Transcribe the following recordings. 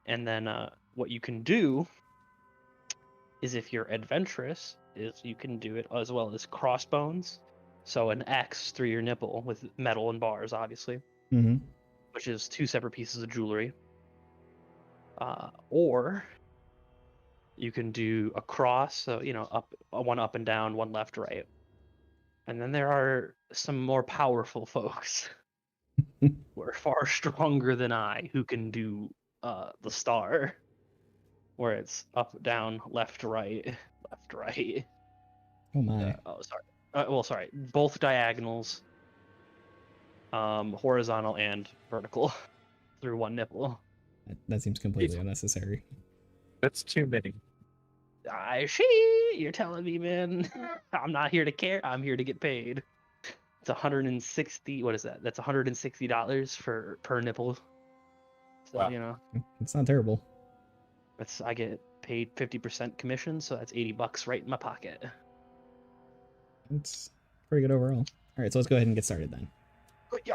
And then what you can do is, if you're adventurous, is you can do it as well as crossbones. So an X through your nipple with metal and bars, obviously, which is 2 separate pieces of jewelry. Or you can do a cross, so one up and down, one left, right. And then there are some more powerful folks who are far stronger than I, who can do the star, where it's up, down, left, right, left, right. Oh my. Sorry. Both diagonals, horizontal and vertical, through one nipple. That seems completely unnecessary. That's too many. You're telling me, man. I'm not here to care. I'm here to get paid. It's 160. What is that? That's $160 per nipple. So Wow. It's not terrible. I get paid 50% commission, so that's $80 right in my pocket. It's pretty good overall. All right, so let's go ahead and get started then. Yeah.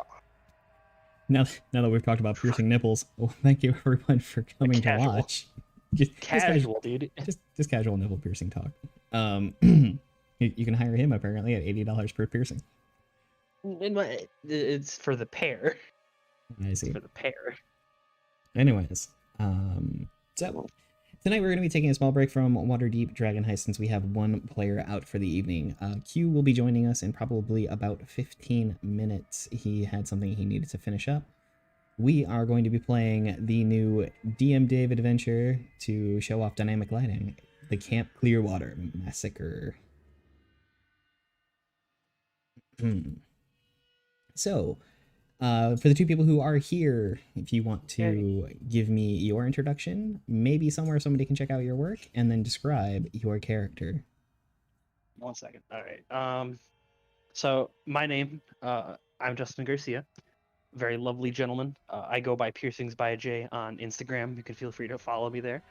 Now that we've talked about piercing nipples, well, thank you everyone for coming to watch. Just casual, dude. Just casual nipple piercing talk. You can hire him apparently at $80 per piercing. It's for the pair. I see. It's for the pair. Anyways, so tonight we're going to be taking a small break from Waterdeep Dragon Heist since we have one player out for the evening. Q will be joining us in probably about 15 minutes. He had something he needed to finish up. We are going to be playing the new DM Dave adventure to show off dynamic lighting, the Camp Clearwater Massacre. So, for the 2 people who are here, if you want to give me your introduction, maybe somewhere somebody can check out your work, and then describe your character. 1 second. All right. So my name, I'm Justin Garcia. Very lovely gentleman. I go by Piercings by Jay on Instagram. You can feel free to follow me there.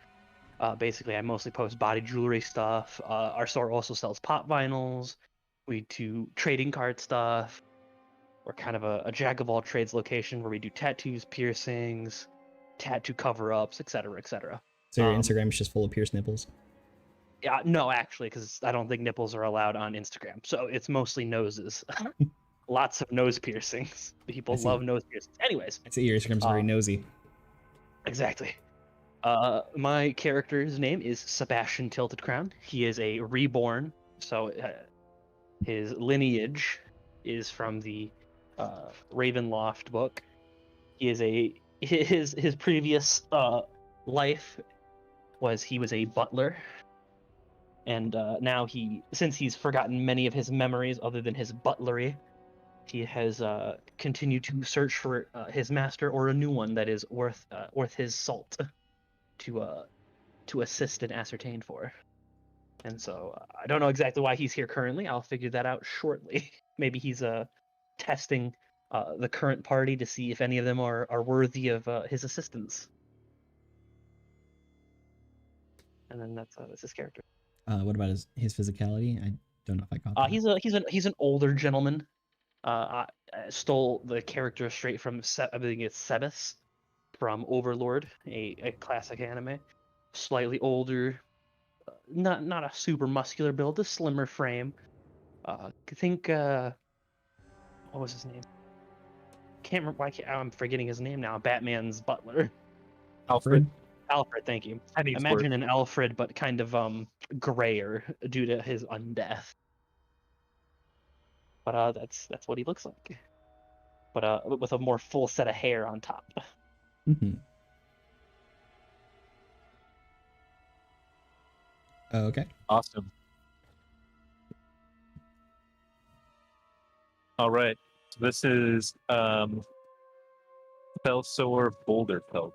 Basically, I mostly post body jewelry stuff. Our store also sells pop vinyls. We do trading card stuff. We're kind of a jack of all trades location where we do tattoos, piercings, tattoo cover-ups, etc., etc. So your Instagram is just full of pierced nipples? Yeah, no, actually, because I don't think nipples are allowed on Instagram. So it's mostly noses. Lots of nose piercings. People love nose piercings. Anyways. I see your Instagram's very nosy. Exactly. My character's name is Sebastian Tilted Crown. He is a reborn, so his lineage is from the Ravenloft book. He is his previous life was he was a butler, and now since he's forgotten many of his memories other than his butlery, he has continued to search for his master or a new one that is worth his salt to assist and ascertain for. And so I don't know exactly why he's here currently. I'll figure that out shortly. Maybe he's testing the current party to see if any of them are worthy of his assistance. And then that's his character. What about his physicality? I don't know if I caught that. He's an older gentleman. I stole the character straight from I think it's Sebas from Overlord, a classic anime. Slightly older, not a super muscular build, a slimmer frame. I think what was his name? Can't remember. I'm forgetting his name now. Batman's butler. Alfred, thank you. Imagine an Alfred, but kind of grayer due to his undeath. But that's what he looks like. But with a more full set of hair on top. Mm-hmm. Okay. Awesome. All right. So this is Felsor Boulderfeld.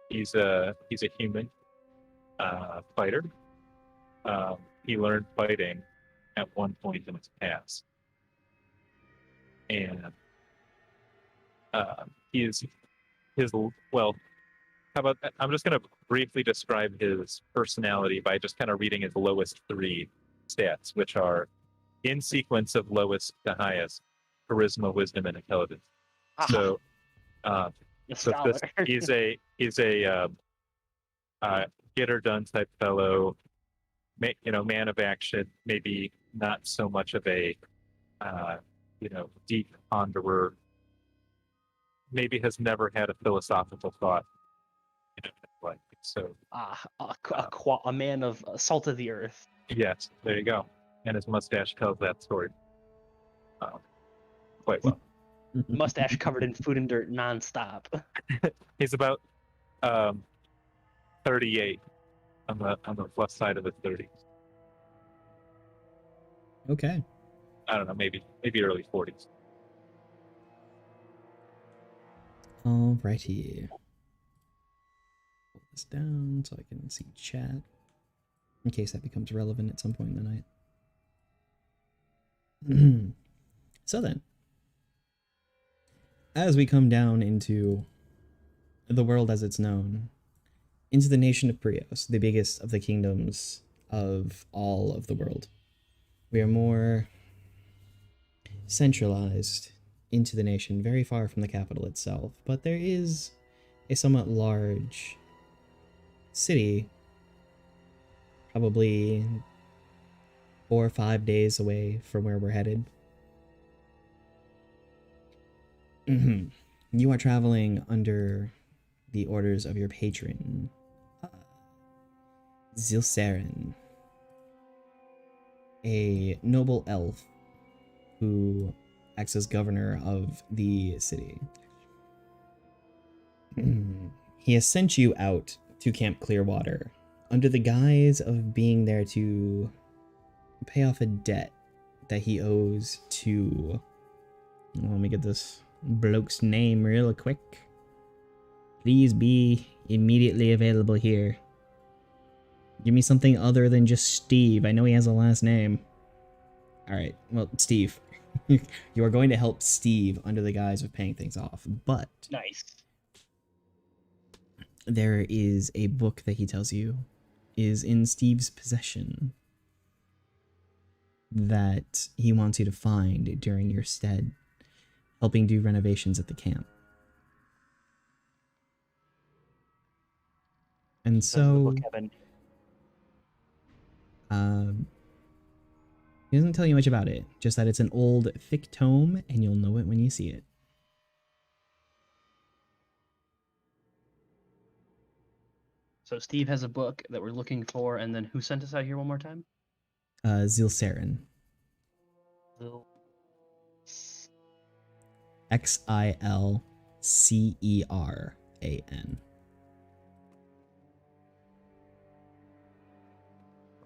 He's a human fighter. He learned fighting at one point in his past, and how about that? I'm just going to briefly describe his personality by just kind of reading his lowest 3 stats, which are in sequence of lowest to highest: charisma, wisdom, and intelligence. So A So scholar. he's a get her done type fellow, man of action. Maybe not so much of a deep ponderer. Maybe has never had a philosophical thought. Like so. A man of salt of the earth. Yes, there you go. And his mustache tells that story quite well. Mustache covered in food and dirt nonstop. He's about 38 on the left side of the 30s. Okay. I don't know, maybe early 40s. Alrighty. Pull this down so I can see chat, in case that becomes relevant at some point in the night. So then, as we come down into the world as it's known, into the nation of Prios, the biggest of the kingdoms of all of the world, we are more centralized into the nation, very far from the capital itself, but there is a somewhat large city, probably 4 or 5 days away from where we're headed. You are traveling under the orders of your patron, Zilsaren, a noble elf who acts as governor of the city. He has sent you out to Camp Clearwater under the guise of being there to pay off a debt that he owes to... Let me get this bloke's name real quick. Please be immediately available here. Give me something other than just Steve. I know he has a last name. Alright, well, Steve. You are going to help Steve under the guise of paying things off, but... Nice. There is a book that he tells you is in Steve's possession that he wants you to find during your stead, helping do renovations at the camp. And so, he doesn't tell you much about it, just that it's an old, thick tome, and you'll know it when you see it. So Steve has a book that we're looking for, and then who sent us out here one more time? Zilsaren. Xilceran.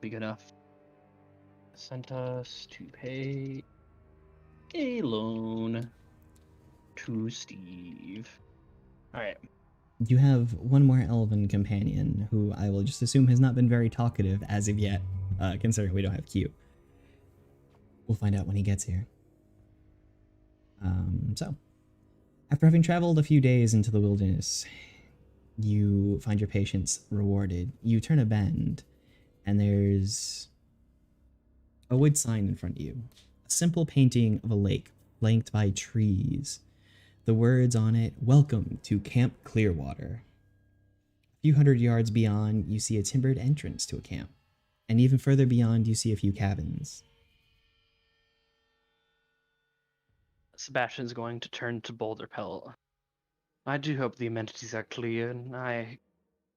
Be good enough. Sent us to pay a loan to Steve. All right. You have one more elven companion who I will just assume has not been very talkative as of yet, considering we don't have Q. We'll find out when he gets here. So, after having traveled a few days into the wilderness, you find your patience rewarded. You turn a bend, and there's a wood sign in front of you. A simple painting of a lake flanked by trees. The words on it, "Welcome to Camp Clearwater." A few hundred yards beyond, you see a timbered entrance to a camp. And even further beyond, you see a few cabins. Sebastian's going to turn to Boulder Pelt. I do hope the amenities are clear, and I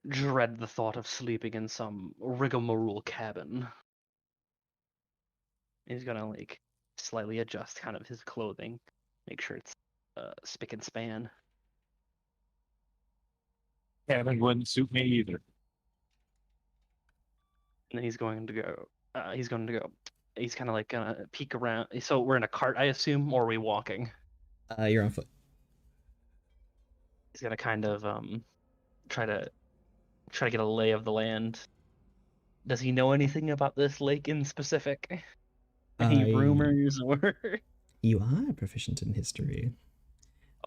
dread the thought of sleeping in some rigmarole cabin. He's gonna slightly adjust kind of his clothing, make sure it's spick and span. Cabin wouldn't suit me either. And then he's going to go. He's kind of gonna peek around. So we're in a cart, I assume, or are we walking? You're on foot. He's gonna kind of try to get a lay of the land. Does he know anything about this lake in specific? Any rumors or? You are proficient in history.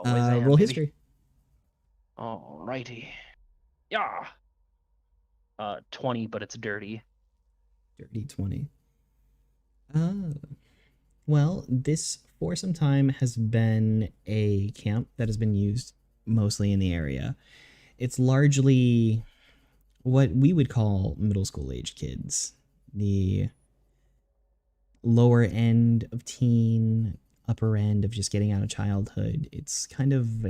Roll history. Alrighty. Yeah. 20, but it's dirty. Dirty 20. Well, this for some time has been a camp that has been used mostly in the area. It's largely what we would call middle school age kids. The lower end of teen, upper end of just getting out of childhood. It's kind of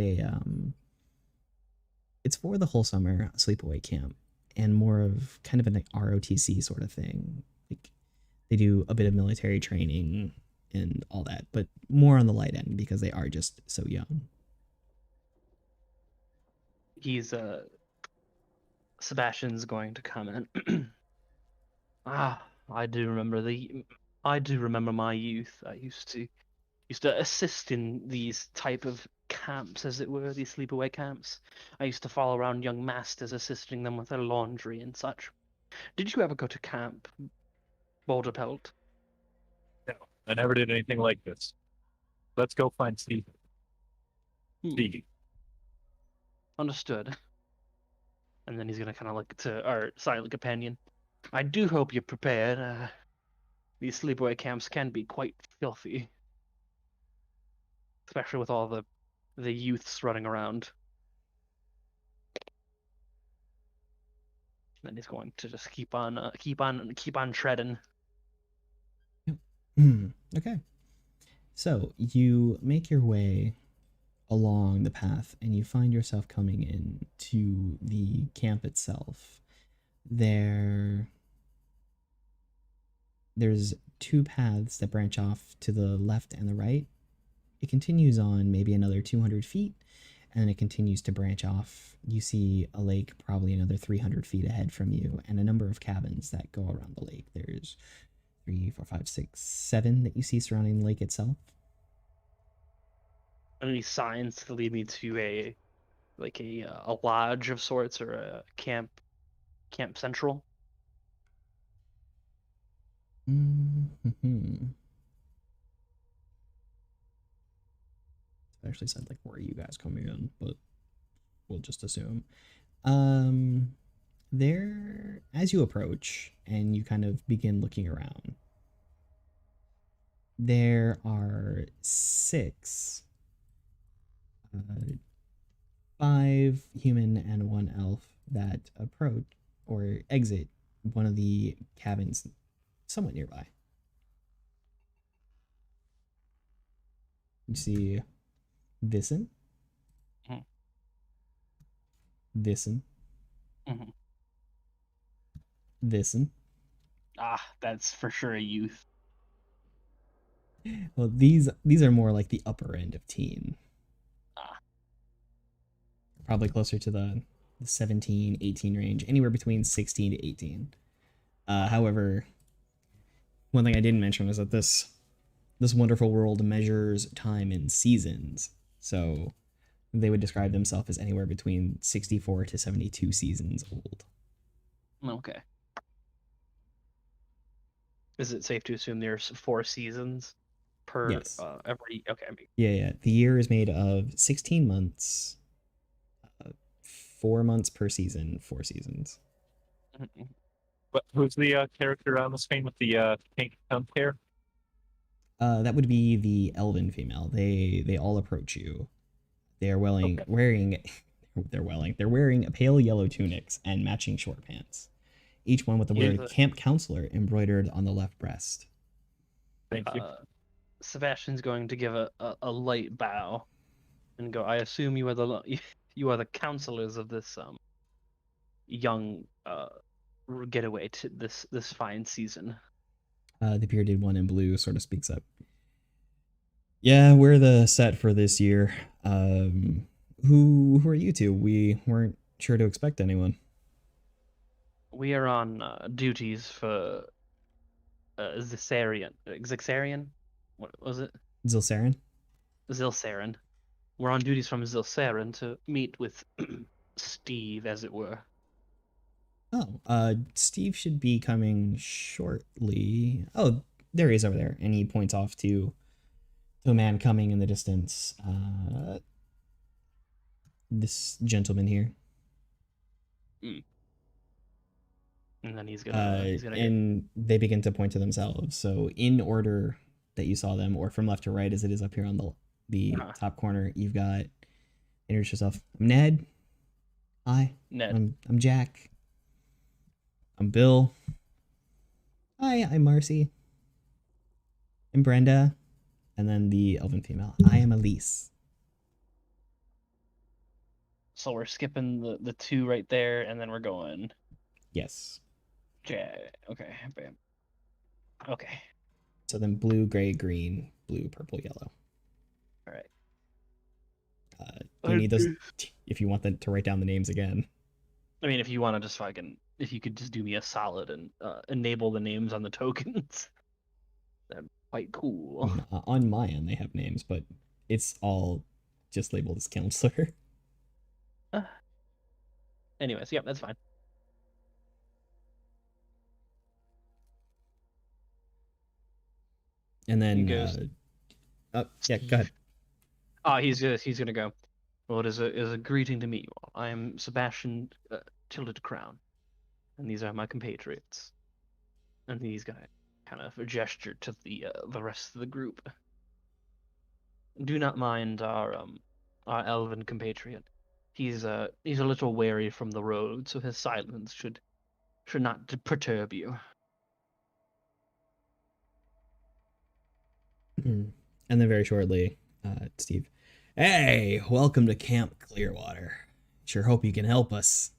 it's for the whole summer sleepaway camp and more of kind of an ROTC sort of thing. Like they do a bit of military training and all that, but more on the light end because they are just so young. He's Sebastian's going to comment. I do remember my youth. I used to assist in these type of camps, as it were, these sleepaway camps. I used to follow around young masters, assisting them with their laundry and such. Did you ever go to camp, Boulderpelt? No, I never did anything like this. Let's go find Steve. Stevie. Understood. And then he's gonna kind of look to our silent companion. I do hope you're prepared. These sleepaway camps can be quite filthy, especially with all the youths running around. And then he's going to just keep on treading. Okay. So you make your way along the path and you find yourself coming in to the camp itself. There's two paths that branch off to the left and the right. It continues on maybe another 200 feet, and then it continues to branch off. You see a lake probably another 300 feet ahead from you, and a number of cabins that go around the lake. There's 3, 4, 5, 6, 7 that you see surrounding the lake itself. Any signs to lead me to a lodge of sorts or a camp central? Mm-hmm. I actually said like, where are you guys coming in? But we'll just assume. There, as you approach and you kind of begin looking around, there are 6, 5 human and 1 elf that approach or exit one of the cabins somewhat nearby. You see Vissen, Mhm. Vissen, Mhm. Vissen. That's for sure a youth. Well, these are more like the upper end of teen. Probably closer to the 17, 18 range, anywhere between 16 to 18. However, one thing I didn't mention is that this wonderful world measures time in seasons. So they would describe themselves as anywhere between 64 to 72 seasons old. Okay. Is it safe to assume there's 4 seasons per Yes. every? Okay. Yeah. The year is made of 16 months, 4 months per season, 4 seasons. But who's the character on the screen with the pink tongue hair? That would be the elven female. They all approach you. They are wearing they're wearing pale yellow tunics and matching short pants. Each one with the word Camp Counselor embroidered on the left breast. Thank you. Sebastian's going to give a light bow and go, I assume you are the counselors of this young getaway to this fine season. The bearded one in blue sort of speaks up. Yeah, we're the set for this year. Who are you two? We weren't sure to expect anyone. We are on duties for Zixarian? What was it? Zilsarin? Zilsarin. We're on duties from Zilsarin to meet with Steve, as it were. Oh, Steve should be coming shortly. Oh, there he is over there. And he points off to a man coming in the distance. This gentleman here. And then he's gonna and they begin to point to themselves. So in order that you saw them, or from left to right as it is up here on the top corner, you've got Introduce yourself. I'm Ned. Hi. Ned. I'm Jack. I'm Bill. Hi, I'm Marcy. I'm Brenda. And then the elven female. I am Elise. So we're skipping the two right there, and then we're going. Yes. Okay. Bam. Okay. So then blue, gray, green, blue, purple, yellow. All right. Do you need those if you want them to write down the names again? I mean, if you want to just if you could just do me a solid and enable the names on the tokens, that'd be quite cool. I mean, on my end, they have names, but it's all just labeled as counselor. Anyways, yeah, that's fine. And then, He goes, yeah, go ahead. He's gonna go. Well, it is a greeting to meet you all. I am Sebastian Tilted Crown, and these are my compatriots. And he's gonna kind of gesture to the rest of the group. Do not mind our elven compatriot. He's a little wary from the road, so his silence should not perturb you. And then very shortly, Steve, hey, welcome to Camp Clearwater. Sure hope you can help us.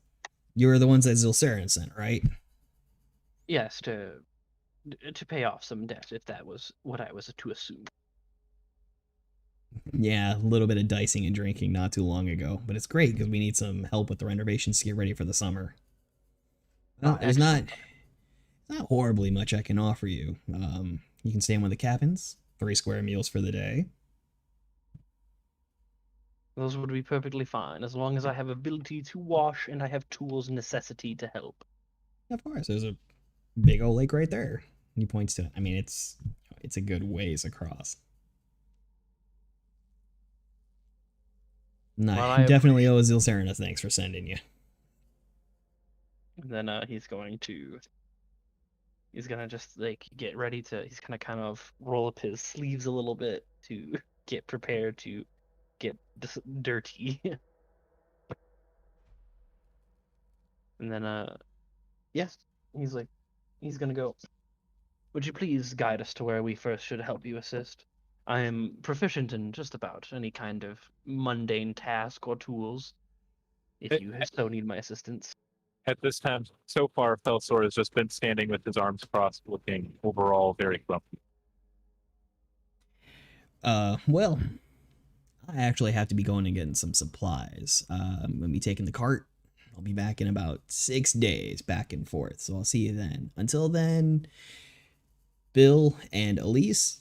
You were the ones that Zilcerin sent, right? Yes, to pay off some debt, if that was what I was to assume. Yeah, a little bit of dicing and drinking not too long ago, but it's great because we need some help with the renovations to get ready for the summer. Well, there's not horribly much I can offer you. You can stay in one of the cabins, 3 square meals for the day. Those would be perfectly fine, as long as I have ability to wash and I have tools necessity to help. Of course, there's a big old lake right there. And he points to it. I mean, it's a good ways across. No, Well, definitely owe Zilcerin a thanks for sending you. And then he's gonna just like get ready to. He's gonna kind of roll up his sleeves a little bit to get prepared to get dirty. And then yes, he's gonna go. Would you please guide us to where we first should help you assist? I am proficient in just about any kind of mundane task or tools, if you so need my assistance. At this time, so far, Felsor has just been standing with his arms crossed, looking overall very grumpy. Well, I actually have to be going and getting some supplies. I'm gonna be taking the cart. I'll be back in about 6 days, back and forth. So I'll see you then. Until then, Bill and Elise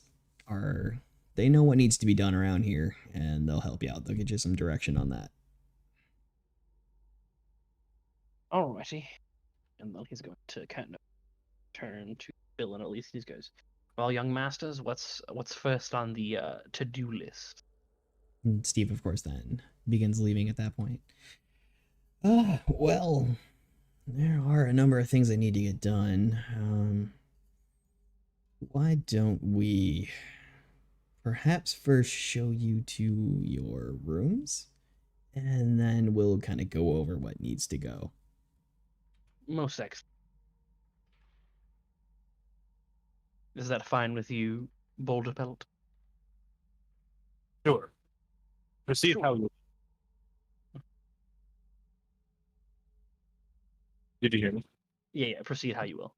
they know what needs to be done around here, and they'll help you out. They'll get you some direction on that. Alrighty. And then he's going to kind of turn to Bill and Elise. He goes, well, young masters, what's first on the to-do list? And Steve, of course, then begins leaving at that point. Well, there are a number of things that need to get done. Why don't we perhaps first show you to your rooms, and then we'll kind of go over what needs to go. Most excellent. Is that fine with you, Boulder Pelt? Sure. Proceed how you. Did you hear me? Yeah, proceed how you will.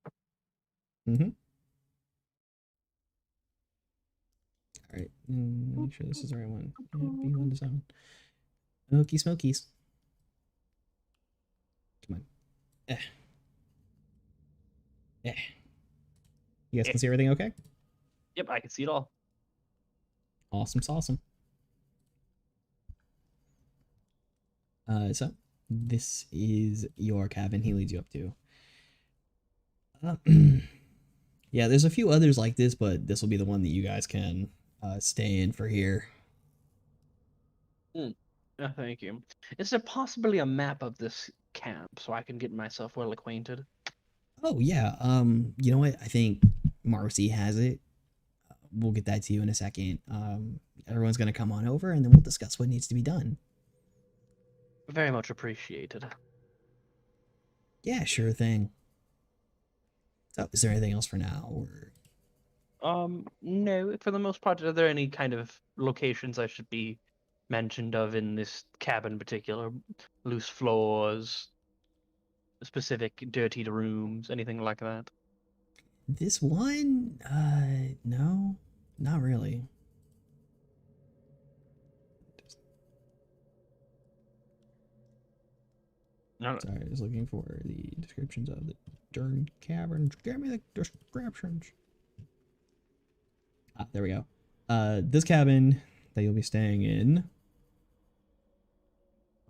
Mm-hmm. All right, make sure this is the right one. Yeah, B1 to 7. Okie smokies. Come on. You guys can see everything okay? Yep, I can see it all. Awesome sauceum. So this is your cabin he leads you up to. Yeah, there's a few others like this, but this will be the one that you guys can stay in for here. Thank you. Is there possibly a map of this camp so I can get myself well acquainted? Oh yeah. You know what? I think Marcy has it. We'll get that to you in a second. Everyone's gonna come on over, and then we'll discuss what needs to be done. Very much appreciated. Yeah, sure thing. So, is there anything else for now? Or... No, for the most part, are there any kind of locations I should be mentioned of in this cabin in particular? Loose floors, specific dirty rooms, anything like that? This one? No, not really. No, Sorry, I was looking for the descriptions of the darn caverns. Give me the descriptions. Ah, there we go. This cabin that you'll be staying in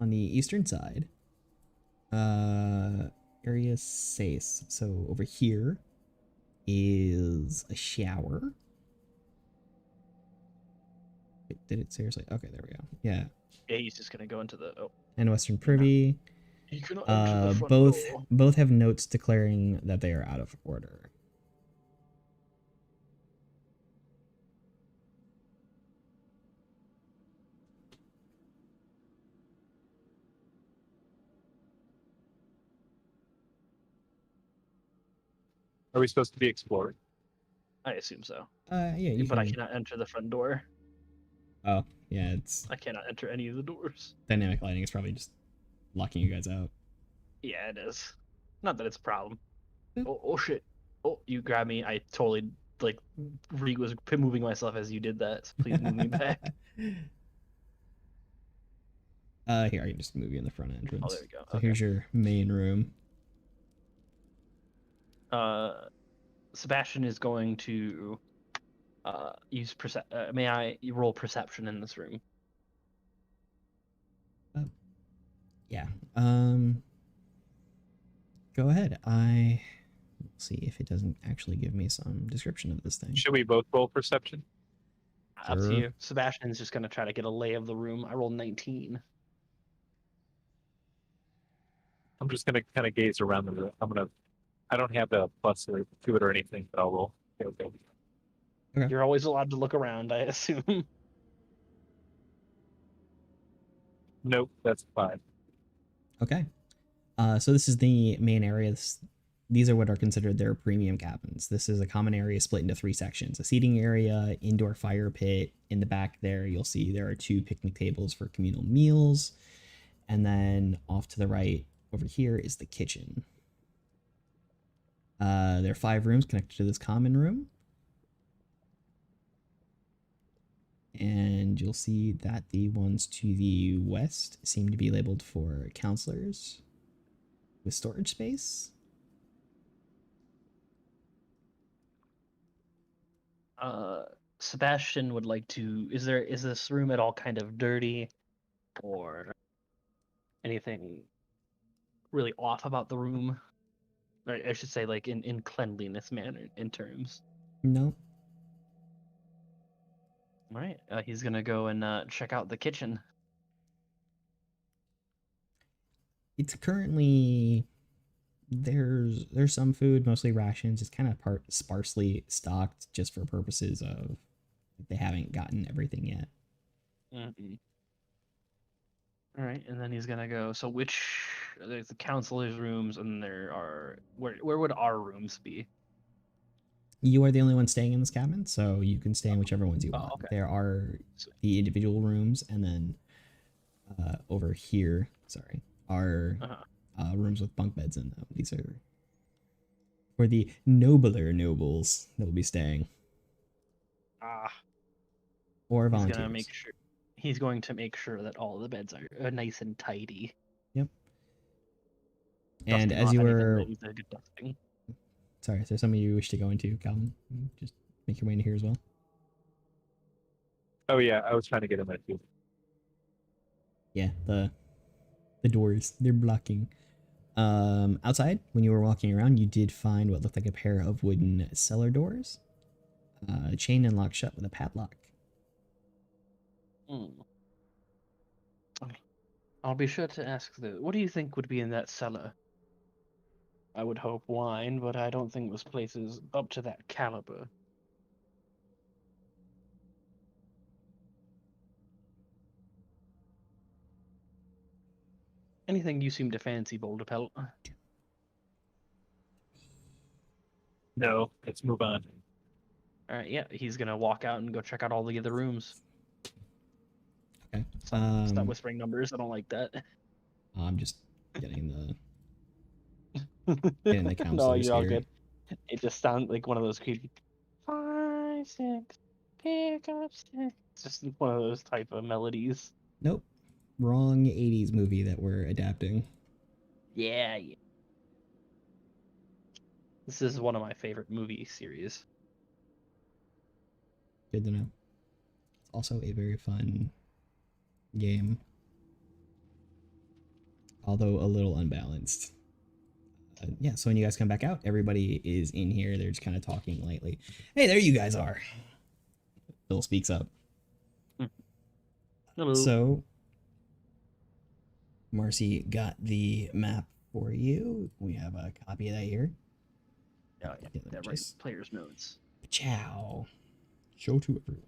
on the eastern side. Area 6. So over here is a shower. Wait, did it seriously? Okay, there we go. Yeah. yeah, he's just gonna go into the. Oh, And western privy. he cannot enter the front Both door. both have notes declaring that they are out of order. Are we supposed to be exploring? I assume so. Yeah, you But I can. cannot enter the front door. Oh, yeah, it's I cannot enter any of the doors. dynamic lighting is probably just locking you guys out. Yeah, it is. Not that it's a problem. Hmm. Oh shit. Oh, you grabbed me. I totally like was moving myself as you did that. So please move me back. Here, I can just move you in the front entrance. Oh, there we go. So Okay. here's your main room. Sebastian is going to use may I roll perception in this room? Yeah. Go ahead. I will see if it doesn't actually give me some description of this thing. Should we both roll perception? Up to Sure. you. Sebastian's just gonna try to get a lay of the room. I rolled 19. I'm just gonna kind of gaze around the room. I don't have a plus to it or anything, but I'll roll. Okay. You're always allowed to look around, I assume. Nope, that's 5. Okay. So this is the main area. These are what are considered their premium cabins. This is a common area split into 3 sections: a seating area, indoor fire pit. In the back there, you'll see there are 2 picnic tables for communal meals. And then off to the right over here is the kitchen. There are 5 rooms connected to this common room. And you'll see that the ones to the west seem to be labeled for counselors with storage space. Sebastian would like to. Is this room at all kind of dirty, or anything really off about the room? Or I should say, like in cleanliness manner in terms. No. All right, he's gonna go and check out the kitchen. It's currently there's some food, mostly rations. It's kind of sparsely stocked just for purposes of they haven't gotten everything yet. Mm-hmm. All right, and then he's gonna go. So there's the counselor's rooms, and there are where would our rooms be? You are the only one staying in this cabin, so you can stay in whichever ones you Oh, want. okay. There are the individual rooms, and then over here, sorry, are rooms with bunk beds in them. These are for the nobler nobles that will be staying. Or volunteers. He's going to make sure that all the beds are nice and tidy. Yep. And as you were, sorry, is there something you wish to go into, Calvin? Just make your way into here as well. Oh yeah, I was trying to get in there too. Yeah, the doors, they're blocking. Outside, when you were walking around, you did find what looked like a pair of wooden cellar doors, chained and locked shut with a padlock. I'll be sure to ask what do you think would be in that cellar? I would hope wine, but I don't think this place is up to that caliber. Anything you seem to fancy, Boulder Pelt? No, let's move on. All right, yeah, he's gonna walk out and go check out all the other rooms. Okay. Stop whispering numbers. I don't like that. I'm just getting the counselors No, you're all here. good. It just sounds like one of those creepy 5, 6, pick up 6. It's just one of those type of melodies. Nope. Wrong 80s movie that we're adapting. Yeah. This is one of my favorite movie series. Good to know. It's also a very fun game, although a little unbalanced. Yeah, so when you guys come back out, everybody is in here. They're just kind of talking lightly. Hey, there you guys are. Bill speaks up. Hello. So, Marcy got the map for you. We have a copy of that here. Oh, yeah, that right. Player's notes. Ciao. Show to everyone.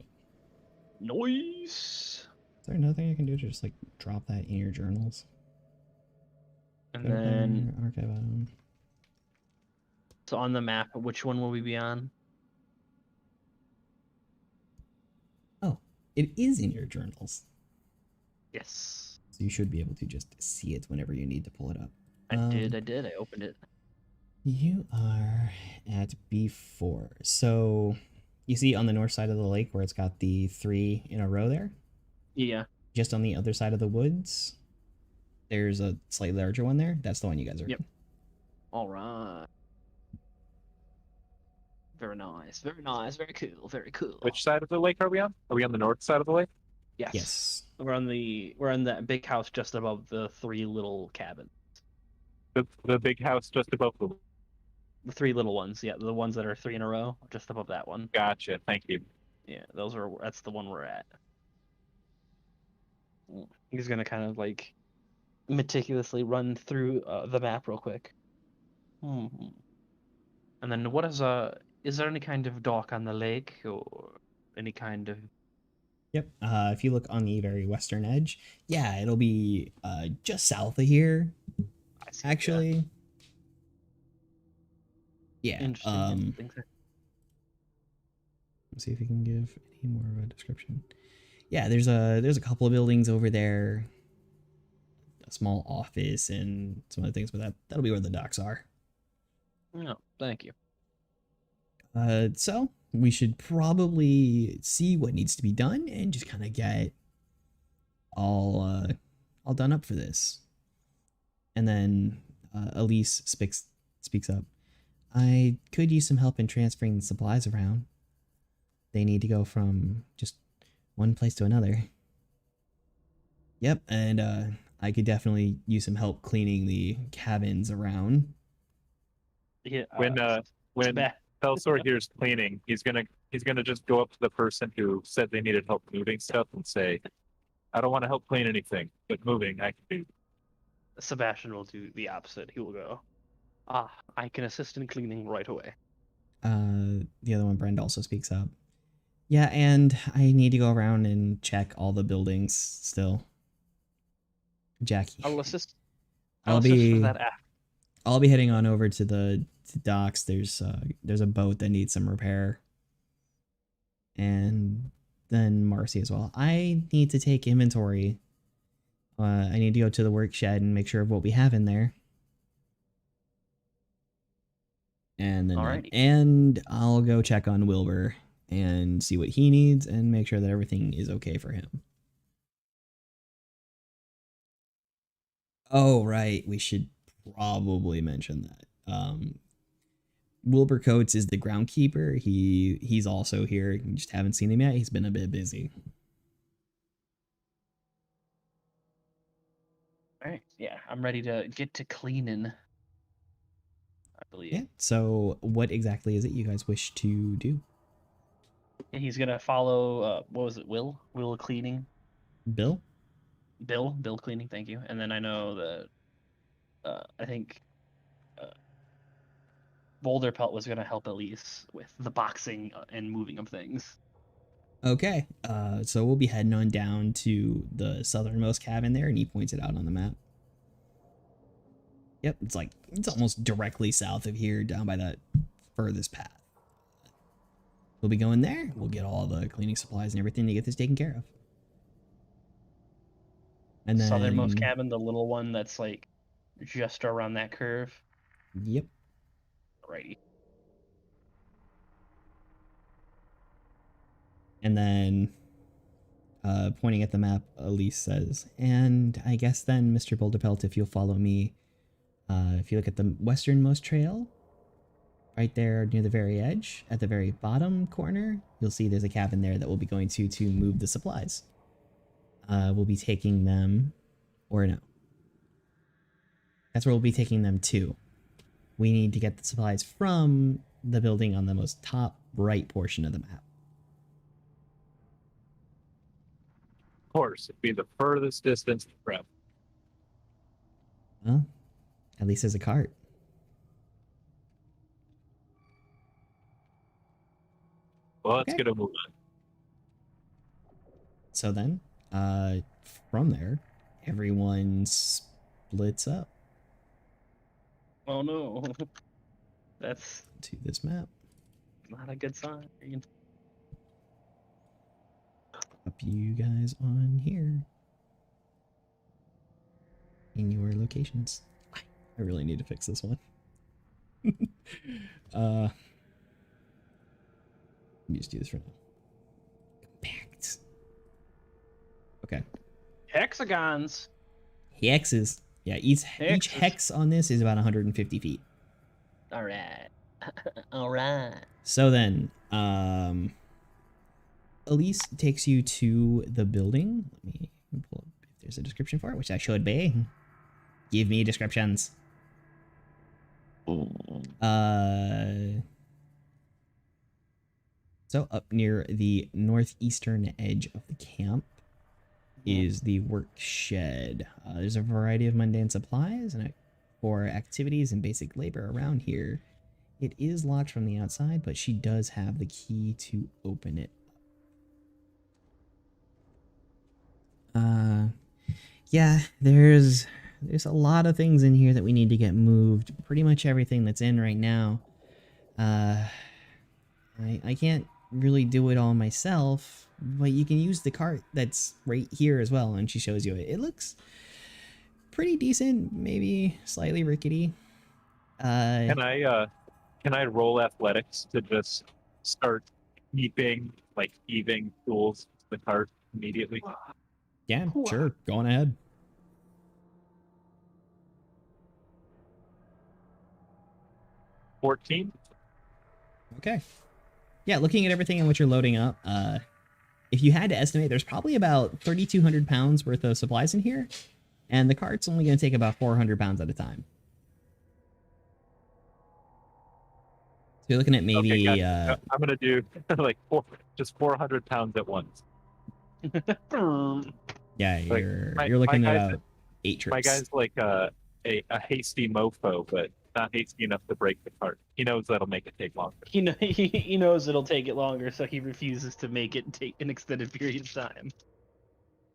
Nice. Is there another thing I can do to just like drop that in your journals? And then archive item. So on the map, which one will we be on? Oh, it is in your journals. Yes. So you should be able to just see it whenever you need to pull it up. I did. I opened it. You are at B4. So you see on the north side of the lake where it's got the 3 in a row there? Yeah. Just on the other side of the woods, there's a slightly larger one there. That's the one you guys are in. All right. Very nice. Very nice. Very cool. Very cool. Which side of the lake are we on? Are we on the north side of the lake? Yes. We're on that big house just above the 3 little cabins. The big house just above the... The 3 little ones, yeah, the ones that are 3 in a row, just above that one. Gotcha, thank you. Yeah, that's the one we're at. He's gonna kind of like meticulously run through the map real quick. And then what is there any kind of dock on the lake or any kind of... Yep. If you look on the very western edge, yeah, it'll be just south of here. Actually. Yeah. Interesting. Let's see if you can give any more of a description. Yeah, there's a couple of buildings over there, a small office, and some other things, but that'll be where the docks are. No, thank you. So we should probably see what needs to be done and just kind of get all done up for this. And then Elise speaks up. I could use some help in transferring the supplies around. They need to go from just one place to another. Yep, and I could definitely use some help cleaning the cabins around. Yeah. When Felsor hears cleaning, he's gonna just go up to the person who said they needed help moving stuff and say, "I don't want to help clean anything, but moving I can do." Sebastian will do the opposite. He will go, I can assist in cleaning right away. The other one, Brenda, also speaks up. Yeah, and I need to go around and check all the buildings still. Jackie. I'll assist. I'll be for that after. I'll be heading on over to the docks. There's a boat that needs some repair. And then Marcy as well. I need to take inventory. I need to go to the work shed and make sure of what we have in there. And then and I'll go check on Wilbur and see what he needs and make sure that everything is okay for him. Oh, right. We should probably mention that. Wilbur Coates is the groundkeeper. He's also here. You just haven't seen him yet. He's been a bit busy. All right. Yeah, I'm ready to get to cleaning. I believe. Yeah. So, what exactly is it you guys wish to do? And he's gonna follow. What was it? Will cleaning. Bill Cleaning. Thank you. And then I know that I think Boulder Pelt was gonna help Elise with the boxing and moving of things. Okay. So we'll be heading on down to the southernmost cabin there, and he points it out on the map. Yep, it's almost directly south of here, down by that furthest path. We'll be going there. We'll get all the cleaning supplies and everything to get this taken care of. And then Southernmost cabin, the little one that's like just around that curve. Yep. Right. And then, pointing at the map, Elise says, and I guess then, Mr. Boulderpelt, if you'll follow me, if you look at the westernmost trail, right there near the very edge, at the very bottom corner, you'll see there's a cabin there that we'll be going to move the supplies. We'll be taking them, or no. That's where we'll be taking them to. We need to get the supplies from the building on the most top right portion of the map. Of course, it'd be the furthest distance to prep. Well, at least there's a cart. Well, let's Okay. get a move on. So then, from there, everyone splits up Oh no. That's to this map. not a good sign. Up you guys on here. In your locations. I really need to fix this one. Let me just do this for now. Compact. Okay. Hexagons. Hexes. Yeah, each hex on this is about 150 feet. All right. All right. So then, Elise takes you to the building. Let me pull up if there's a description for it, which I should be. Give me descriptions. So up near the northeastern edge of the camp is the work shed. There's a variety of mundane supplies and for activities and basic labor around here. It is locked from the outside, but she does have the key to open it. Yeah, there's a lot of things in here that we need to get moved. Pretty much everything that's in right now. I can't really do it all myself, but you can use the cart that's right here as well, and she shows you it. It looks pretty decent, maybe slightly rickety. Can I roll athletics to just start heaving tools to the cart immediately? Yeah, sure. Go on ahead. 14. Okay. Yeah, looking at everything and what you're loading up, if you had to estimate, there's probably about 3,200 pounds worth of supplies in here, and the cart's only going to take about 400 pounds at a time. So you're looking at maybe... Okay, I'm going to do like 400 pounds at once. Yeah, you're looking at about 8 trips. My guy's like a hasty mofo, but not hasty enough to break the cart. He knows that'll make it take longer. He knows it'll take it longer, so he refuses to make it take an extended period of time.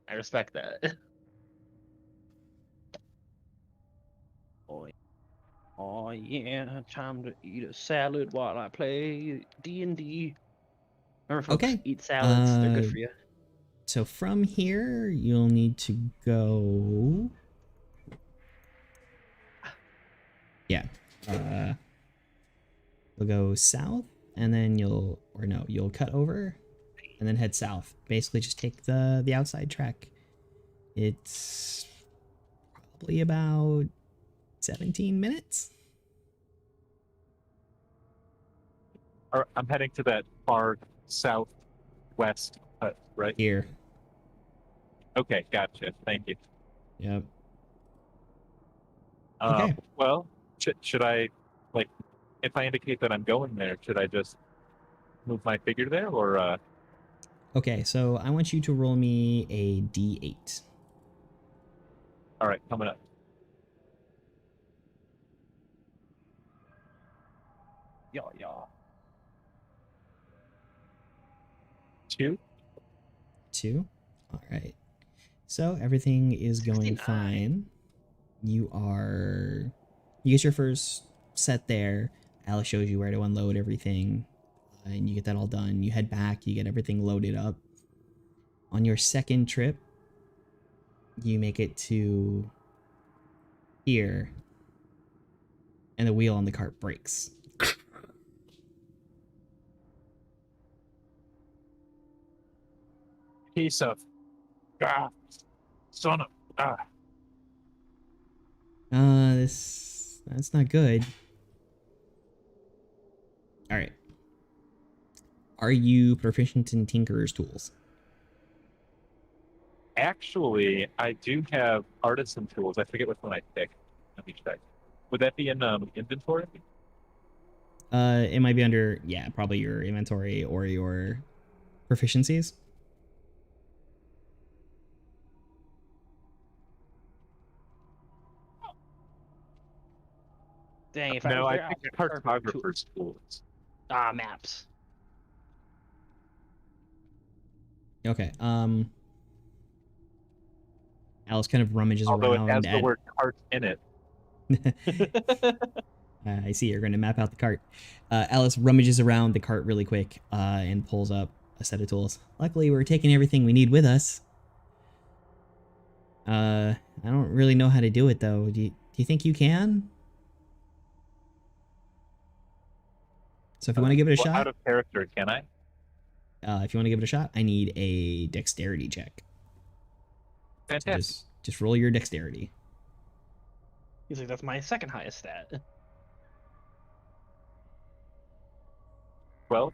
I respect that. Oh yeah, time to eat a salad while I play D&D. Remember, folks, Okay. eat salads; they're good for you. So from here, you'll need to go... Yeah. We'll go south, and then you'll cut over, and then head south. Basically, just take the outside track. It's probably about 17 minutes. I'm heading to that far southwest hut, right? Here. Okay, gotcha. Thank you. Yep. Okay. Well, should I, like, if I indicate that I'm going there, should I just move my figure there, or? Okay, so I want you to roll me a D8. All right, coming up. Yeah. 2. 2. All right. So everything is going 69. fine. You are you get your first set there. Alice shows you where to unload everything, and you get that all done. You head back, you get everything loaded up. On your second trip, you make it to here, and the wheel on the cart breaks. Piece of son of That's not good. All right. Are you proficient in Tinkerer's tools? Actually, I do have artisan tools. I forget which one I picked. Let me check. Would that be in inventory? It might be under, yeah, probably your inventory or your proficiencies. Dang, if No, I I was there, picked I'll cartographer's tools. maps. Okay. Alice kind of rummages Although it has around the word cart in it. I see you're going to map out the cart. Alice rummages around the cart really quick and pulls up a set of tools. Luckily, we're taking everything we need with us. I don't really know how to do it though. Do you think you can? So if you want to give it a shot, Out of character, can I? if you want to give it a shot, I need a dexterity check. Fantastic. So just roll your dexterity. He's like, that's my second highest stat. Well,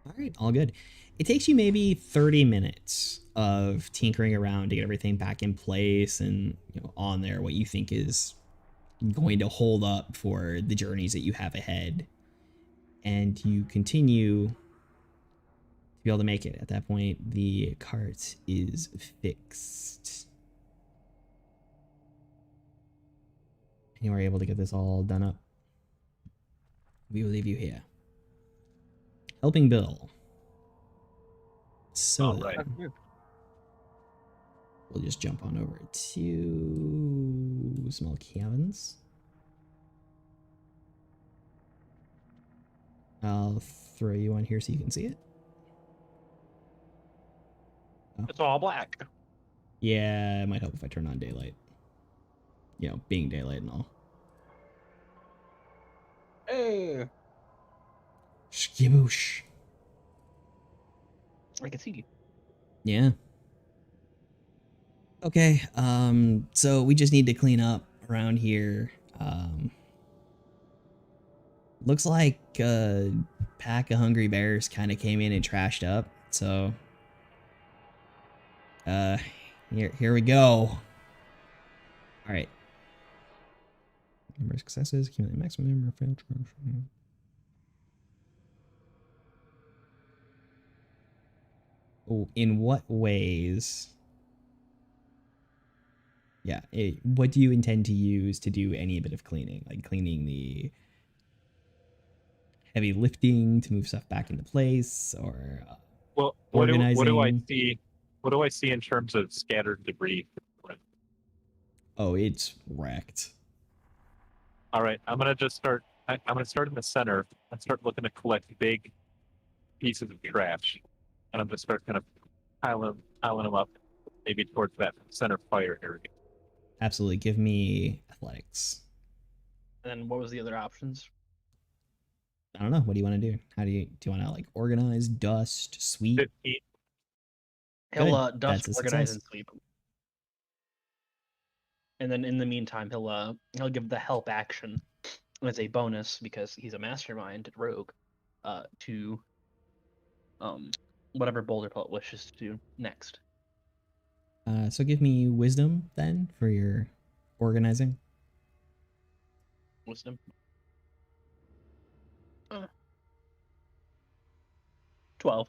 All right, all good. It takes you maybe 30 minutes of tinkering around to get everything back in place and on there what you think is going to hold up for the journeys that you have ahead. And you continue to be able to make it. At that point, the cart is fixed. And you are able to get this all done up. We will leave you here. Helping Bill. So right. We'll just jump on over to small cabins. I'll throw you on here so you can see it. Oh. It's all black. Yeah, it might help if I turn on daylight. Being daylight and all. Hey. Skiboosh. I can see you. Yeah. Okay, so we just need to clean up around here. Looks like a pack of hungry bears kind of came in and trashed up, so here we go. All right. Number of successes, accumulate maximum number of failed tries. Oh, in what ways? Yeah, what do you intend to use to do any bit of cleaning? Like cleaning the heavy lifting to move stuff back into place, or Well, organizing? what do I see? What do I see in terms of scattered debris? Oh, it's wrecked. All right, I'm gonna just start. I'm gonna start in the center and start looking to collect big pieces of trash, and I'm gonna start kind of piling them up, maybe towards that center fire area. Absolutely. Give me athletics. And then what was the other options? I don't know. What do you want to do? Do you want to like organize, dust, sweep? 15. He'll Good. dust, That's a organize, success. and sweep. And then in the meantime, he'll give the help action as a bonus because he's a mastermind rogue, to whatever Boulder Pelt wishes to do next. So give me wisdom then for your organizing. Wisdom. 12.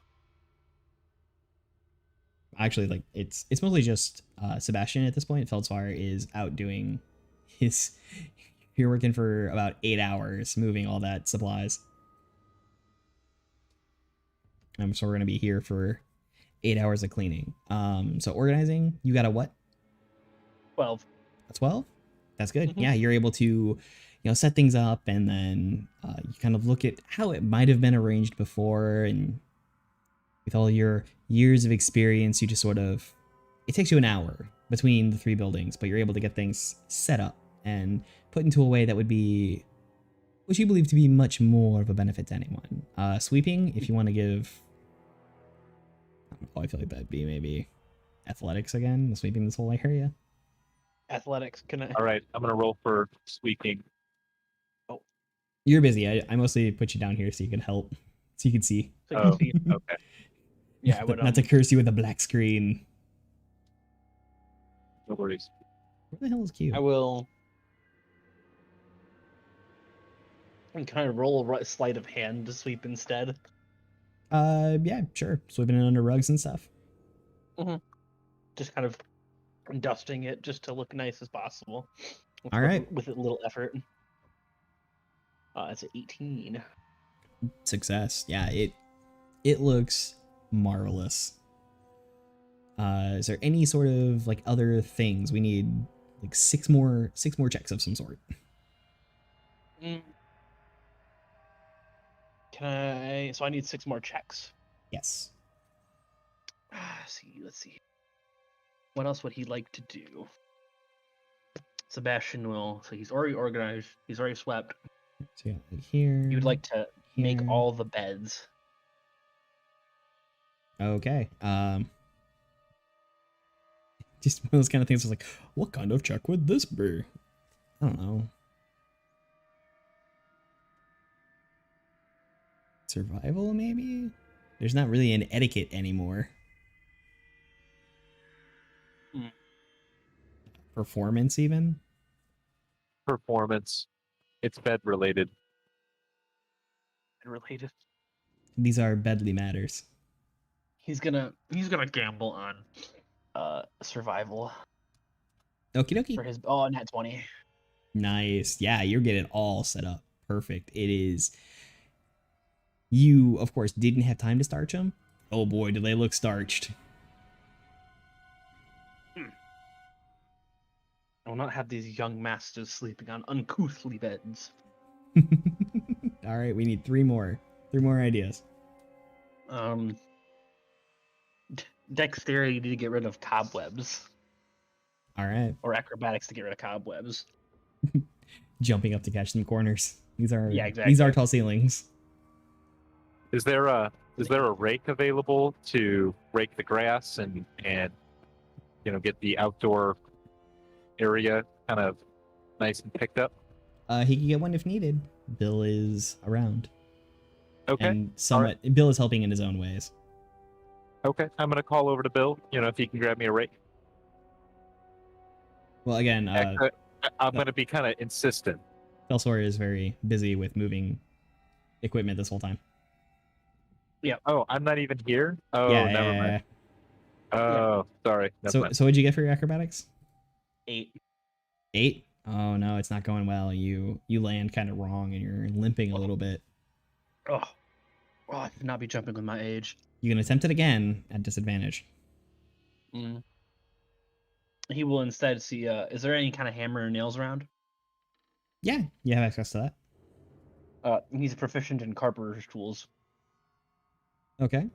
Actually, like it's mostly just Sebastian at this point. Feldspar is out doing his. You're working for about 8 hours moving all that supplies. So we're gonna be here for 8 hours of cleaning. So organizing, you got a what? 12. A 12? That's good. Mhm. Yeah, you're able to, set things up, and then you kind of look at how it might have been arranged before, and with all your years of experience, you just sort of, it takes you an hour between the three buildings, but you're able to get things set up and put into a way that would be, which you believe to be much more of a benefit to anyone. Sweeping, if you want to give, I don't know, I feel like that'd be maybe athletics again, sweeping this whole area. Athletics. Can I? All right, I'm gonna roll for sweeping. Oh, You're busy. I mostly put you down here so you can help, so you can see. so you can Oh, see. okay. Yeah, I would. Not to curse you with a black screen. No worries. Where the hell is Q? I will. And kind of roll a sleight of hand to sweep instead. Yeah, sure. Sweeping it under rugs and stuff. Just kind of dusting it just to look nice as possible. All right. With a little effort. It's an 18. Success. Yeah, it looks marvelous. Is there any sort of like other things we need? Like six more checks of some sort. Mm. Can I? So I need 6 more checks. Yes. Let's see. What else would he like to do? Sebastian will. So he's already organized. He's already swept. So yeah, like here. He would like to make here. all the beds. Okay. Just one of those kind of things. Was like, what kind of check would this be? I don't know. Survival, maybe? There's not really an etiquette anymore. Mm. Performance, even? Performance. It's bed related. Related. These are bedly matters. He's gonna gamble on survival Okie dokie. for his nat 20. Nice. Yeah, you're getting all set up. Perfect. It is. You, of course, didn't have time to starch them. Oh boy, do they look starched. I will not have these young masters sleeping on uncouthly beds. All right, we need 3 more. 3 more ideas. Dexterity to get rid of cobwebs, All right. or acrobatics to get rid of cobwebs. Jumping up to catch some corners. These are exactly. These are tall ceilings. Is there a rake available to rake the grass and get the outdoor area kind of nice and picked up? He can get one if needed. Bill is around. Okay. And somewhat, Bill is helping in his own ways. Okay. I'm gonna call over to Bill. If he can grab me a rake. Well, again, I'm gonna be kind of insistent. Belsor is very busy with moving equipment this whole time. Yeah. Oh, I'm not even here. Oh, Yeah, never mind. Oh, sorry. Never mind. So what'd you get for your acrobatics? 8. 8? Oh no, it's not going well. You land kind of wrong and you're limping a little bit. Oh, I should not be jumping with my age. You can attempt it again at disadvantage. He will instead see. Is there any kind of hammer or nails around? Yeah, you have access to that. He's proficient in carpenter's tools. Okay.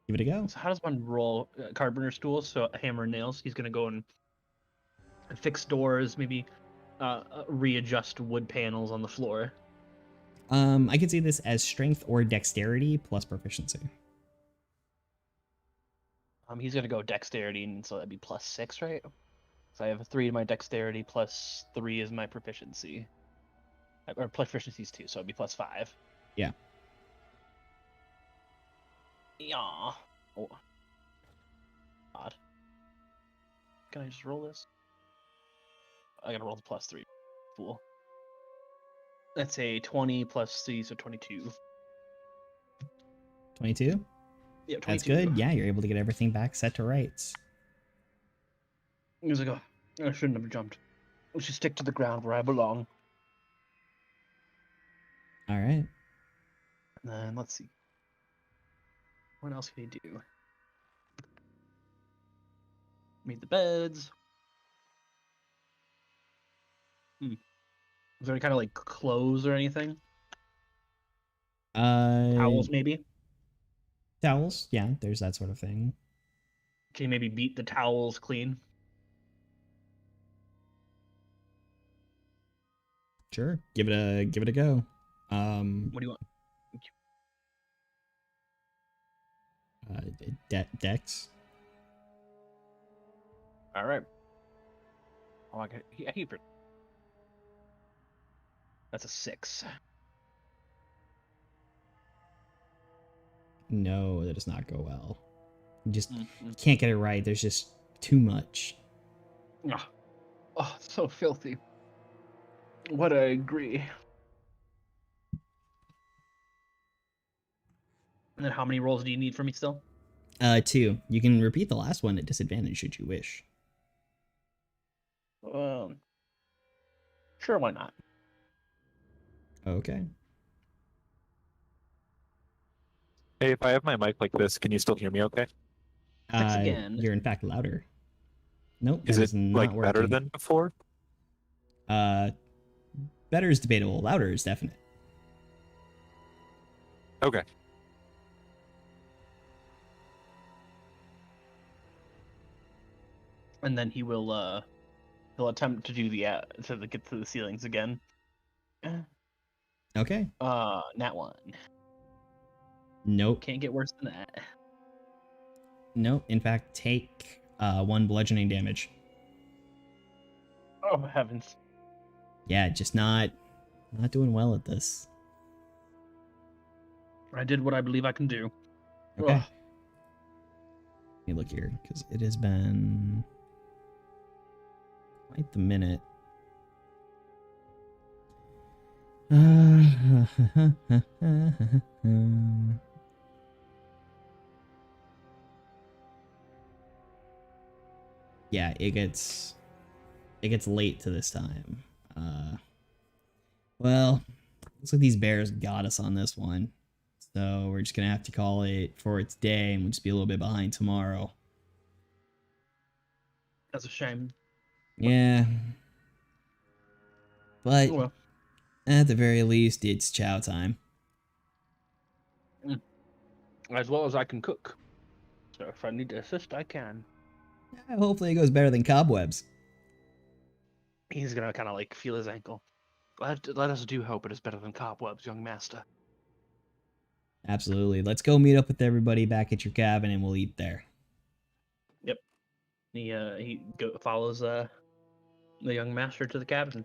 Give it a go. So how does one roll carpenter's tools? So hammer and nails. He's gonna go and fix doors, maybe readjust wood panels on the floor. I could see this as strength or dexterity plus proficiency. He's gonna go dexterity, and so that'd be +6, right? So I have a 3 in my dexterity, +3 is my proficiency. Or proficiency is 2, so it'd be +5. Yeah. Yeah. Oh. Odd. Can I just roll this? I gotta roll the +3. Fool. That's a 20 +3, so 22. 22? Yeah, 22. That's good. Yeah, you're able to get everything back set to rights. He's like, oh, I shouldn't have jumped. I should stick to the ground where I belong. All right. And then let's see. What else can he do? Made the beds. Is there any kind of like clothes or anything? Towels, maybe? Towels, yeah, there's that sort of thing. Can you maybe beat the towels clean? Sure, give it a go. What do you want? Dex. All right. Oh, I keep it. That's a 6. No, that does not go well. You just can't get it right. There's just too much. Oh, so filthy. What I agree. And then how many rolls do you need from me still? 2. You can repeat the last one at disadvantage should you wish. Sure, why not? Okay. Hey, if I have my mic like this, can you still hear me okay? Thanks again. You're in fact louder. Nope, Is that it not like working. better than before? Better is debatable. Louder is definite. Okay. And then he'll attempt to do to get to the ceilings again. Okay. Nat 1. Nope. Can't get worse than that. Nope. In fact, take 1 bludgeoning damage. Oh heavens. Yeah, just not doing well at this. I did what I believe I can do. Okay. Ugh. Let me look here, because it has been quite the minute. Yeah, it gets late to this time. Well, looks like these bears got us on this one. So we're just gonna have to call it for its day, and we'll just be a little bit behind tomorrow. That's a shame. Yeah. But Well, at the very least, it's chow time. as well as I can cook. So if I need to assist, I can. Hopefully it goes better than cobwebs. He's gonna kind of like feel his ankle. Let us do hope it is better than cobwebs, young master. Absolutely. Let's go meet up with everybody back at your cabin, and we'll eat there. Yep. He follows the young master to the cabin.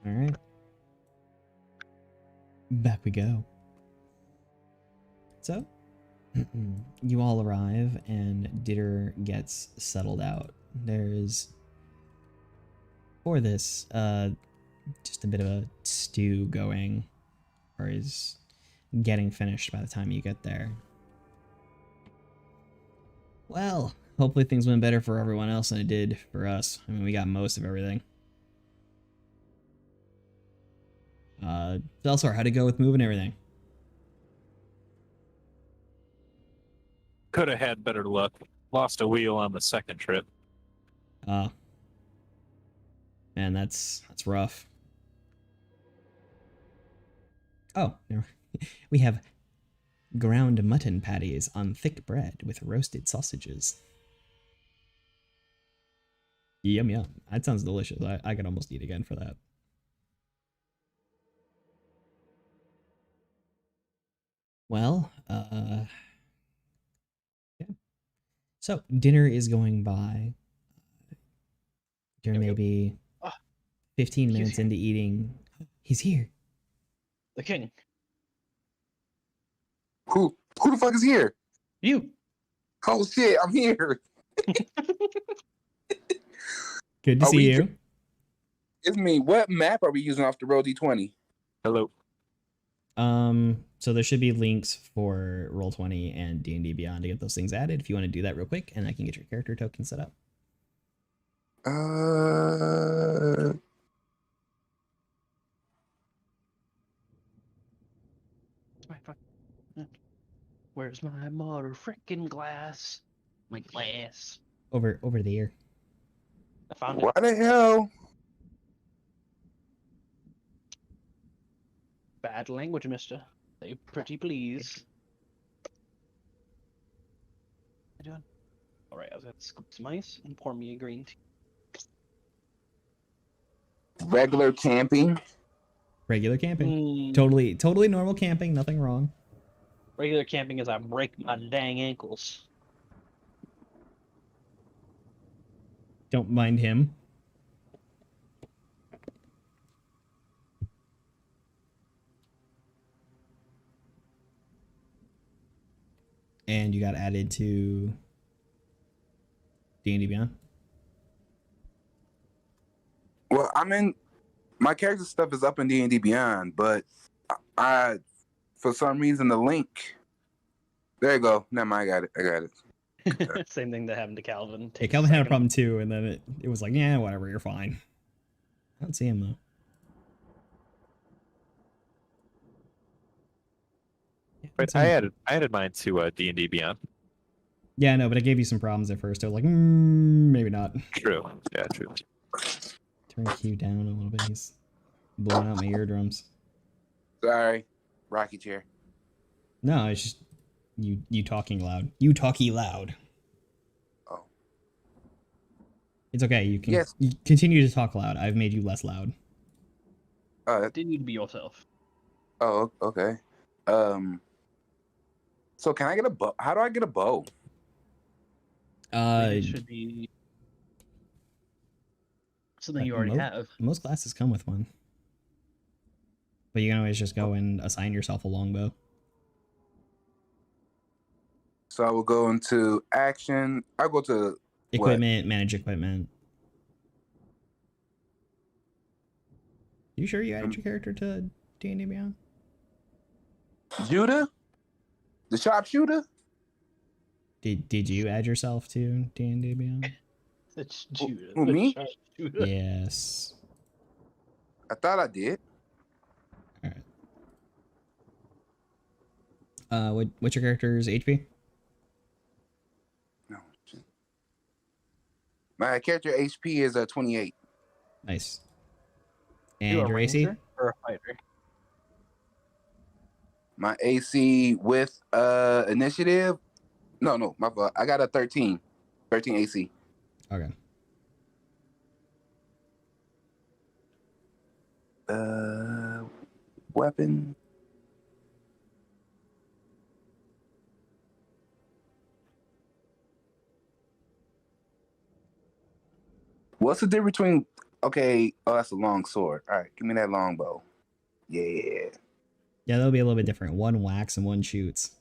All right. Back we go. So, you all arrive, and Ditter gets settled out. There's, for this, just a bit of a stew going, or is getting finished by the time you get there. Well, hopefully things went better for everyone else than it did for us. I mean, we got most of everything. Elsewhere, how'd it go with moving everything? Could have had better luck. Lost a wheel on the second trip. Man, that's rough. Oh, we have ground mutton patties on thick bread with roasted sausages. Yum yum. That sounds delicious. I could almost eat again for that. Well, yeah. So dinner is going by. You're maybe 15 minutes into eating. He's here. The king. Who the fuck is here? You. Oh shit, I'm here. Good to see you. It's me. What map are we using off the Roll D20? Hello. So there should be links for Roll20 and D&D Beyond to get those things added. If you want to do that real quick, and I can get your character token set up. Where's my mother frickin' glass? My glass. over there. I found Why it. the hell? Bad language, mister. Say pretty please. What are you doing? Alright, I was gonna scoop some ice and pour me a green tea. Regular camping. Regular camping. Mm, Totally normal camping. Nothing wrong. regular camping is I break my dang ankles. Don't mind him. And you got added to D&D Beyond. Well, my character stuff is up in D&D Beyond, but I for some reason the link. There you go. Never mind, I got it. Same thing that happened to Calvin. Yeah, Takes Calvin had a second. problem too, and then it was like, yeah, whatever, you're fine. I don't see him though. Yeah, Right, I added mine to D&D Beyond. Yeah, I know, but it gave you some problems at first. I was like, maybe not. True. Yeah, true. Turn Q down a little bit. He's blowing out my eardrums. Sorry, Rocky chair. No, it's just you talking loud. You talky loud. Oh, It's okay. You can Yes. you continue to talk loud. I've made you less loud. Didn't need to be yourself. oh, okay. So can I get a bow? How do I get a bow? Maybe it should be something you already have. Most classes come with one. But you can always just go and assign yourself a longbow. So I will go into action. I'll go to Equipment, manage equipment. You sure you added your character to D&D Beyond? Judah, the sharpshooter. Did you add yourself to D&D Beyond? It's Judah. Who, me? Judah. Yes. I thought I did. All right. What's your character's HP? No. My character HP is 28. Nice. You And a your AC? ranger or a fighter? My AC with initiative. No, my fault. I got a 13. 13 AC. Okay. Weapon. What's the difference between? Okay, oh, that's a long sword. All right, give me that longbow. Yeah. Yeah, that'll be a little bit different. One whacks and one shoots.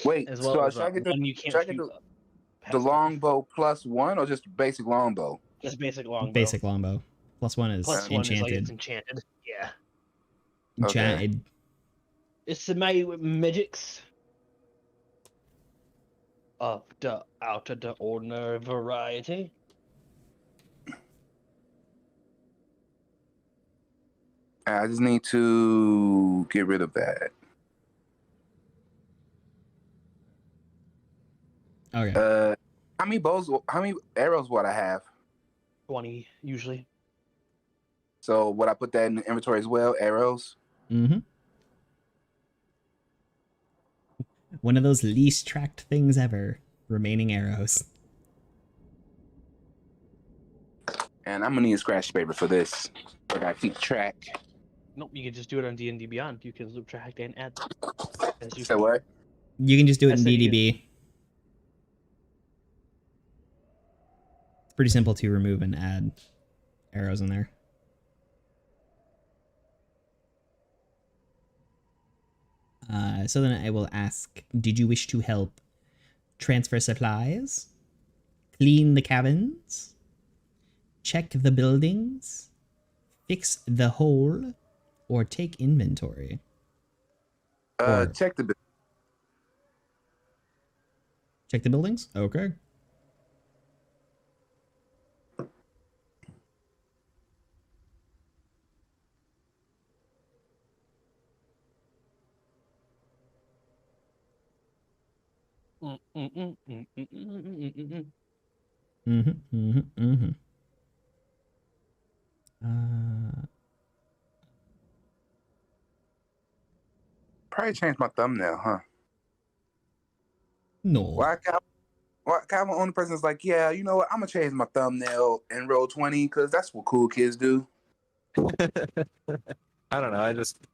Wait, As so well as should I get one you should can't I get shoot the longbow plus one or just basic longbow? Just basic longbow. Basic longbow. Plus one is Plus one is like enchanted. it's enchanted. Yeah. Enchanted. It's made with magics of the out of the ordinary variety. I just need to get rid of that. Okay. How many arrows would I have? 20 usually. So would I put that in the inventory as well? Arrows? Mm-hmm. One of those least tracked things ever. Remaining arrows. And I'm gonna need a scratch paper for this. I gotta keep track. Nope, you can just do it on D&D Beyond. You can subtract and add them. As you So what? You can just do it I in said you DDB. It's pretty simple to remove and add arrows in there. So then I will ask, did you wish to help transfer supplies, clean the cabins, check the buildings, fix the hole, or take inventory? Or Check the. check the buildings? Okay. Uh, Probably change my thumbnail, huh? no. Why Calvin only person is like, yeah, you know what? I'm gonna change my thumbnail and roll 20 because that's what cool kids do. I don't know. I just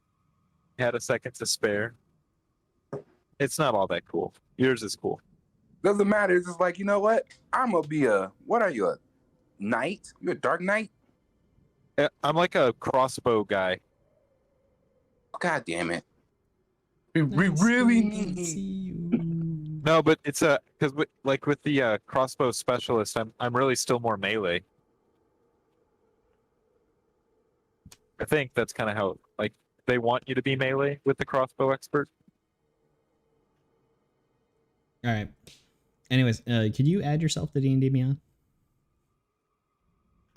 had a second to spare. It's not all that cool. Yours is cool. Doesn't matter. It's just like, you know what? I'm gonna be what are you, a knight? You a dark knight? I'm like a crossbow guy. God damn it. We really need. No, but it's because with the crossbow specialist, I'm really still more melee. I think that's kind of how like they want you to be melee with the crossbow expert. All right. Anyways, could you add yourself to D&D Beyond?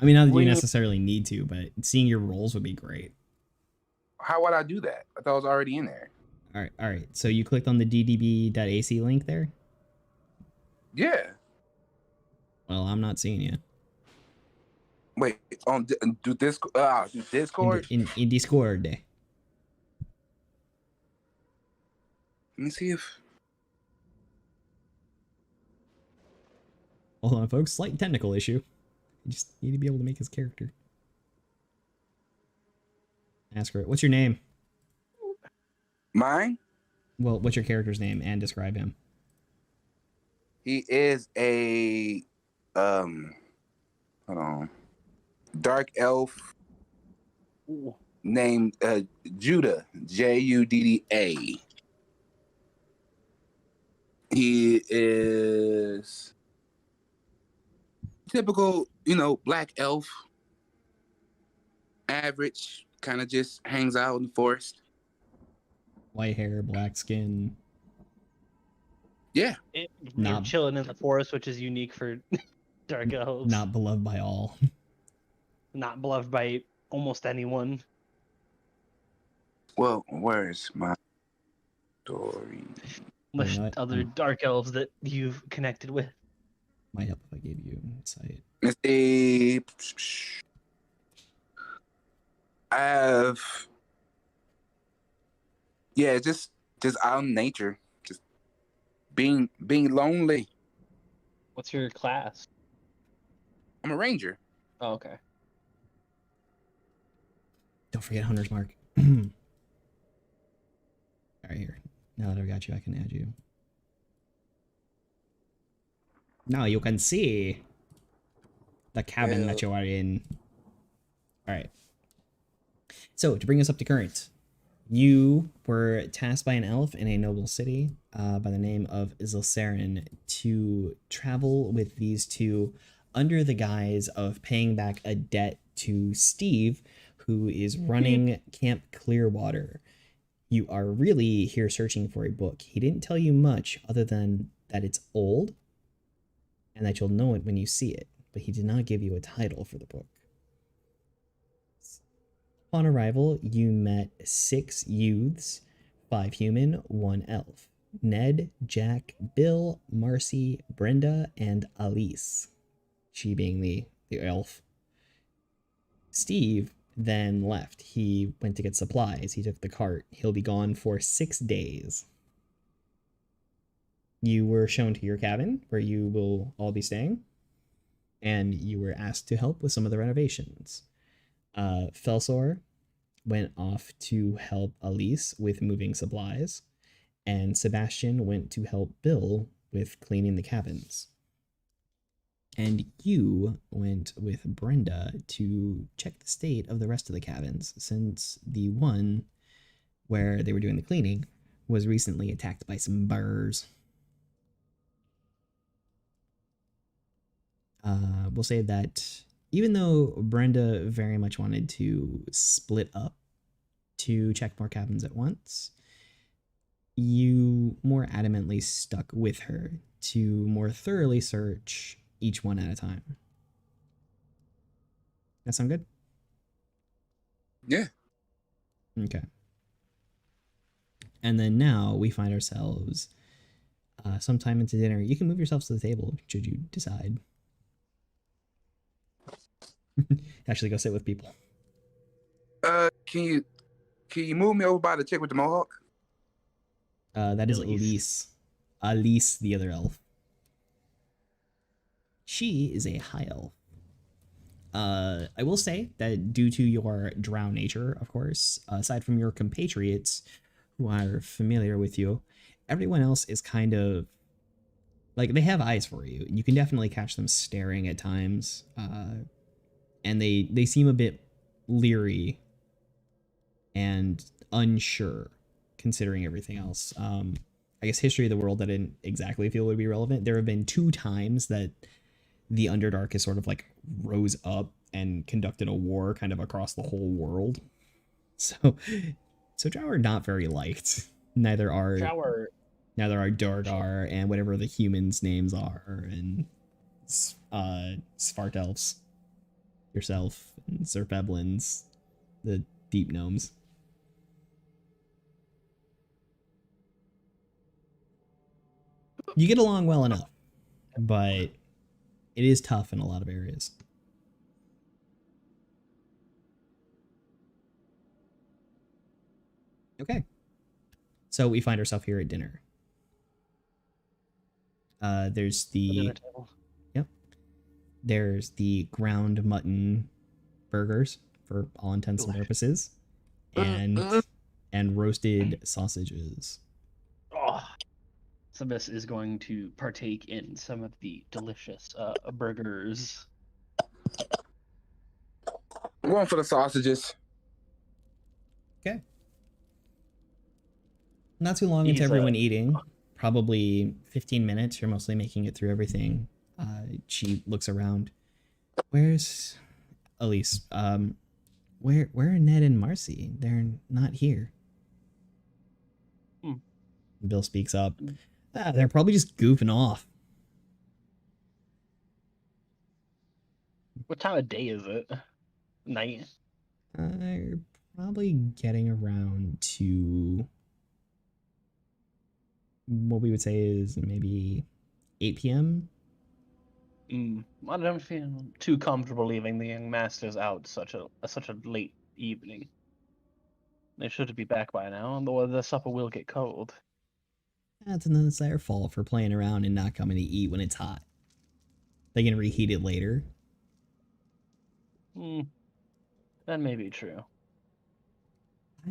I mean, not that you necessarily need to, but seeing your roles would be great. How would I do that? I thought it was already in there. All right. So you clicked on the ddb.ac link there? Yeah. Well, I'm not seeing you. Wait, do Discord? In Discord. Let me see if. Hold on, folks. Slight technical issue. You just need to be able to make his character. Ask her, what's your name? Mine? Well, what's your character's name and describe him? He is a hold on, dark elf named Judah, Judda. He is typical, black elf, average, kind of just hangs out in the forest. White hair, black skin. Yeah. You're chilling in the forest, which is unique for dark elves. Not beloved by all. Not beloved by almost anyone. Well, where's my story? Unless other dark elves that you've connected with. Might help if I gave you insight. Let's see. I have, yeah, just out in nature, just being lonely. What's your class? I'm a ranger. Oh, okay. Don't forget Hunter's Mark. All right, here. Now that I've got you, I can add you. Now you can see the cabin that you are in. All right. So, to bring us up to current, you were tasked by an elf in a noble city by the name of Zilcerin to travel with these two under the guise of paying back a debt to Steve, who is running Camp Clearwater. You are really here searching for a book. He didn't tell you much other than that it's old and that you'll know it when you see it, but he did not give you a title for the book. Upon arrival, you met 6 youths, 5 human, 1 elf. Ned, Jack, Bill, Marcy, Brenda, and Elise. She being the elf. Steve then left. He went to get supplies. He took the cart. He'll be gone for 6 days. You were shown to your cabin, where you will all be staying, and you were asked to help with some of the renovations. Felsor went off to help Elise with moving supplies, and Sebastian went to help Bill with cleaning the cabins. And you went with Brenda to check the state of the rest of the cabins, since the one where they were doing the cleaning was recently attacked by some birds. We'll say that even though Brenda very much wanted to split up to check more cabins at once, you more adamantly stuck with her to more thoroughly search each one at a time. That sound good? Yeah. Okay. And then now we find ourselves sometime into dinner. You can move yourselves to the table should you decide. Actually, go sit with people. Can you move me over by the chick with the mohawk? That is Elise. Elise. Elise, the other elf. She is a high elf. I will say that due to your drow nature, of course, aside from your compatriots who are familiar with you, everyone else is kind of like they have eyes for you. You can definitely catch them staring at times, and they seem a bit leery and unsure considering everything else. I guess history of the world I didn't exactly feel would be relevant. There have been 2 times that the Underdark has sort of like rose up and conducted a war kind of across the whole world. So Drow are not very liked. Neither are Dargar and whatever the humans' names are, and Svart elves, yourself, and Serpeblins, the deep gnomes. You get along well enough, but it is tough in a lot of areas. Okay. So we find ourselves here at dinner. There's the yep. There's the ground mutton burgers for all intents and purposes, and roasted sausages. Oh, Sebas is going to partake in some of the delicious burgers. I'm going for the sausages. Okay. Not too long into everyone eating. Probably 15 minutes. You're mostly making it through everything. She looks around. Where's Elise? Where are Ned and Marcy? They're not here. Bill speaks up. They're probably just goofing off. What time of day is it? Night? They're probably getting around to what we would say is maybe 8 p.m. I don't feel too comfortable leaving the young masters out such a late evening. They should be back by now, though the supper will get cold. That's their fault for playing around and not coming to eat when it's hot. They can reheat it later. That may be true.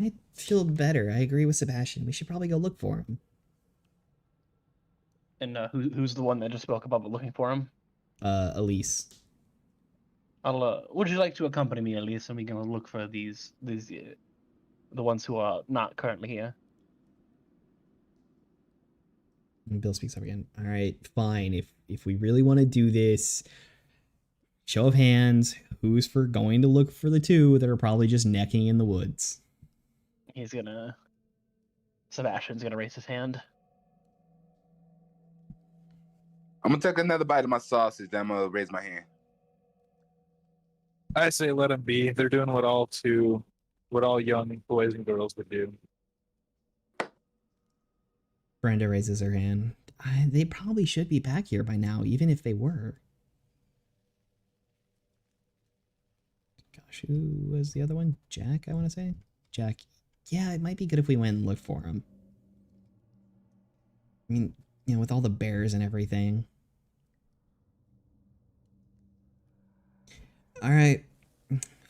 I feel better. I agree with Sebastian. We should probably go look for him. And who's the one that just spoke about looking for him? Elise. Would you like to accompany me, Elise, and we can look for these the ones who are not currently here? And Bill speaks up again. All right, fine. If we really want to do this, show of hands, who's for going to look for the 2 that are probably just necking in the woods? Sebastian's gonna raise his hand. I'm gonna take another bite of my sausage, then I'm gonna raise my hand. I say let them be. They're doing what all young boys and girls would do. Brenda raises her hand. They probably should be back here by now, even if they were. Gosh, who was the other one? Jack, I want to say? Jack. Yeah, it might be good if we went and looked for him. I mean, with all the bears and everything. All right,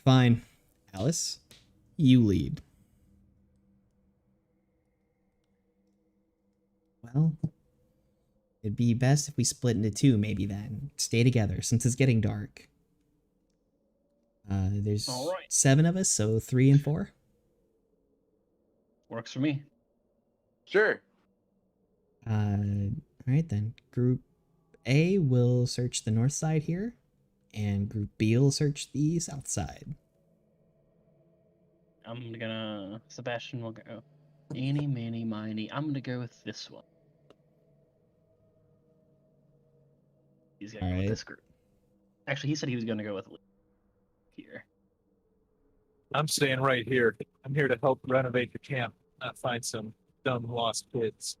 fine. Alice, you lead. Well, it'd be best if we split into 2 maybe then. Stay together since it's getting dark. There's 7 of us, so 3 and 4. Works for me. Sure. All right then. Group A will search the north side here, and Group B will search the south side. Sebastian will go. Eeny, meeny, miny. I'm gonna go with this one. He's gonna go with this group. Actually, he said he was gonna go with here. I'm staying right here. I'm here to help renovate the camp, not find some dumb lost kids.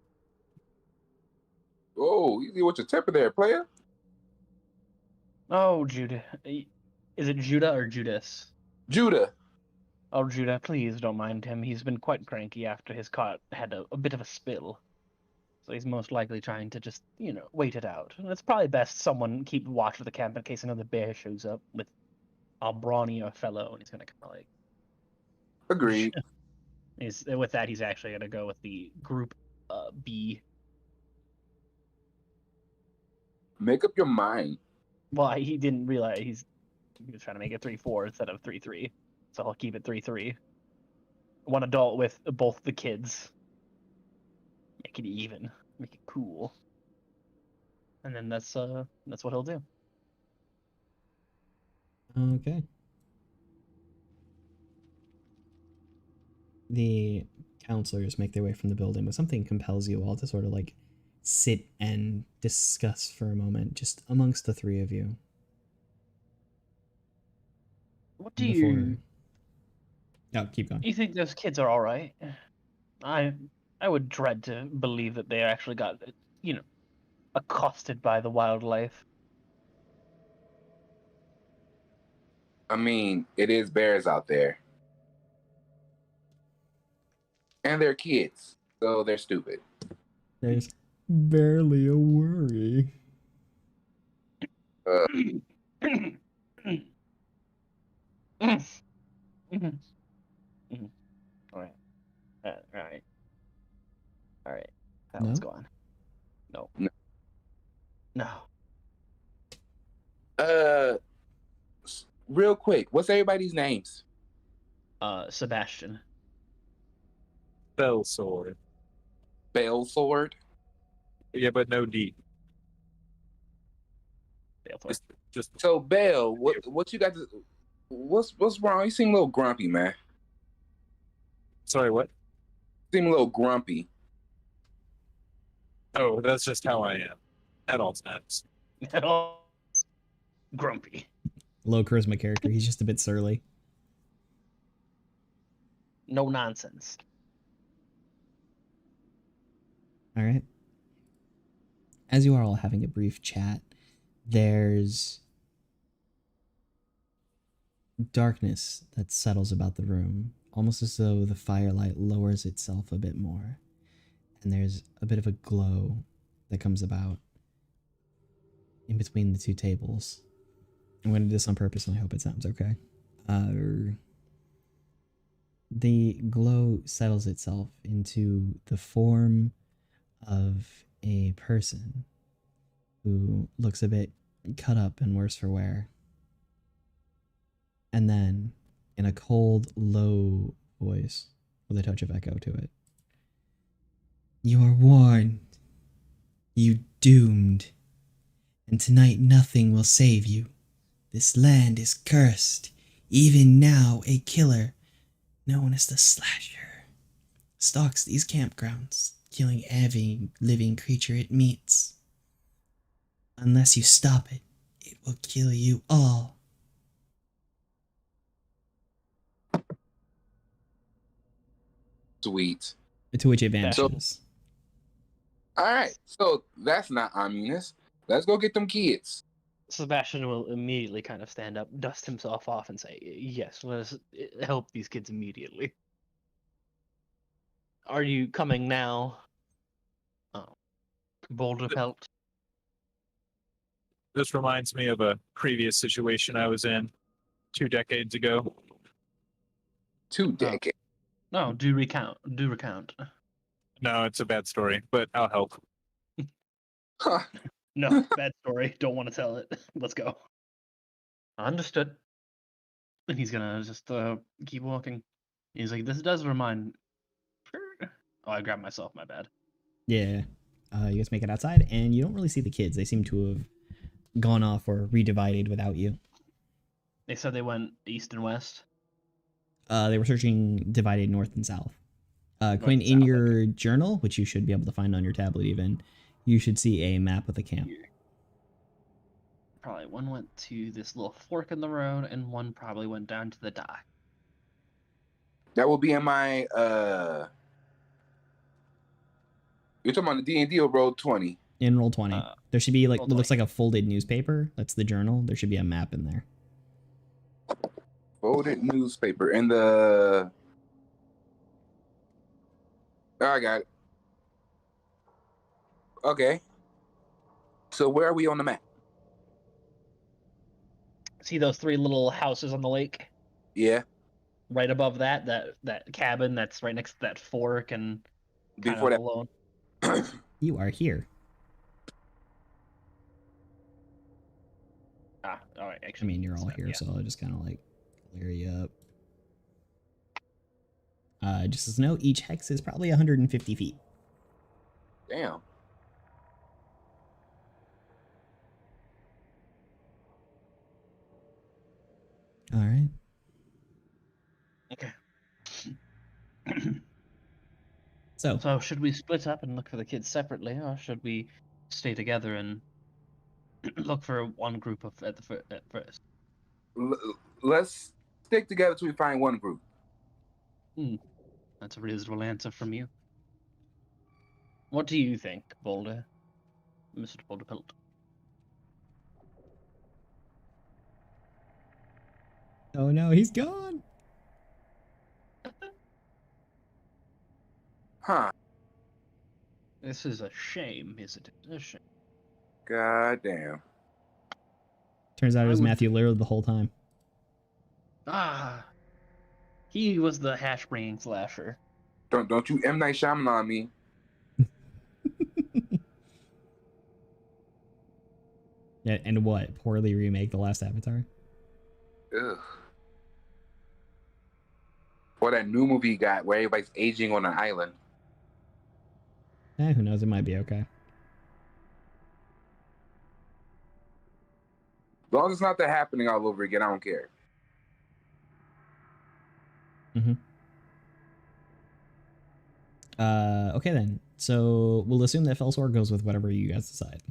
Oh, easy with your temper there, player. Oh, Judah. Is it Judah or Judas? Judah. Oh, Judah, please don't mind him. He's been quite cranky after his cart had a bit of a spill. So he's most likely trying to just, wait it out. And it's probably best someone keep watch of the camp in case another bear shows up with a brawnier fellow, and he's gonna kind of like. Agreed. With that, he's actually gonna go with the group B. Make up your mind. Well, he didn't realize he was trying to make it 3-4 instead of 3-3, so I'll keep it 3-3. One adult with both the kids. Make it even. Make it cool. And then that's what he'll do. Okay. The counselors make their way from the building, but something compels you all to sort of like sit and discuss for a moment, just amongst the three of you. What do you? Oh, keep going. You think those kids are all right? I would dread to believe that they actually got, accosted by the wildlife. I mean, it is bears out there. And they're kids, so they're stupid. There's barely a worry. All right. That one's gone. No. Real quick, what's everybody's names? Sebastian. Bell sword. Bell Sword. Yeah, but no D. Just So Bell, what you got to? What's wrong? You seem a little grumpy, man. sorry, what? You seem a little grumpy. Oh, that's just how I am at all times. Grumpy. Low charisma character. He's just a bit surly. No nonsense. All right. As you are all having a brief chat, there's darkness that settles about the room, almost as though the firelight lowers itself a bit more. And there's a bit of a glow that comes about in between the two tables. I'm going to do this on purpose, and I hope it sounds okay. The glow settles itself into the form of a person who looks a bit cut up and worse for wear. And then, in a cold, low voice, with a touch of echo to it, "You are warned. You doomed. And tonight nothing will save you. This land is cursed. Even now, a killer, known as the Slasher, stalks these campgrounds, killing every living creature it meets. Unless you stop it, it will kill you all." Sweet. To which it vanishes. All right, so that's not ominous. Let's go get them kids. Sebastian will immediately kind of stand up, dust himself off, and say, "Yes, let us help these kids immediately." Are you coming now? Oh, bold of help. This reminds me of a previous situation I was in 2 decades ago. 2 decades. No, do recount. Do recount. No, it's a bad story, but I'll help. Huh. No, bad story. Don't want to tell it. Let's go. Understood. And he's gonna just keep walking. He's like, "This does remind." Oh, I grabbed myself. My bad. Yeah. You guys make it outside, and you don't really see the kids. They seem to have gone off or redivided without you. They said they went east and west. They were searching divided north and south. Quinn, and in south, your journal, which you should be able to find on your tablet even, you should see a map of the camp. Here. Probably one went to this little fork in the road, and one probably went down to the dock. That will be in my you're talking about the D&D or Roll 20? In roll 20. There should be like roll what looks 20. like a folded newspaper. That's the journal. There should be a map in there. Folded newspaper in the. Oh, I got it. Okay. So where are we on the map? See those 3 little houses on the lake? Yeah. Right above that cabin that's right next to that fork and kind Before of that. alone. You are here. All right. I Actually, mean, you're all so, here, yeah. so I'll just kind of like clear you up. Just as a note, each hex is probably 150 feet. Damn. All right. Okay. So, So should we split up and look for the kids separately, or should we stay together and look for one group at first? Let's stick together till we find one group. That's a reasonable answer from you. What do you think, Boulder? Mr. Boulderpelt? oh no, he's gone. Huh. This is a shame, isn't it? A shame. God damn. Turns out it I was would- Matthew Lillard the whole time. Ah, he was the hash bringing slasher. Don't you M. Night Shyamalan on me. Yeah, and what? Poorly remake The Last Avatar? Ugh. Or that new movie you got where everybody's aging on an island. Who knows? It might be okay. As long as it's not that happening all over again, I don't care. Okay then. So we'll assume that Felsor goes with whatever you guys decide.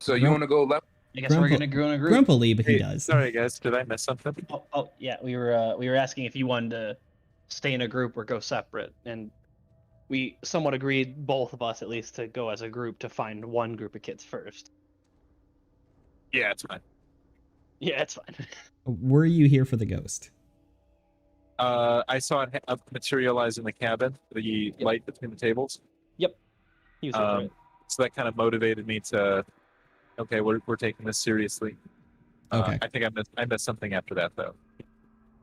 So you want to go left? I guess we're gonna go in a group. Grumpily, but he Hey, does. Sorry, guys. Did I miss something? Oh, yeah. We were asking if you wanted to stay in a group or go separate, and we somewhat agreed, both of us at least, to go as a group to find one group of kids first. Yeah, it's fine. Yeah, it's fine. Were you here for the ghost? I saw it materialize in the cabin, the light between the tables. He was here for it. So that kind of motivated me to, okay, we're taking this seriously. Okay. I think I missed something after that, though.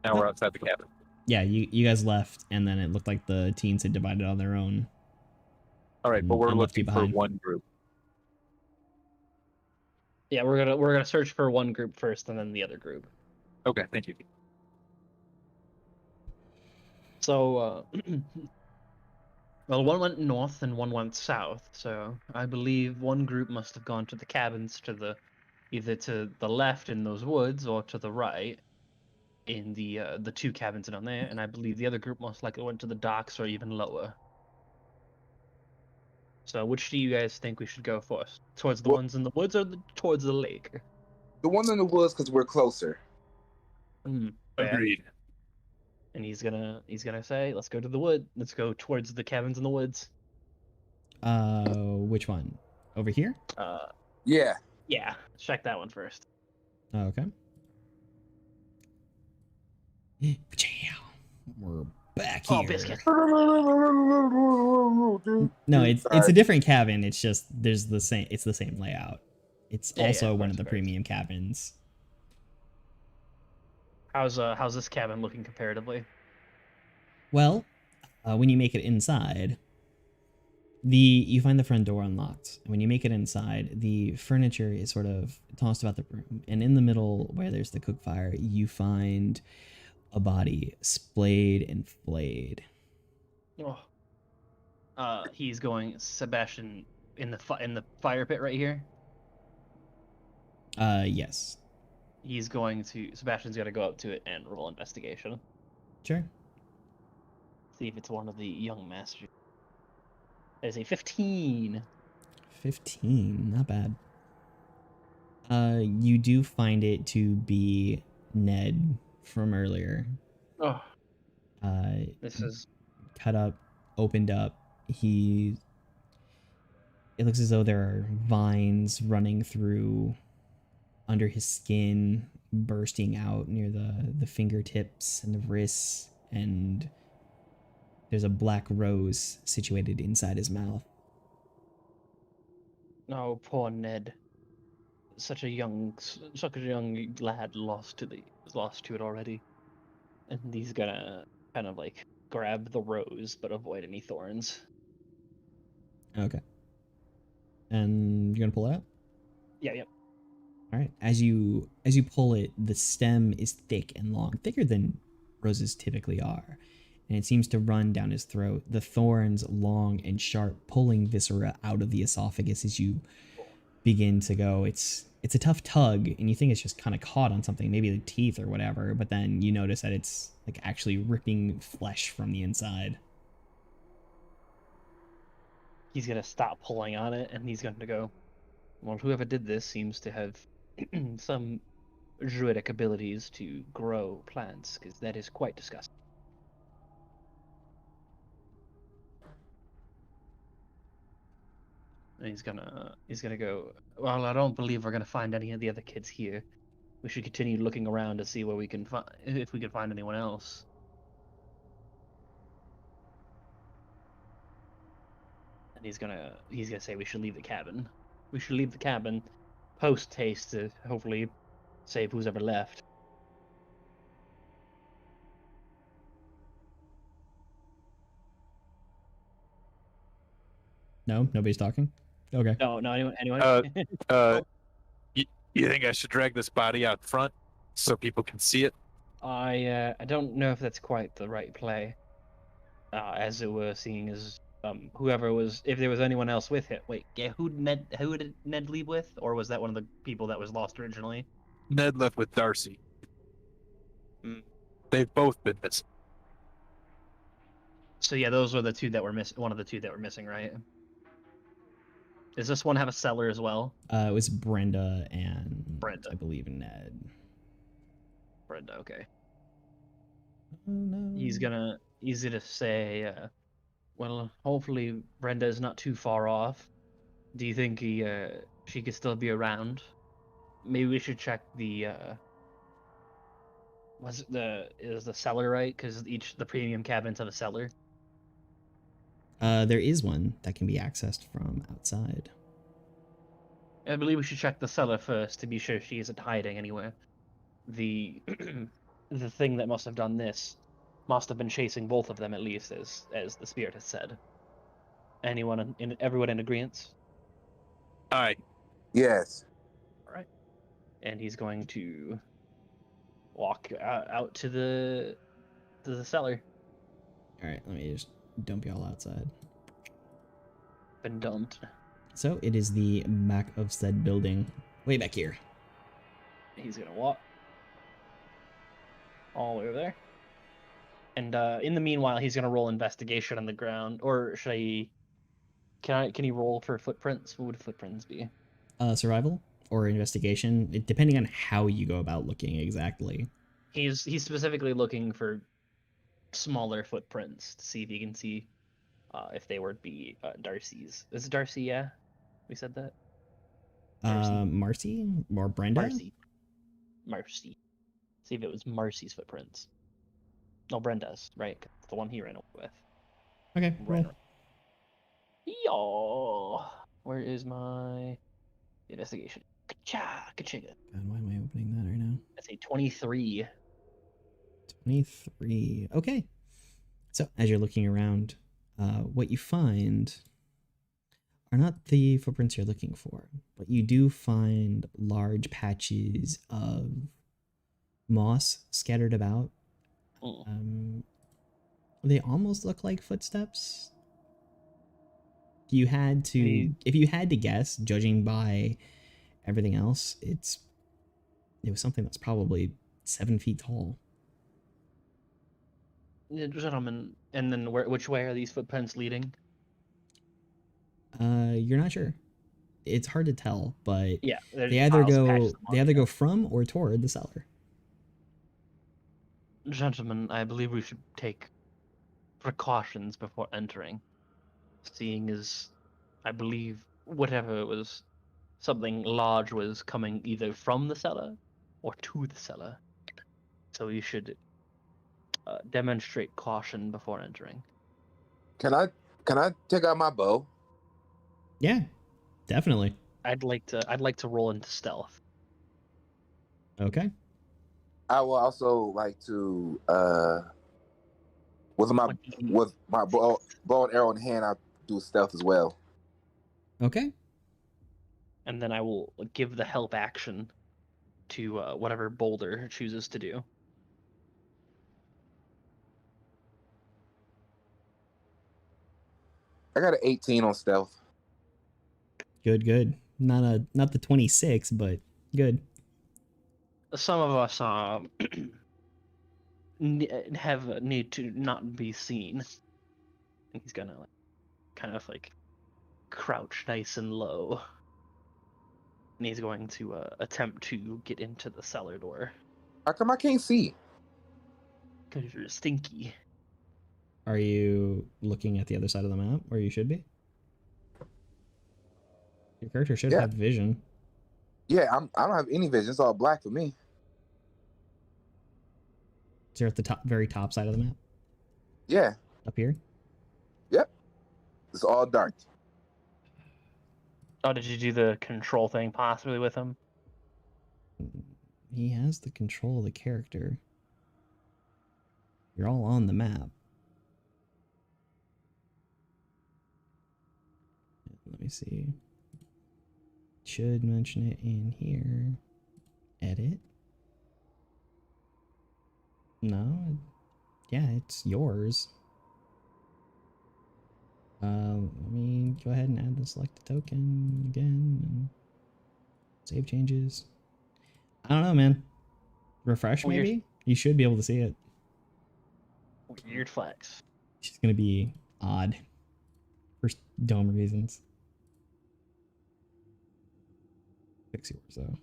Now we're outside the cabin. Yeah, you guys left, and then it looked like the teens had divided on their own. All right, but we're And left you looking for behind. one group. Yeah, we're gonna search for one group first, and then the other group. Okay, thank you. So, well, one went north and one went south. So I believe one group must have gone to the cabins either to the left in those woods or to the right in the 2 cabins down there. And I believe the other group most likely went to the docks or even lower. So which do you guys think we should go first? Towards the ones in the woods or towards the lake? The one in the woods because we're closer. Fair. Agreed. And he's gonna say, let's go to the wood. Let's go towards the cabins in the woods. Which one? Over here? Yeah. Yeah, check that one first. Oh, okay. We're back here. Oh, biscuit. No, it's a different cabin. It's just it's the same layout. It's Yeah, also of one of the course. premium cabins. How's this cabin looking comparatively? Well, when you make it inside, you find the front door unlocked. And when you make it inside, the furniture is sort of tossed about the room, and in the middle, where there's the cook fire, you find a body splayed and flayed. Oh. He's going Sebastian in the fire pit right here. Yes. Sebastian's gonna go up to it and roll investigation. Sure. See if it's one of the young masters. There's a 15. 15, not bad. You do find it to be Ned from earlier. Oh, this is Cut up, opened up. It It looks as though there are vines running through under his skin, bursting out near the fingertips and the wrists, and there's a black rose situated inside his mouth. Oh, poor Ned. Such a young lad lost to it already. And he's gonna kind of like grab the rose but avoid any thorns. Okay. And you're gonna pull it out? Yeah, yep. All right. As you pull it, the stem is thick and long, thicker than roses typically are, and it seems to run down his throat. The thorns long and sharp, pulling viscera out of the esophagus as you begin to go. It's a tough tug, and you think it's just kind of caught on something, maybe the teeth or whatever, but then you notice that it's like actually ripping flesh from the inside. He's gonna stop pulling on it and he's gonna go, well, whoever did this seems to have some druidic abilities to grow plants, because that is quite disgusting. And he's gonna go, well, I don't believe we're gonna find any of the other kids here. We should continue looking around to see where we can find, if we can find anyone else. And he's gonna say we should leave the cabin. We should leave the cabin post haste to hopefully save who's ever left. No, nobody's talking. Okay. No, anyone. You think I should drag this body out front so people can see it? I don't know if that's quite the right play. As it were, seeing as whoever was, if there was anyone else with it. Wait, yeah, who did Ned leave with, or was that one of the people that was lost originally? Ned left with Darcy. Mm. They've both been missing. So yeah, those were the two that were missing. One of the two that were missing, right? Does this one have a cellar as well? It was Brenda and Brenda. I believe Ned. Brenda, okay. Oh no. He's gonna say, well, hopefully Brenda is not too far off. Do you think she could still be around? Maybe we should check the is the cellar right? Because the premium cabins have a cellar. There is one that can be accessed from outside. I believe we should check the cellar first to be sure she isn't hiding anywhere. The the thing that must have done this must have been chasing both of them, at least, as the spirit has said. Everyone in agreement? Aye. Yes. All right. And he's going to walk out to the cellar. All right, let me just dump y'all outside. Been dumped. So it is the back of said building, way back here. He's gonna walk all the way over there. And in the meanwhile, he's gonna roll investigation on the ground, or should I? Can he roll for footprints? What would footprints be? Survival or investigation, depending on how you go about looking exactly. He's specifically looking for smaller footprints to see if he can see if they were to be Darcy's. Is it Darcy? Yeah, we said that. Marcy or Brenda? Marcy. See if it was Marcy's footprints. No, Brenda's, right? It's the one he ran away with. Okay, roll. Yo, where is my investigation? Ka-chiga. God, why am I opening that right now? That's a 23. 23. Okay. So as you're looking around, what you find are not the footprints you're looking for, but you do find large patches of moss scattered about. They almost look like footsteps. If you had to guess, judging by everything else, it was something that's probably 7 feet tall. Gentlemen, and then which way are these footprints leading? You're not sure. It's hard to tell, but yeah, they either go from or toward the cellar. Gentlemen, I believe we should take precautions before entering, seeing as I believe whatever it was, something large was coming either from the cellar or to the cellar. So you should demonstrate caution before entering. Can I take out my bow? Yeah, definitely. I'd like to roll into stealth. Okay. I will also like to with my bow and arrow in hand, I do stealth as well. Okay. And then I will give the help action to whatever Boulder chooses to do. I got an 18 on stealth. Good. Not the 26, but good. Some of us need to not be seen. And he's gonna kind of crouch nice and low. And he's going to attempt to get into the cellar door. How come I can't see? Because you're stinky. Are you looking at the other side of the map where you should be? Your character should have vision. Yeah, I don't have any vision. It's all black for me. So you're at the very top side of the map? Yeah. Up here? Yep. It's all dark. Oh, did you do the control thing possibly with him? He has the control of the character. You're all on the map. Let me see. Should mention it in here. Edit. No. Yeah, it's yours. Let me go ahead and add the selected token again and save changes. I don't know, man. Refresh maybe? You should be able to see it. Weird flex. It's just gonna be odd for dumb reasons. Fix yours though.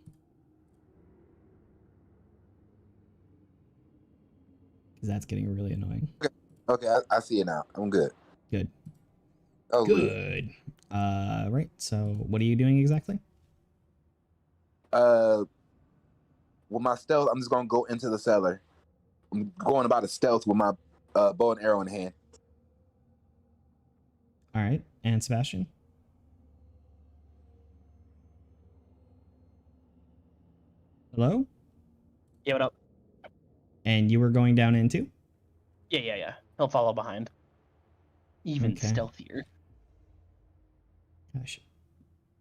Because that's getting really annoying. Okay, I see it now. I'm good. Good. Oh, good. Right. So, what are you doing exactly? With my stealth, I'm just gonna go into the cellar. I'm going about a stealth with my bow and arrow in hand. All right. And Sebastian? Hello? Yeah, what up? And you were going down into? Yeah. He'll follow behind. Even stealthier. Gosh.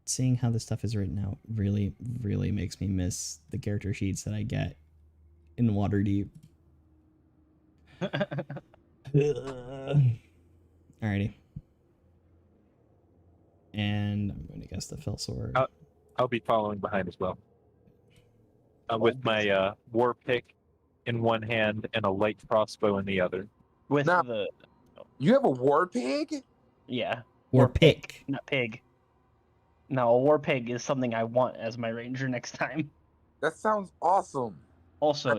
Seeing how this stuff is written out really, really makes me miss the character sheets that I get in Waterdeep. Alrighty. And I'm going to guess the fell sword. I'll be following behind as well. With my war pick in one hand and a light crossbow in the other. You have a war pig? Yeah. War pick. Not pig. No, a war pig is something I want as my ranger next time. That sounds awesome. Also,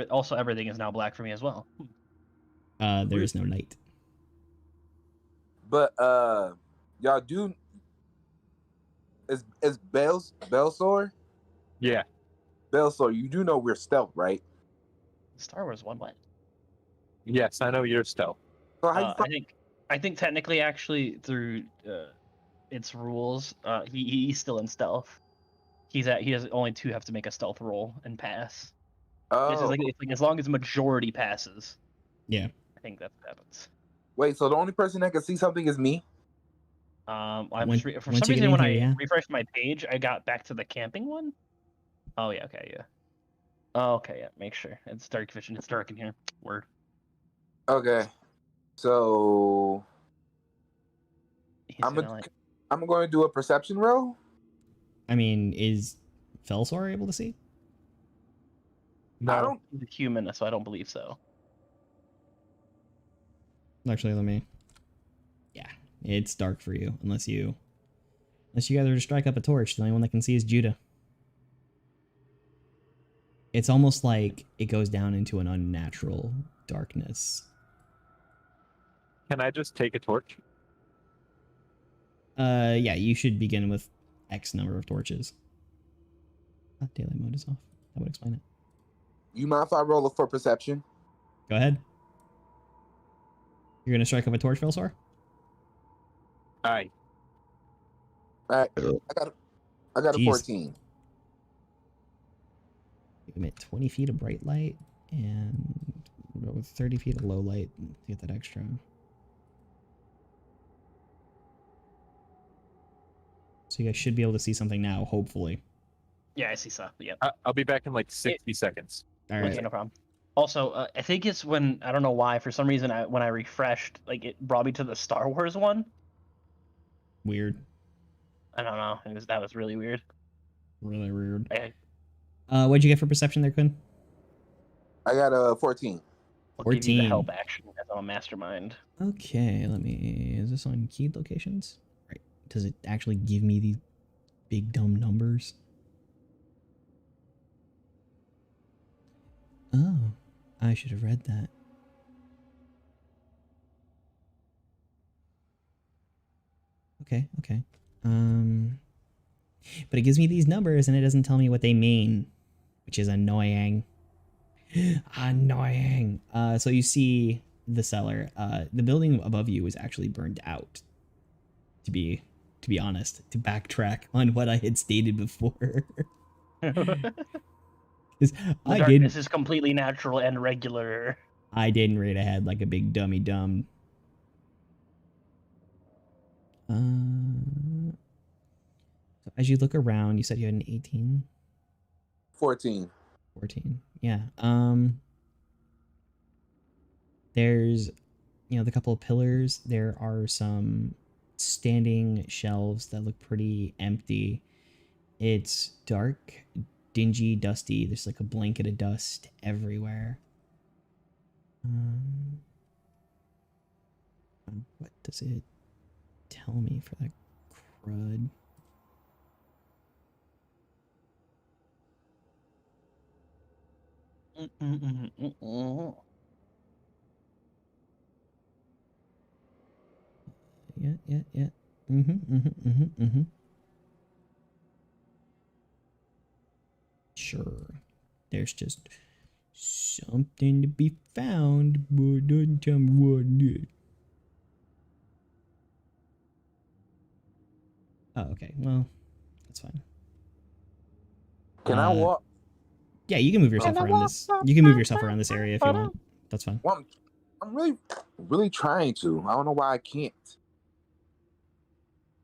also everything is now black for me as well. There is no night. But y'all do is Belsor? Yeah. Belsor, you do know we're stealth, right? Star Wars one what? Yes, I know you're stealth. So how I think technically actually through its rules, he's still in stealth. He has only two have to make a stealth roll and pass. It's like as long as majority passes. Yeah. I think that happens. Wait, so the only person that can see something is me? For some reason when I refreshed my page, I got back to the camping one. Oh yeah, okay, yeah. Oh, okay, yeah. Make sure it's dark vision. It's dark in here. Word. Okay, so I'm going to do a perception roll. I mean, is Felsor able to see? No, he's a human, so I don't believe so. Actually, let me. Yeah, it's dark for you unless you guys are to strike up a torch. The only one that can see is Judah. It's almost like it goes down into an unnatural darkness. Can I just take a torch? Yeah, you should begin with X number of torches. Daylight mode is off. That would explain it. You mind if I roll for perception? Go ahead. You're gonna strike up a torch, Velsaur? Aye. All right, I got a Jeez. 14. You emit 20 feet of bright light and 30 feet of low light to get that extra. So you guys should be able to see something now, hopefully. Yeah, I see stuff. Yeah. I'll be back in like 60 seconds. All Okay, right. no problem. Also, I think it's when I don't know why for some reason when I refreshed, like it brought me to the Star Wars one. Weird. I don't know. That was really weird. Really weird. I, What'd you get for perception there, Quinn? I got a 14. I'll give you the 14. help action as I'm a mastermind. Okay, let me. Is this on keyed locations? Right. Does it actually give me these big dumb numbers? Oh, I should have read that. Okay, okay. But it gives me these numbers and it doesn't tell me what they mean, which is annoying. Annoying. So you see the cellar. The building above you is actually burned out. To be honest, to backtrack on what I had stated before. This is completely natural and regular. I didn't read ahead like a big dummy dumb. So as you look around, you said you had an 18? 14. 14. Yeah. There's, the couple of pillars. There are some standing shelves that look pretty empty. It's dark, dingy, dusty. There's like a blanket of dust everywhere. What does it tell me for that crud? Yeah. Sure. There's just something to be found, but don't tell me what it is. Oh, okay. Well, that's fine. Can I walk? Yeah, you can move yourself around this. You can move yourself around this area if you want. That's fine. Well, I'm really trying to. I don't know why I can't.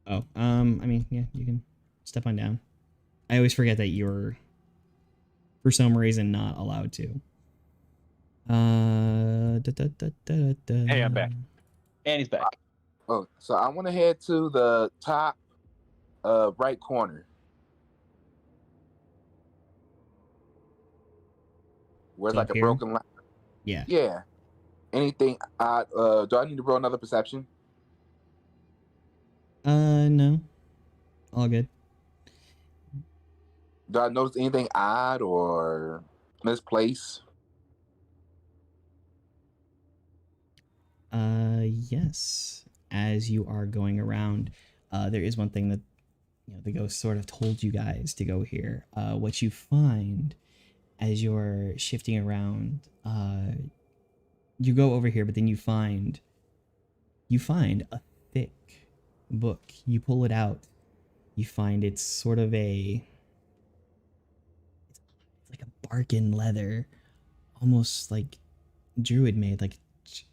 Oh, I mean, yeah, you can step on down. I always forget that you're, for some reason, not allowed to. Hey, I'm back. And he's back. Oh, so I want to head to the top right corner. Where's like a here? broken line? Yeah. Yeah. Anything odd? Do I need to roll another perception? No. All good. Do I notice anything odd or misplaced? Yes. As you are going around, there is one thing that the ghost sort of told you guys to go here. What you find as you're shifting around, you go over here, but then you find a thick book. You pull it out. You find it's sort of it's like a bargain leather, almost like druid made, like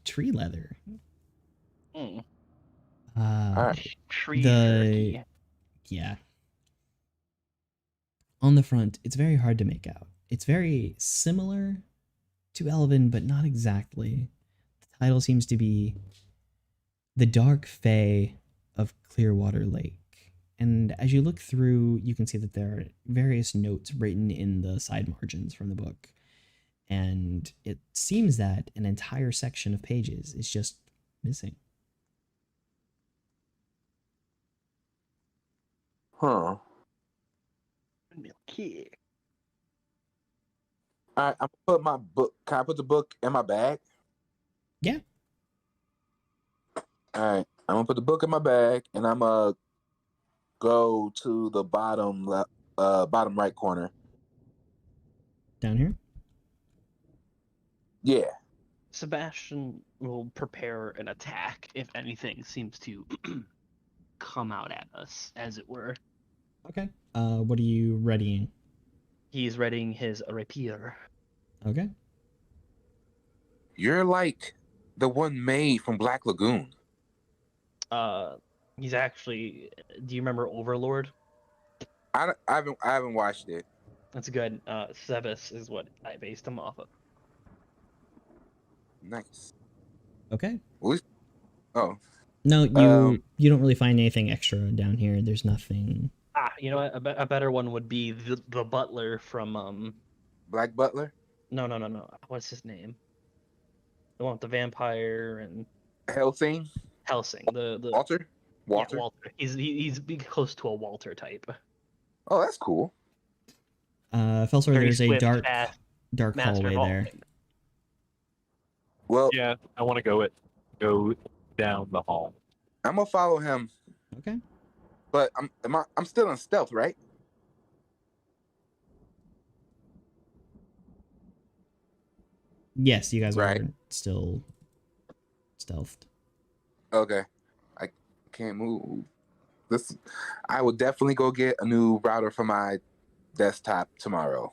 tree leather. Mm. Tree jerky. Yeah. On the front, it's very hard to make out. It's very similar to Elven, but not exactly. The title seems to be The Dark Fae of Clearwater Lake. And as you look through, you can see that there are various notes written in the side margins from the book. And it seems that an entire section of pages is just missing. Huh. Milky. All right, I'm gonna put my book. Can I put the book in my bag? Yeah. All right, I'm gonna put the book in my bag, and I'm gonna go to the bottom bottom right corner. Down here? Yeah. Sebastian will prepare an attack if anything seems to come out at us, as it were. Okay. What are you readying? He's readying his rapier. Okay. You're like the one made from Black Lagoon. He's actually. Do you remember Overlord? I haven't watched it. That's good. Sebas is what I based him off of. Nice. Okay. Oh. No, you don't really find anything extra down here. There's nothing. You know what? A better one would be the butler from Black Butler? No. What's his name? The one with the vampire and Helsing? Helsing. The Walter? Yeah, Walter. He's close to a Walter type. Oh, that's cool. Felsor, Very there's a swift, dark fast dark master hallway of all there. things. Well, Yeah, I want to go down the hall. I'm gonna follow him, Okay. but I'm still in stealth, right? Yes, you guys Right. are still stealthed. Okay. I can't move. I will definitely go get a new router for my desktop tomorrow.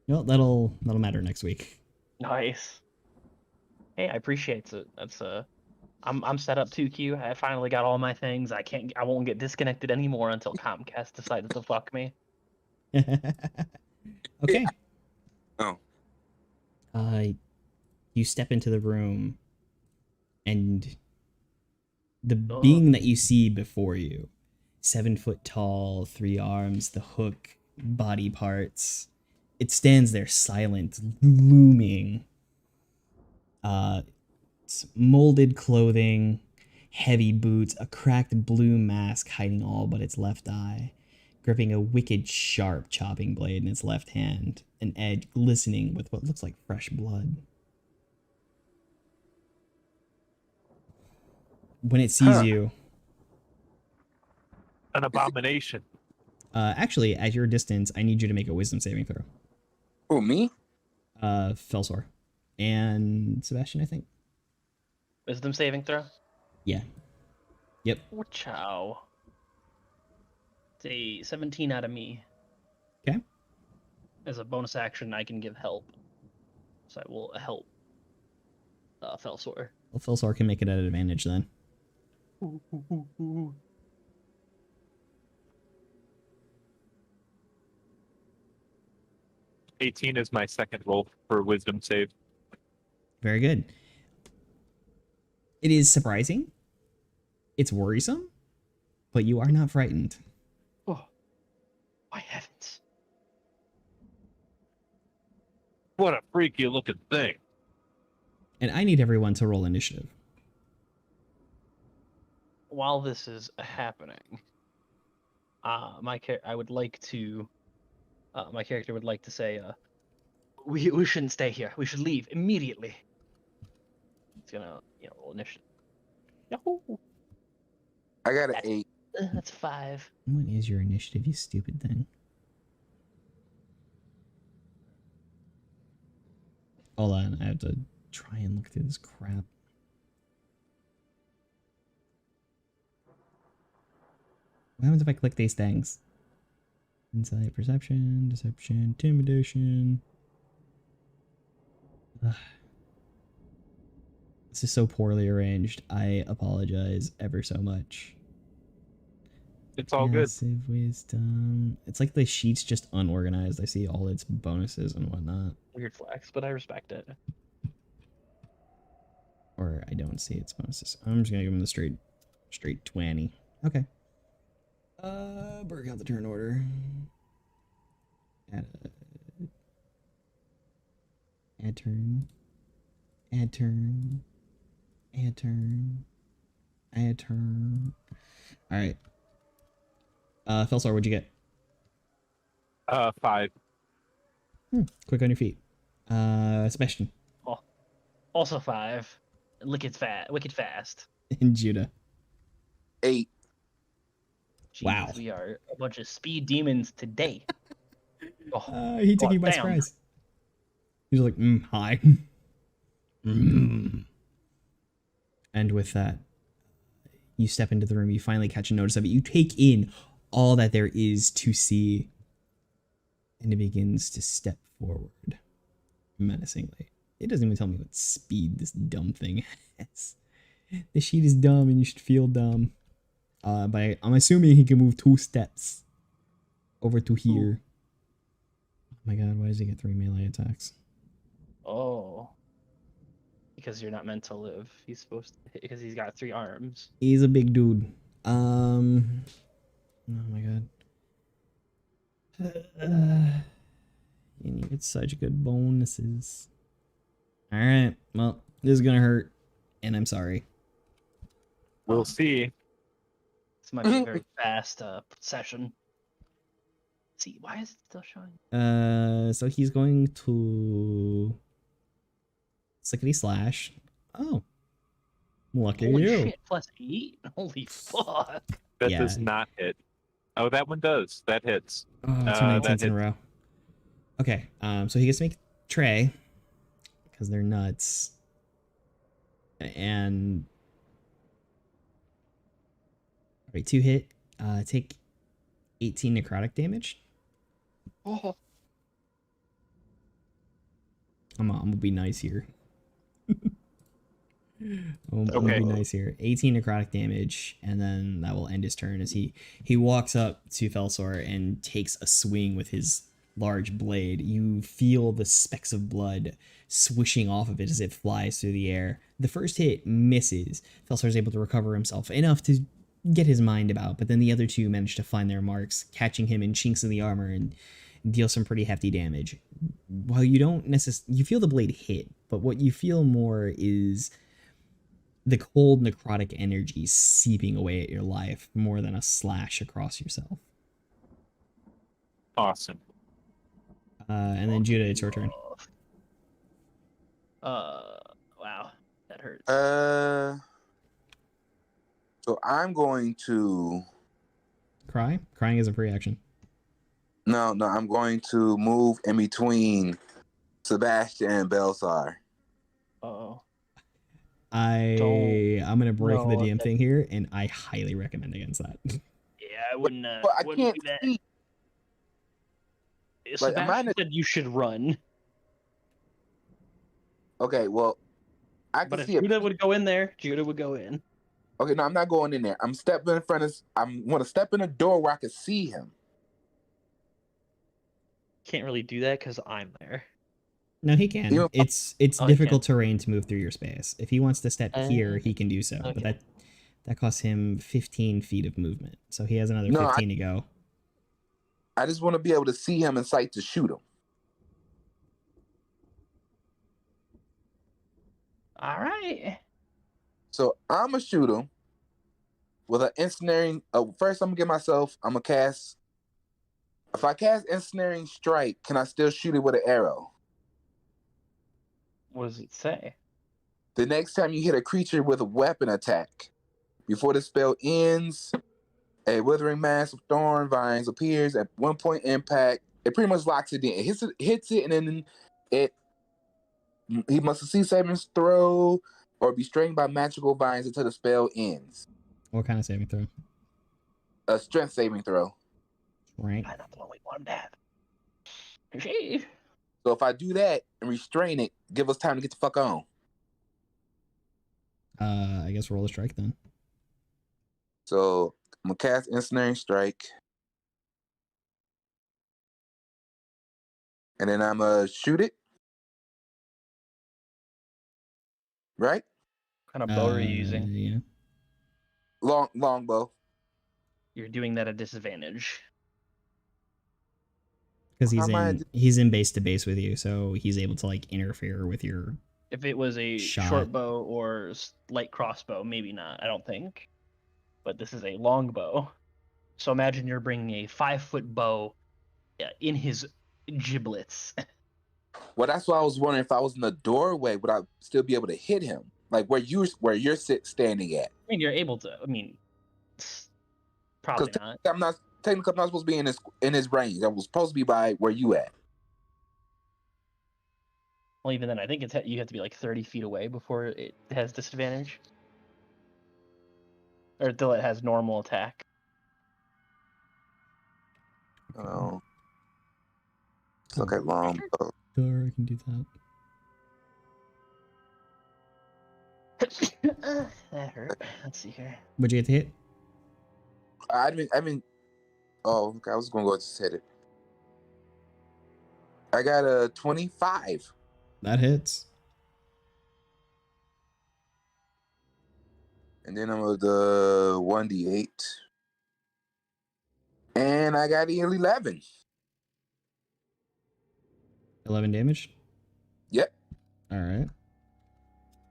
No, that'll matter next week. Nice. Hey, I appreciate it. That's I'm set up too, Q. I finally got all my things. I won't get disconnected anymore until Comcast decided to fuck me. Okay. Oh. You step into the room, and the being that you see before you, 7 foot tall, 3 arms, the hook, body parts, it stands there silent, looming. It's molded clothing, heavy boots, a cracked blue mask hiding all but its left eye, gripping a wicked sharp chopping blade in its left hand, an edge glistening with what looks like fresh blood. When it sees you, An abomination. actually, at your distance, I need you to make a wisdom saving throw. Oh, me? Felsor. And Sebastian, I think. Wisdom saving throw? Yeah. Yep. Ciao. It's a 17 out of me. Okay. As a bonus action, I can give help. So I will help Felsor. Well, Felsor can make it at advantage then. 18 is my second roll for wisdom save. Very good. It is surprising. It's worrisome, but you are not frightened. Oh, my heavens. What a freaky looking thing. And I need everyone to roll initiative. While this is happening, my character would like to say, we shouldn't stay here. We should leave immediately. It's gonna, roll initiative. Yahoo! I got an 8. That's 5. What is your initiative, you stupid thing? Hold on, I have to try and look through this crap. What happens if I click these things? Insight, perception, deception, intimidation. Ugh. This is so poorly arranged. I apologize ever so much. It's all Passive wisdom. It's like the sheet's just unorganized. I see all its bonuses and whatnot. Weird flex, but I respect it. Or I don't see its bonuses. I'm just gonna give him the straight 20. Okay. Break out the turn order. Add turn. Add turn. Add turn. Add turn. Alright. Felsar, what'd you get? 5. Quick on your feet. Sebastian. Oh, also 5. Wicked fast. And Judah. 8. Wow. We are a bunch of speed demons today. He took God you by damn. surprise. He's like, hi. And with that, you step into the room. You finally catch a notice of it. You take in all that there is to see. And it begins to step forward menacingly. It doesn't even tell me what speed this dumb thing has. The sheet is dumb and you should feel dumb. But I'm assuming he can move 2 steps over to here. Oh my god, why does he get 3 melee attacks? Oh. Because you're not meant to live. He's supposed to hit because he's got 3 arms. He's a big dude. Oh my god. You need such good bonuses. Alright, well, this is gonna hurt. And I'm sorry. We'll see. This might be a very fast session. See, why is it still showing? So he's going to Slickety Slash. Oh. Lucky Holy you. shit, +8? Holy fuck. That Yeah. does not hit. Oh, that one does. That hits. Oh, 2 that 19s in a hits. row. Okay, so he gets to make Trey because they're nuts. And alright, 2 hit. Take 18 necrotic damage. Oh. I'm gonna be nice here. I'm gonna Okay. be nice here. 18 necrotic damage, and then that will end his turn as he walks up to Felsor and takes a swing with his large blade. You feel the specks of blood swishing off of it as it flies through the air. The first hit misses. Felsor is able to recover himself enough to get his mind about, but then the other 2 manage to find their marks, catching him in chinks in the armor and deal some pretty hefty damage. While you don't necessarily, you feel the blade hit, but what you feel more is the cold necrotic energy seeping away at your life more than a slash across yourself. Awesome. And then Judah, it's your turn. Wow, that hurts. So I'm going to. Cry? Crying is a free action. No, I'm going to move in between Sebastian and Belsar. Uh-oh. I'm gonna break the No, DM thing here, and I highly recommend against that. Yeah, I wouldn't. But I wouldn't can't do that. see. Like, am I Sebastian said you should run, Okay, well, I but can if see it. Judah would go in there, Judah would go in. Okay, no, I'm not going in there. I'm stepping in front of. I'm going to step in a door where I can see him. Can't really do that because I'm there. No, he can. You- It's Oh, he difficult terrain to move through your space. If he wants to step here, he can do so, okay. but that costs him 15 feet of movement, so he has another No, 15 to go. I just want to be able to see him in sight to shoot him. All right. So I'm gonna shoot him with an ensnaring. First, I'm gonna get myself. I'm gonna cast. If I cast ensnaring strike, can I still shoot it with an arrow? What does it say? The next time you hit a creature with a weapon attack, before the spell ends, a withering mass of thorn vines appears at 1 point impact. It pretty much locks it in. It hits it, and then he must succeed saving throw or be strained by magical vines until the spell ends. What kind of saving throw? A strength saving throw. Right. I'm not the one we wanted to have. Gee. So if I do that and restrain it, give us time to get the fuck on. I guess roll a strike then. So I'm gonna cast ensnaring strike, and then I'm gonna shoot it. Right? What kind of bow are you using? Yeah. Longbow. You're doing that at disadvantage. Because How am I- he's in base to base with you, so he's able to like interfere with your. If it was a Shot. short bow or light crossbow, maybe not. I don't think. But this is a long bow. So imagine you're bringing a 5-foot bow in his giblets. Well, that's why I was wondering if I was in the doorway, would I still be able to hit him? Like where you're standing at. I mean, you're able to. I mean, Probably not. I'm not supposed to be in his range. I was supposed to be by where you at. Well, even then, I think you have to be like 30 feet away before it has disadvantage, or until it has normal attack. Oh, look at long. Sure, I can do that. That hurt. Let's see here. What'd you get to hit? I mean. Oh, okay, I was gonna go just hit it. I got a 25. That hits. And then I'm with the 1d8. And I got an 11. 11 damage? Yep. All right.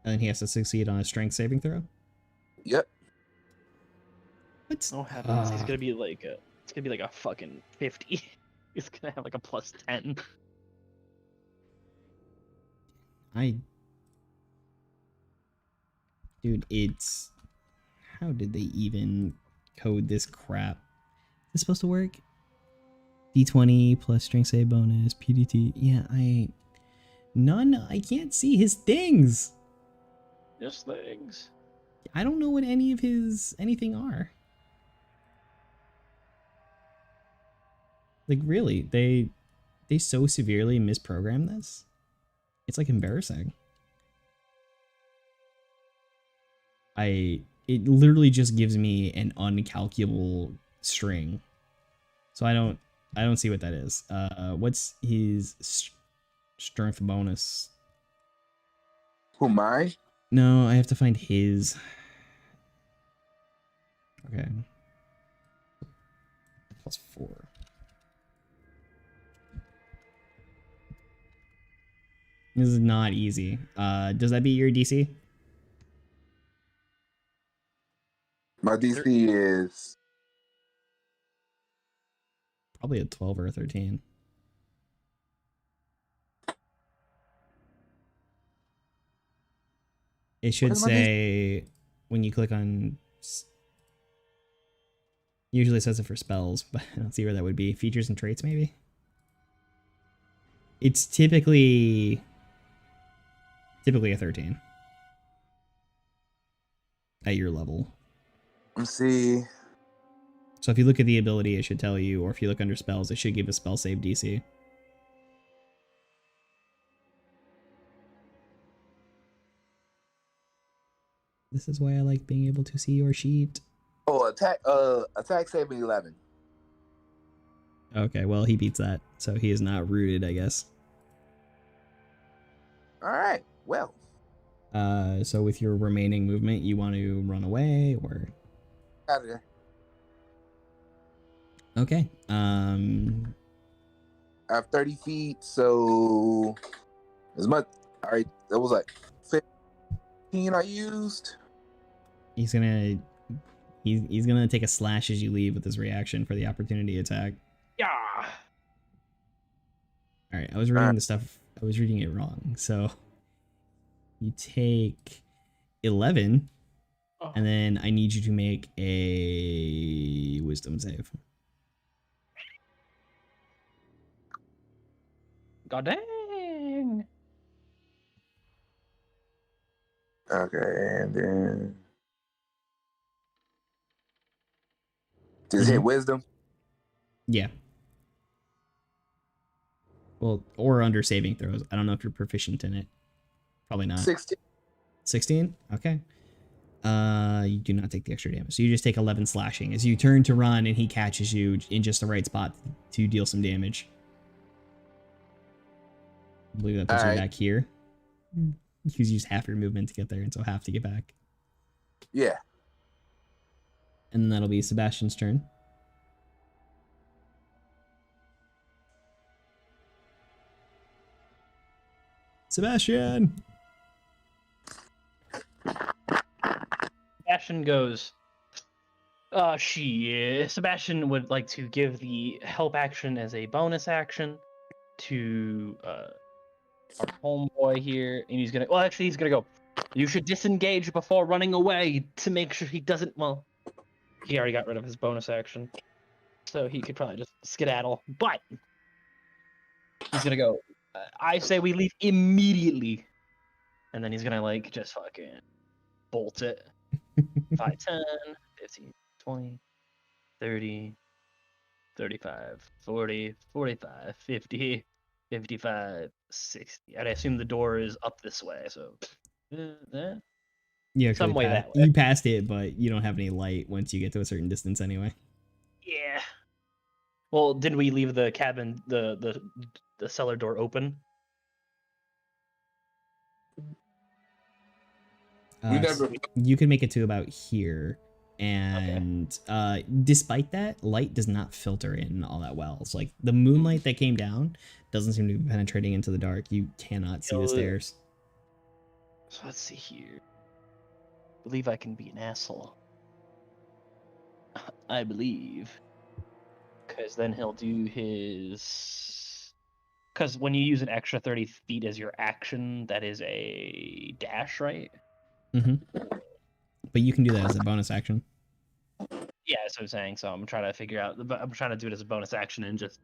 And then he has to succeed on a strength saving throw? Yep. What? Oh heavens, he's gonna be like it's gonna be like a fucking 50. He's gonna have like a plus 10. Dude, it's... How did they even code this crap? Is this supposed to work? D20 plus strength save bonus, PDT. Yeah, I can't see his things. Just things. I don't know what any of his anything are. Like really, they so severely misprogrammed this. It's like embarrassing. It literally just gives me an uncalculable string. So I don't see what that is. What's his strength bonus? Who, mine? No, I have to find his. Okay. Plus 4. This is not easy. Does that beat your DC? My DC is Probably a 12 or a 13. It should say when you click on. Usually it says it for spells, but I don't see where that would be. Features and traits, maybe? It's typically a 13 at your level. let's see. So if you look at the ability, it should tell you, or if you look under spells, it should give a spell save DC. This is why I like being able to see your sheet. Oh, attack saving 11. Okay, well, he beats that, so he is not rooted, I guess. All right. Well. So with your remaining movement, you want to run away, or? Out of there. Okay. I have 30 feet, so as much. All right, that was like 15 I used. He's gonna take a slash as you leave with his reaction for the opportunity attack. Yeah. All right, I was reading the stuff. I was reading it wrong. So you take 11, and then I need you to make a wisdom save. God dang. Okay, and then does it hit wisdom? Yeah. Well, or under saving throws. I don't know if you're proficient in it. Probably not. 16. 16? Okay. You do not take the extra damage. So you just take 11 slashing as you turn to run and he catches you in just the right spot to deal some damage. I believe that puts you back here. You use half your movement to get there, and so half to get back. Yeah. And then that'll be Sebastian's turn. Sebastian! Sebastian goes. Sebastian would like to give the help action as a bonus action to our homeboy here, and he's gonna. Well, actually, he's gonna go. You should disengage before running away to make sure he doesn't. Well, he already got rid of his bonus action, so he could probably just skedaddle. But he's gonna go. I say we leave immediately, and then he's gonna like just fucking bolt it. 5, 10, 15, 20, 30, 35, 40, 45, 50, 55, 60. And I assume the door is up this way, so You some actually way that way. you passed it, but you don't have any light once you get to a certain distance anyway. Yeah. Well, didn't we leave the cabin, the cellar door open? We never. You can make it to about here, and despite that, light does not filter in all that well. It's like the moonlight that came down doesn't seem to be penetrating into the dark. You cannot see the stairs. So let's see here. I believe I can be an asshole. I believe. Because then he'll do his... Because when you use an extra 30 feet as your action, that is a dash, right? Mm-hmm. But you can do that as a bonus action. Yeah, that's what I'm saying. So I'm trying to figure out... I'm trying to do it as a bonus action and just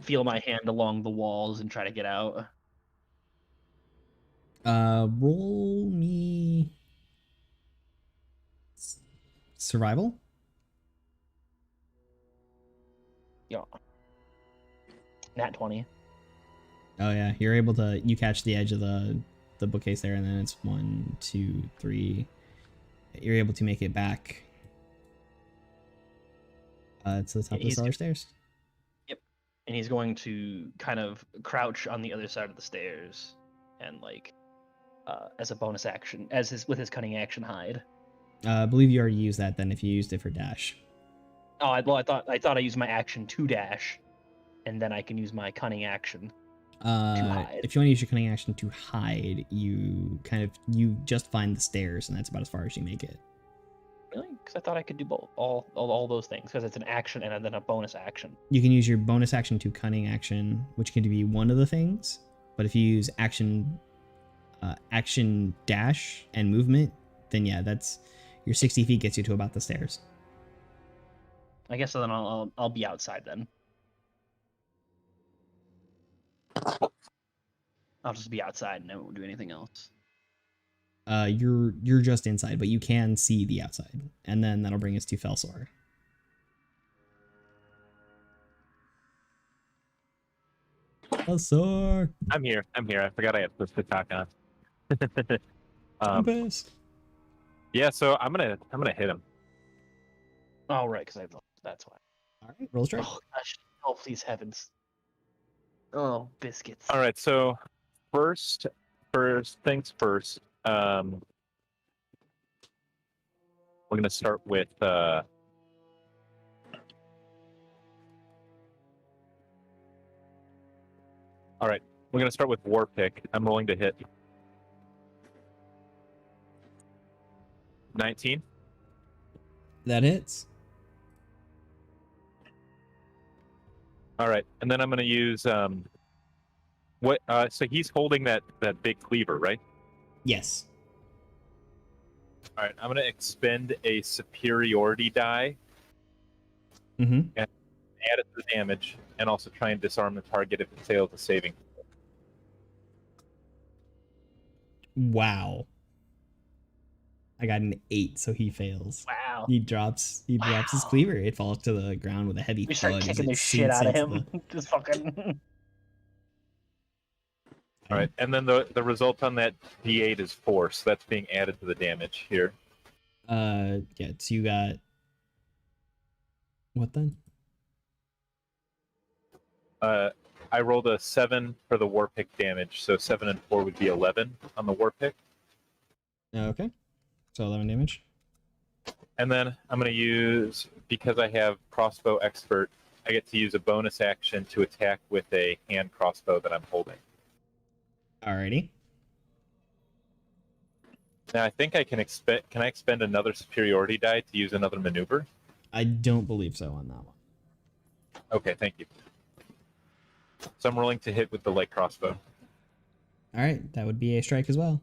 feel my hand along the walls and try to get out. Roll me... survival? Yeah. Nat 20. Oh yeah, you're able to... You catch the edge of the bookcase there, and then it's 1, 2, 3... You're able to make it back to the top of the cellar stairs. Yep. And he's going to kind of crouch on the other side of the stairs and like as a bonus action, with his cunning action hide. I believe you already used that then if you used it for dash. Oh, I thought I used my action to dash, and then I can use my cunning action to hide. If you want to use your cunning action to hide, you just find the stairs, and that's about as far as you make it. Really? Because I thought I could do both, all those things, because it's an action and then a bonus action. You can use your bonus action to cunning action, which can be one of the things. But if you use action dash and movement, then yeah, that's your 60 feet gets you to about the stairs. I guess so then I'll be outside then. I'll just be outside and I won't do anything else. You're just inside, but you can see the outside, and then that'll bring us to Felsor. Felsor. I'm here. I forgot I had push to talk on. Yeah, so I'm gonna hit him. Oh right, because that's why. All right, roll strike. Oh gosh! Oh please heavens! Oh biscuits! All right, so first things first. We're gonna start with all right, we're gonna start with War Pick. I'm rolling to hit. 19. That hits. All right, and then I'm gonna use what? So he's holding that big cleaver, right? Yes. All right, I'm gonna expend a superiority die. Mm-hmm. And add it to the damage, and also try and disarm the target if it fails a saving. Wow. I got an 8, so he fails. Wow. He drops his cleaver. It falls to the ground with a heavy We thud. start kicking the shit out of him. Just fucking. All right, and then the result on that D8 is 4, so that's being added to the damage here. Yeah, so you got what then? I rolled a 7 for the War Pick damage, so 7 and 4 would be 11 on the War Pick. Okay, so 11 damage. And then I'm going to use, because I have Crossbow Expert, I get to use a bonus action to attack with a hand crossbow that I'm holding. Alrighty. Now I think I can expend another superiority die to use another maneuver? I don't believe so on that one. Okay, thank you. So I'm rolling to hit with the light crossbow. Alright, that would be a strike as well.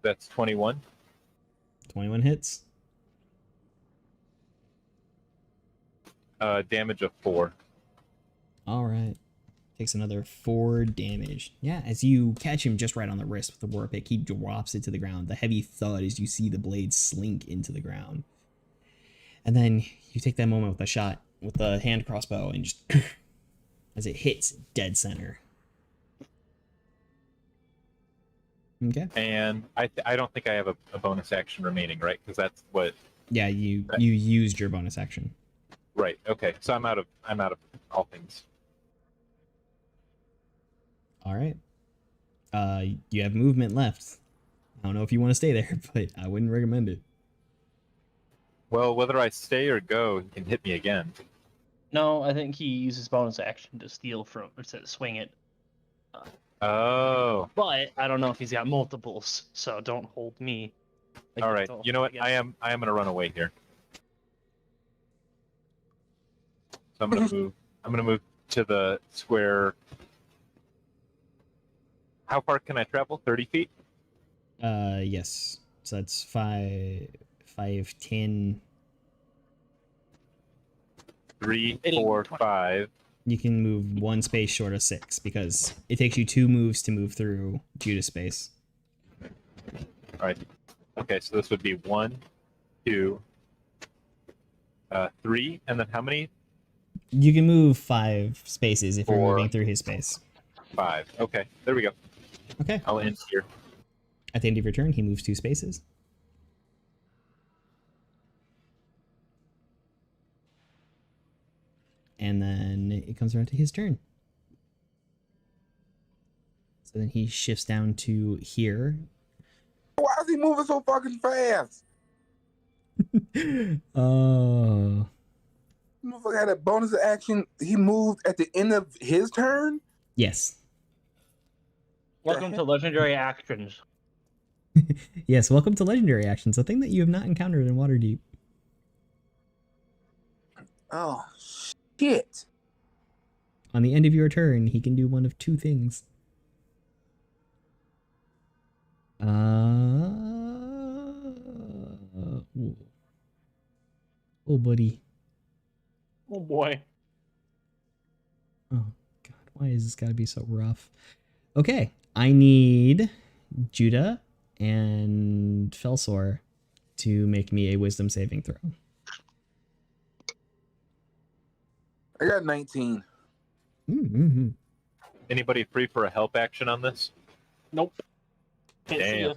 That's 21. 21 hits. Damage of 4. All right. Takes another 4 damage. Yeah, as you catch him just right on the wrist with the war pick, he drops it to the ground. The heavy thud as you see the blade slink into the ground. And then you take that moment with a shot with the hand crossbow and just as it hits dead center. Okay. And I don't think I have a bonus action remaining, right? Because that's what. Yeah, you used your bonus action. Right. Okay. So I'm out of all things. All right. You have movement left. I don't know if you want to stay there, but I wouldn't recommend it. Well, whether I stay or go, he can hit me again. No, I think he uses bonus action to steal from or to swing it. Oh. But I don't know if he's got multiples, so don't hold me. All right. Don't You know what? against- I am gonna run away here. So I'm gonna move. I'm gonna move to the square. How far can I travel? 30 feet. Yes. So that's 5, 10. 3, 18, 4, 20. 5. You can move 1 space short of 6 because it takes you 2 moves to move through Judas space. All right. Okay, so this would be 1, 2, 3, and then how many? You can move 5 spaces if you're 4. moving through his space. 5. Okay, there we go. Okay. I'll end here. At the end of your turn, he moves 2 spaces. And then it comes around to his turn. So then he shifts down to here. Why is he moving so fucking fast? Oh. Motherfucker had a bonus action. He moved at the end of his turn? Yes. Welcome to Legendary Actions. Yes, welcome to Legendary Actions, a thing that you have not encountered in Waterdeep. Oh, shit. On the end of your turn, he can do one of 2 things. Oh, buddy. Oh boy. Oh, God. Why is this gotta be so rough? Okay. I need Judah and Felsor to make me a wisdom saving throw. I got 19. Mm-hmm. Anybody free for a help action on this? Nope. Can't see Damn.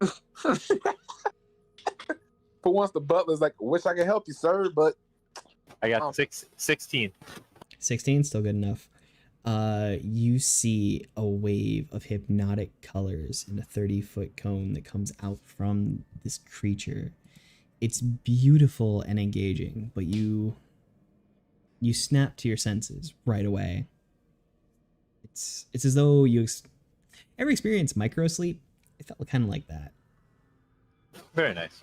you. For once, the butler's like, wish I could help you, sir, but I got Oh. 16. 16, still good enough. You see a wave of hypnotic colors in a 30-foot cone that comes out from this creature. It's beautiful and engaging, but you snap to your senses right away. It's as though you ever experienced micro sleep? It felt kind of like that. Very nice.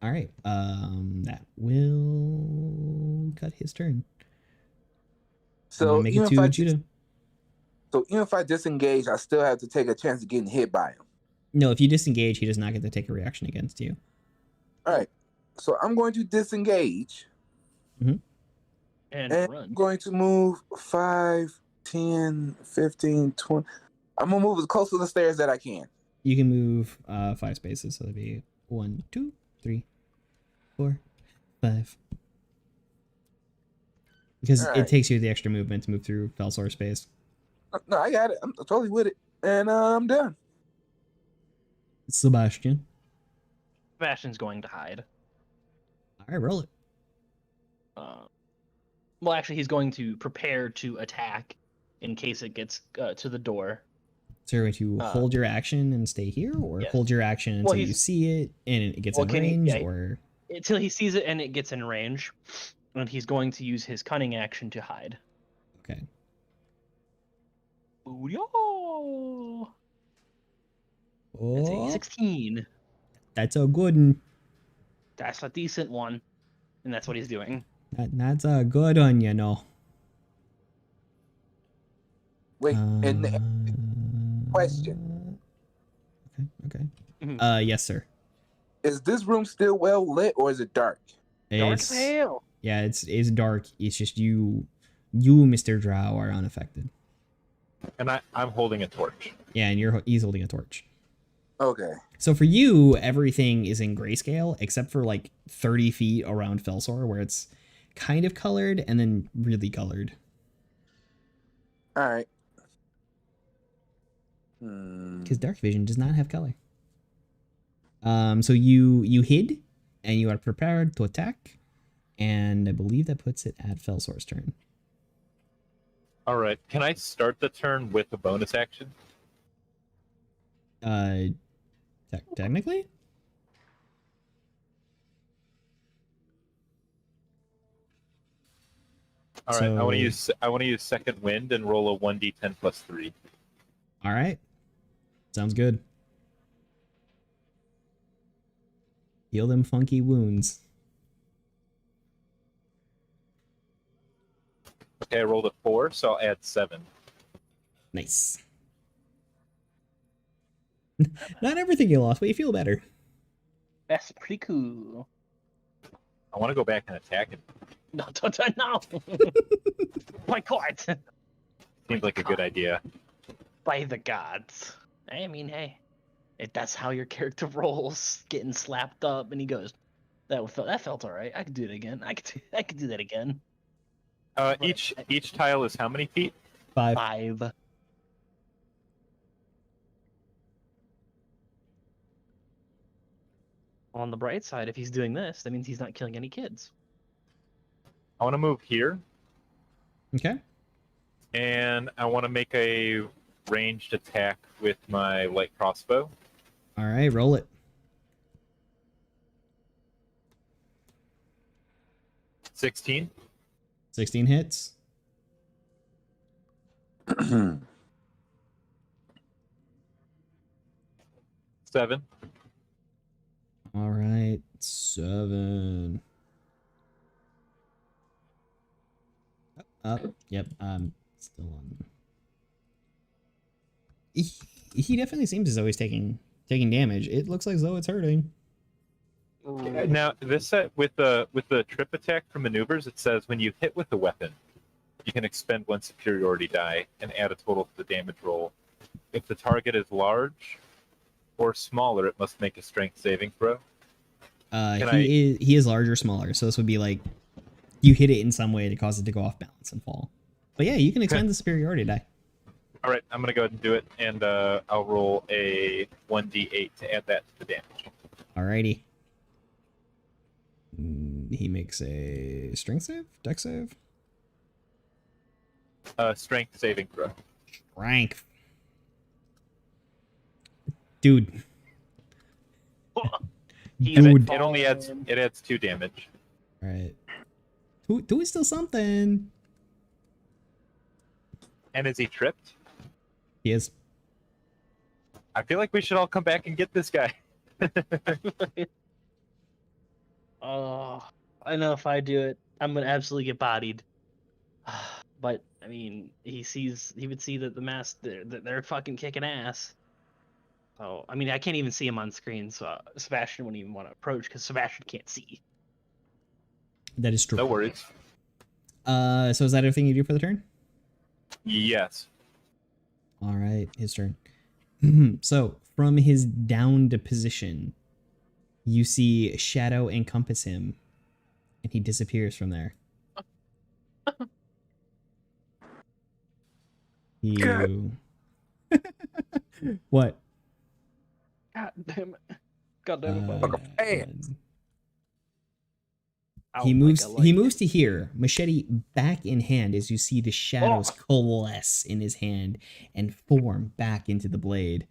All right. That will cut his turn. so Make even it if to I Judah. so even if I disengage, I still have to take a chance of getting hit by him. No, if you disengage, he does not get to take a reaction against you. All right. So I'm going to disengage And and run. I'm going to move 5, 10, 15, 20. I'm going to move as close to the stairs that I can. You can move 5 spaces, so that'd be 1, 2, 3, 4, 5. Because All it right. takes you the extra movement to move through Felsor space. No, I got it. I'm totally with it. And I'm done. Sebastian. Sebastian's going to hide. All right, roll it. Well, actually, he's going to prepare to attack in case it gets to the door. So you're going to hold your action and stay here, or yes. hold your action until you see it and it gets in range, or until he sees it and it gets in range, and he's going to use his cunning action to hide. okay. Booyah! That's a Oh, 16. that's a good one. That's a decent one, and that's what he's doing. That's a good one, you know. Wait, and question. Okay. Mhm. Yes, sir. Is this room still well lit or is it dark? Dark It's, pale. yeah, it's dark. It's just you, Mr. Drow, are unaffected. And I'm holding a torch. Yeah, and he's holding a torch. Okay. So for you, everything is in grayscale except for like 30 feet around Felsor, where it's kind of colored and then really colored. All right. Because dark vision does not have color. So you hid, and you are prepared to attack, and I believe that puts it at Felsor's turn. All right. Can I start the turn with a bonus action? Technically. All right. I want to use second wind and roll a 1d10 plus 3. All right. Sounds good. Heal them funky wounds. Okay, I rolled a 4, so I'll add 7. Nice. Not everything you lost, but you feel better. That's pretty cool. I want to go back and attack him. No. My God. Seems like a good idea. By the gods. I mean, hey, if that's how your character rolls, getting slapped up, and he goes, that felt all right. I could do it again. I could do that again. Each tile is how many feet? 5. 5. On the bright side, if he's doing this, that means he's not killing any kids. I want to move here, Okay. and I want to make a ranged attack with my light crossbow. All right, roll it. 16. 16 hits. 7. All right, 7. Up. Yep. Still on. He definitely seems as though he's taking damage. It looks like as though it's hurting. Now this set with the trip attack for maneuvers, it says when you hit with the weapon, you can expend 1 superiority die and add a total to the damage roll. If the target is large or smaller, it must make a strength saving throw. He is larger, smaller, so this would be like you hit it in some way to cause it to go off balance and fall. But yeah, you can expend the superiority die. All right, I'm gonna go ahead and do it, and I'll roll a 1d8 to add that to the damage. Alrighty. He makes a strength save, dex save. Strength saving throw. Strength. Dude. It only adds 2 damage. All right. Two is still something. And is he tripped? He is. I feel like we should all come back and get this guy. Oh, I know if I do it, I'm gonna absolutely get bodied. But I mean, he would see that the mask they're fucking kicking ass. So I mean, I can't even see him on screen, so Sebastian wouldn't even want to approach because Sebastian can't see. That is true. No worries. So is that everything you do for the turn? Yes. All right, his turn. So from his downed position, you see shadow encompass him, and he disappears from there. You. What? God damn it! God damn it! He moves to here, machete back in hand, as you see the shadows coalesce in his hand and form back into the blade.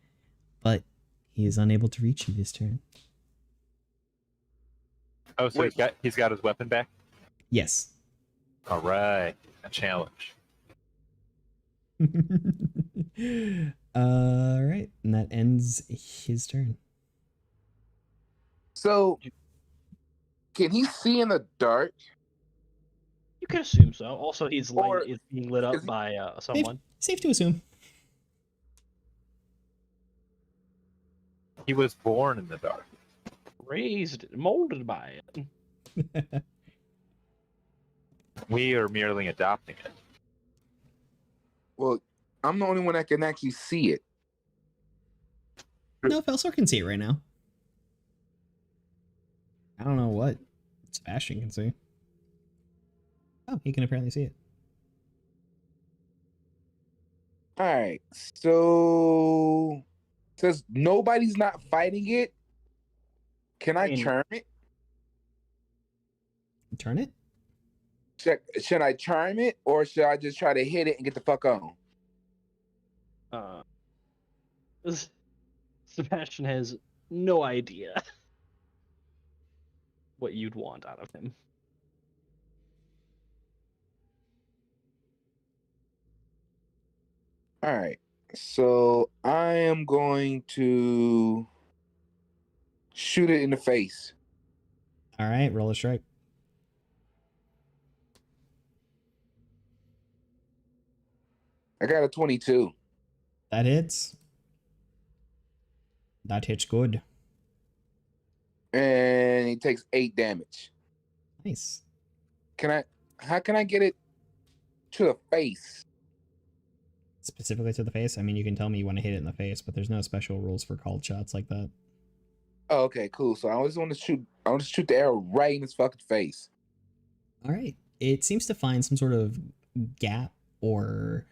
But he is unable to reach you this turn. Oh, so he's got his weapon back? Yes. All right. A challenge. All right, and that ends his turn. So, can he see in the dark? You could assume so. Also, he's Or is being lit up by someone. Safe to assume. He was born in the dark. raised, molded by it. We are merely adopting it. Well, I'm the only one that can actually see it. No, Felsor can see it right now. I don't know what Sebastian can see. Oh, he can apparently see it. All right. So since nobody's not fighting it, can I charm it? Turn it? Should I charm it, or should I just try to hit it and get the fuck on? Sebastian has no idea what you'd want out of him. All right. So I am going to shoot it in the face. All right, roll a strike. I got a 22. That hits. That hits good. And it takes 8 damage. Nice. How can I get it to the face? Specifically to the face? I mean, you can tell me you want to hit it in the face, but there's no special rules for called shots like that. Oh, okay, cool. So I just want to shoot the arrow right in his fucking face. All right. It seems to find some sort of gap or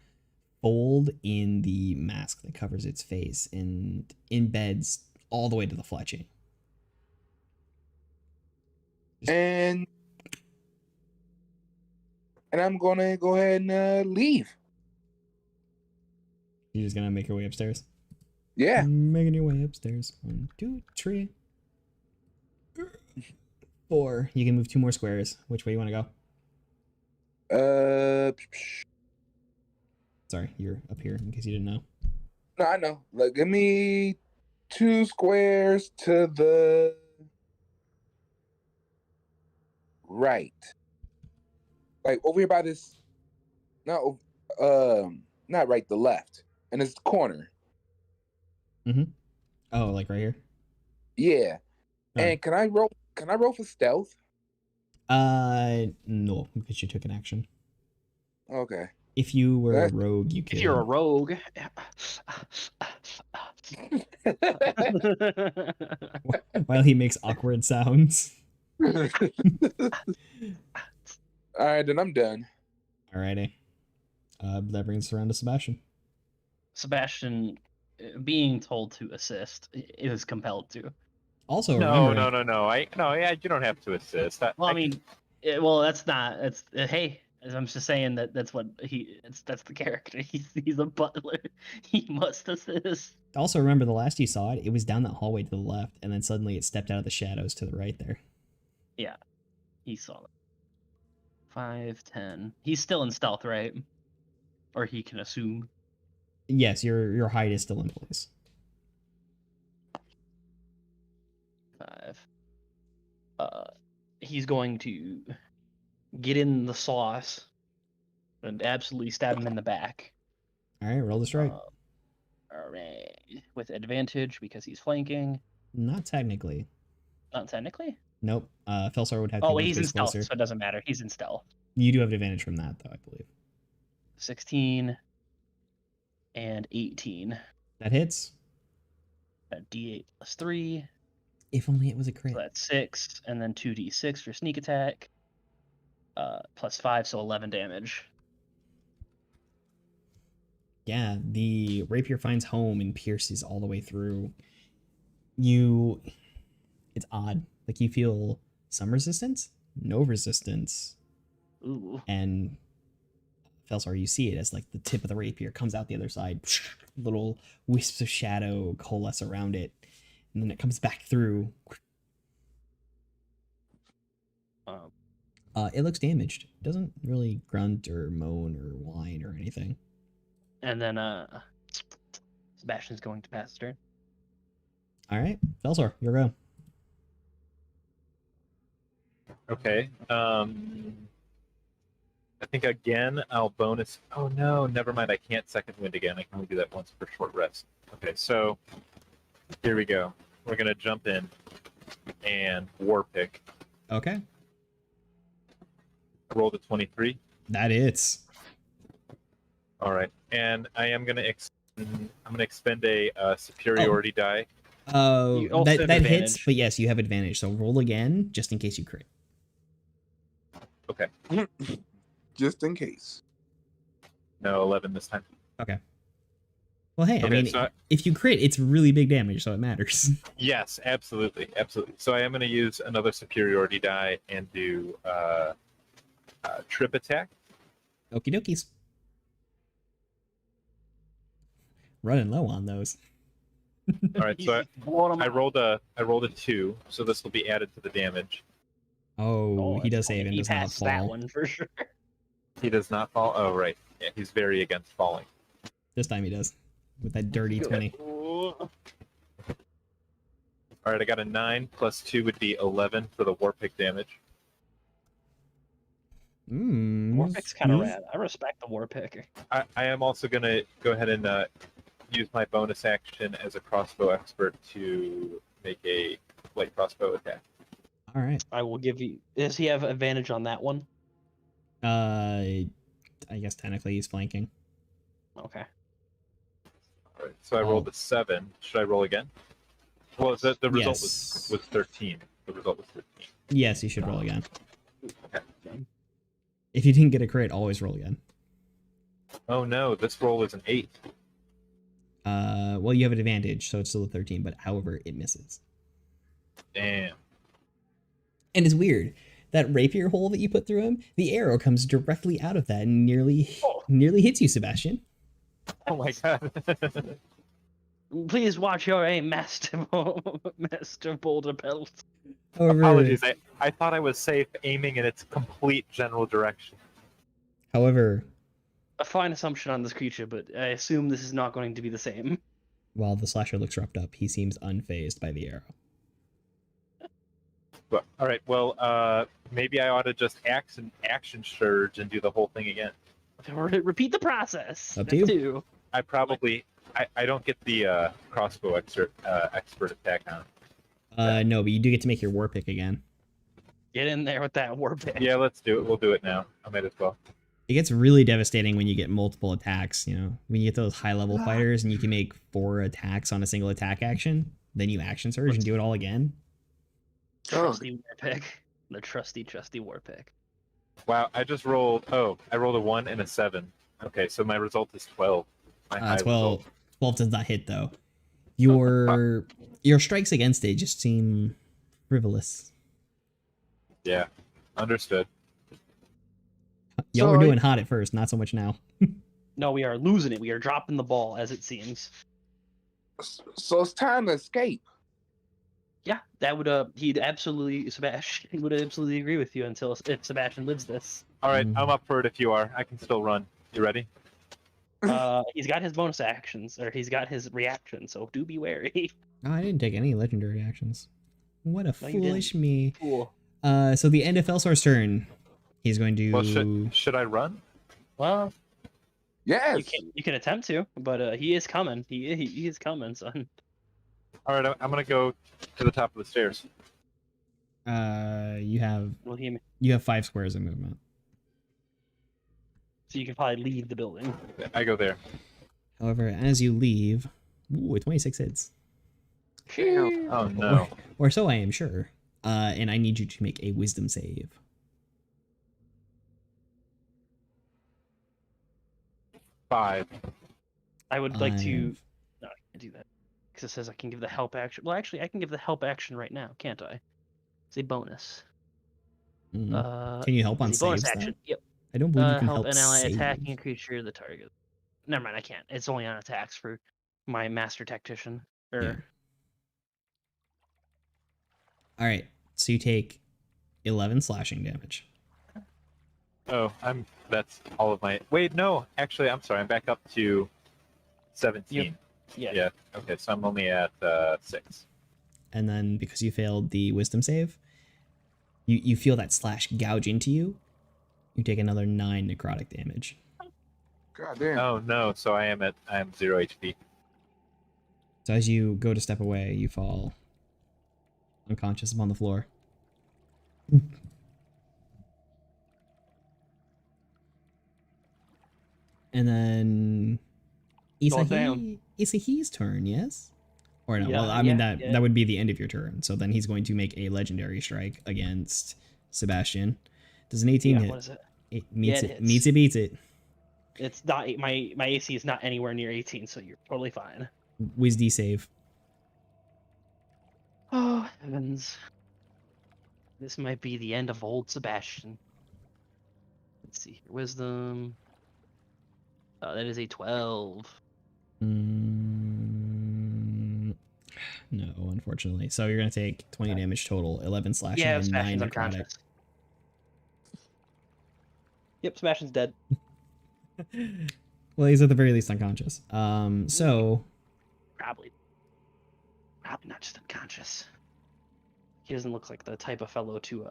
fold in the mask that covers its face and embeds all the way to the fletching. And I'm gonna go ahead and leave. You're just gonna make your way upstairs? Yeah. Making your way upstairs. 1, 2, 3, 4. You can move 2 more squares. Which way you want to go? Sorry, you're up here in case you didn't know. No, I know. Like, give me 2 squares to the right. Like over here by this. No, not right. The left, and it's the corner. Oh, like right here? Yeah. Oh. And can I roll? Can I roll for stealth? No, because you took an action. Okay. If you were a rogue, you could. If you're a rogue. While he makes awkward sounds. All right, then I'm done. Alrighty. That brings us around to Sebastian. Sebastian, being told to assist, is compelled to. Also, No, remember, no. Yeah, you don't have to assist. Well, I mean, that's not. It's hey. I'm just saying that's what that's the character. He's a butler. He must assist. Also, remember the last you saw it, it was down that hallway to the left, and then suddenly it stepped out of the shadows to the right there. Yeah, he saw it. 5, 10. He's still in stealth, right? Or he can assume. Yes, your height is still in place. 5. He's going to get in the sauce and absolutely stab him in the back. All right, roll the strike. All right, with advantage because he's flanking. Not technically. Not technically. Nope. Felsar would have to Oh, be he's in stealth, closer. so it doesn't matter. He's in stealth. You do have advantage from that, though, I believe. 16 and 18. That hits. That D8 plus 3. If only it was a crit. So that's 6, and then 2d6 for sneak attack. Plus 5, so 11 damage. Yeah, the rapier finds home and pierces all the way through. It's odd. Like, you feel some resistance, no resistance. Ooh. And Felsar, you see it as, like, the tip of the rapier comes out the other side. Little wisps of shadow coalesce around it. And then it comes back through. It looks damaged. It doesn't really grunt or moan or whine or anything. And then Sebastian's going to pass his turn. All right, Felsar, your go. Okay. I think again I'll bonus. Oh no, never mind. I can't second wind again. I can only do that once per short rest. Okay, so here we go. We're gonna jump in. and War Pick. Okay. I rolled a 23. That hits. All right, and I am gonna expend a superiority die. You also have That hits, advantage. but yes, you have advantage. So roll again, just in case you crit. Okay, Just in case. no 11 this time. Okay. Well, hey, I Okay, mean, so if you crit, it's really big damage, so it matters. Yes, absolutely. So I am gonna use another superiority die and do trip attack. Okie dokies. Running low on those. All right, so I rolled a 2, so this will be added to the damage. Oh, he it's does save and he does not passed that fall. one for sure. He does not fall. Oh, right. Yeah, he's very against falling. This time he does. With that dirty 20. All right, I got a 9 plus 2 would be 11 for the war pick damage. Warpick's kind of rad. I respect the Warpick. I am also going to go ahead and use my bonus action as a crossbow expert to make a light crossbow attack. All right. I will give you. Does he have advantage on that one? I guess technically he's flanking. Okay. All right, so I rolled a 7. Should I roll again? Well, the result Yes. was 13. The result was 13. Yes, you should roll again. Okay. If you didn't get a crit, always roll again. Oh no, this roll is an 8. Well, you have an advantage, so it's still a 13, but however, it misses. Damn. And it's weird. That rapier hole that you put through him, the arrow comes directly out of that and nearly hits you, Sebastian. Oh my god. Please watch your aim, Master Boulder Belt. However, Apologies, I thought I was safe aiming in its complete general direction. However, A fine assumption on this creature, but I assume this is not going to be the same. while the slasher looks roughed up, he seems unfazed by the arrow. But, all right, well, maybe I ought to just action surge and do the whole thing again. Or repeat the process. Up to you. Too. I probably I don't get the crossbow expert attack on. No, but you do get to make your war pick again. Get in there with that Warpick. Yeah, let's do it. We'll do it now. I might as well. It gets really devastating when you get multiple attacks, you know? When you get those high-level fighters and you can make 4 attacks on a single attack action, then you action surge and do it all again. Trusty Warpick. The trusty Warpick. Wow, I just rolled. Oh, I rolled a 1 and a 7. Okay, so my result is 12. My high 12. result. 12 does not hit, though. Your strikes against it just seem frivolous. Yeah, understood. Y'all were doing hot at first, not so much now. No, we are losing it. We are dropping the ball, as it seems. So it's time to escape. Yeah, that would Sebastian would absolutely agree with you if Sebastian lives this. All right, I'm up for it if you are. I can still run. You ready? He's got his bonus actions, or he's got his reaction, so do be wary. Oh, I didn't take any legendary actions. What a No, you foolish me. Cool. So the end of Felsor's turn. He's going to... Well, should I run? Well, Yes. you can attempt to, but he is coming. He is coming, son. All right, I'm gonna go to the top of the stairs. You have Well, you have 5 squares of movement. so you can probably leave the building. I go there. However, as you leave, ooh, 26 hits. Oh no. Or so I am sure. And I need you to make a wisdom save. 5. I would like to. 5. No, I can't do that because it says I can give the help action. Well, actually, I can give the help action right now, can't I? It's a bonus. Can you help on it's a bonus saves? action. Though? Yep. I don't believe you can help help an ally save. attacking a creature the target. Never mind, I can't. It's only on attacks for my master tactician. Yeah. All right, so you take 11 slashing damage. Oh, that's all of my. Wait, no. Actually, I'm sorry. I'm back up to 17. Yeah. Okay, so I'm only at 6. And then because you failed the wisdom save, you feel that slash gouge into you. You take another 9 necrotic damage. God damn. Oh no. So I am 0 HP. So as you go to step away, you fall unconscious upon the floor. And then Go down. Isahi's turn, yes? Or no? Well, Yeah, I mean yeah, that would be the end of your turn. So then he's going to make a legendary strike against Sebastian. Does an 18 Yeah, hit? what is it? It meets Yeah, it it. hits. Meets it, beats it. It's not my AC is not anywhere near 18, so you're totally fine. Wisd save. Oh heavens! This might be the end of old Sebastian. Let's see here. Wisdom. Oh, that is a 12. No, unfortunately. So you're gonna take 20 damage total, 11 slashing Yeah, and 9 Sebastian's necrotic. unconscious. Yep, Sebastian's dead. Well, he's at the very least unconscious. So Probably not just unconscious. He doesn't look like the type of fellow to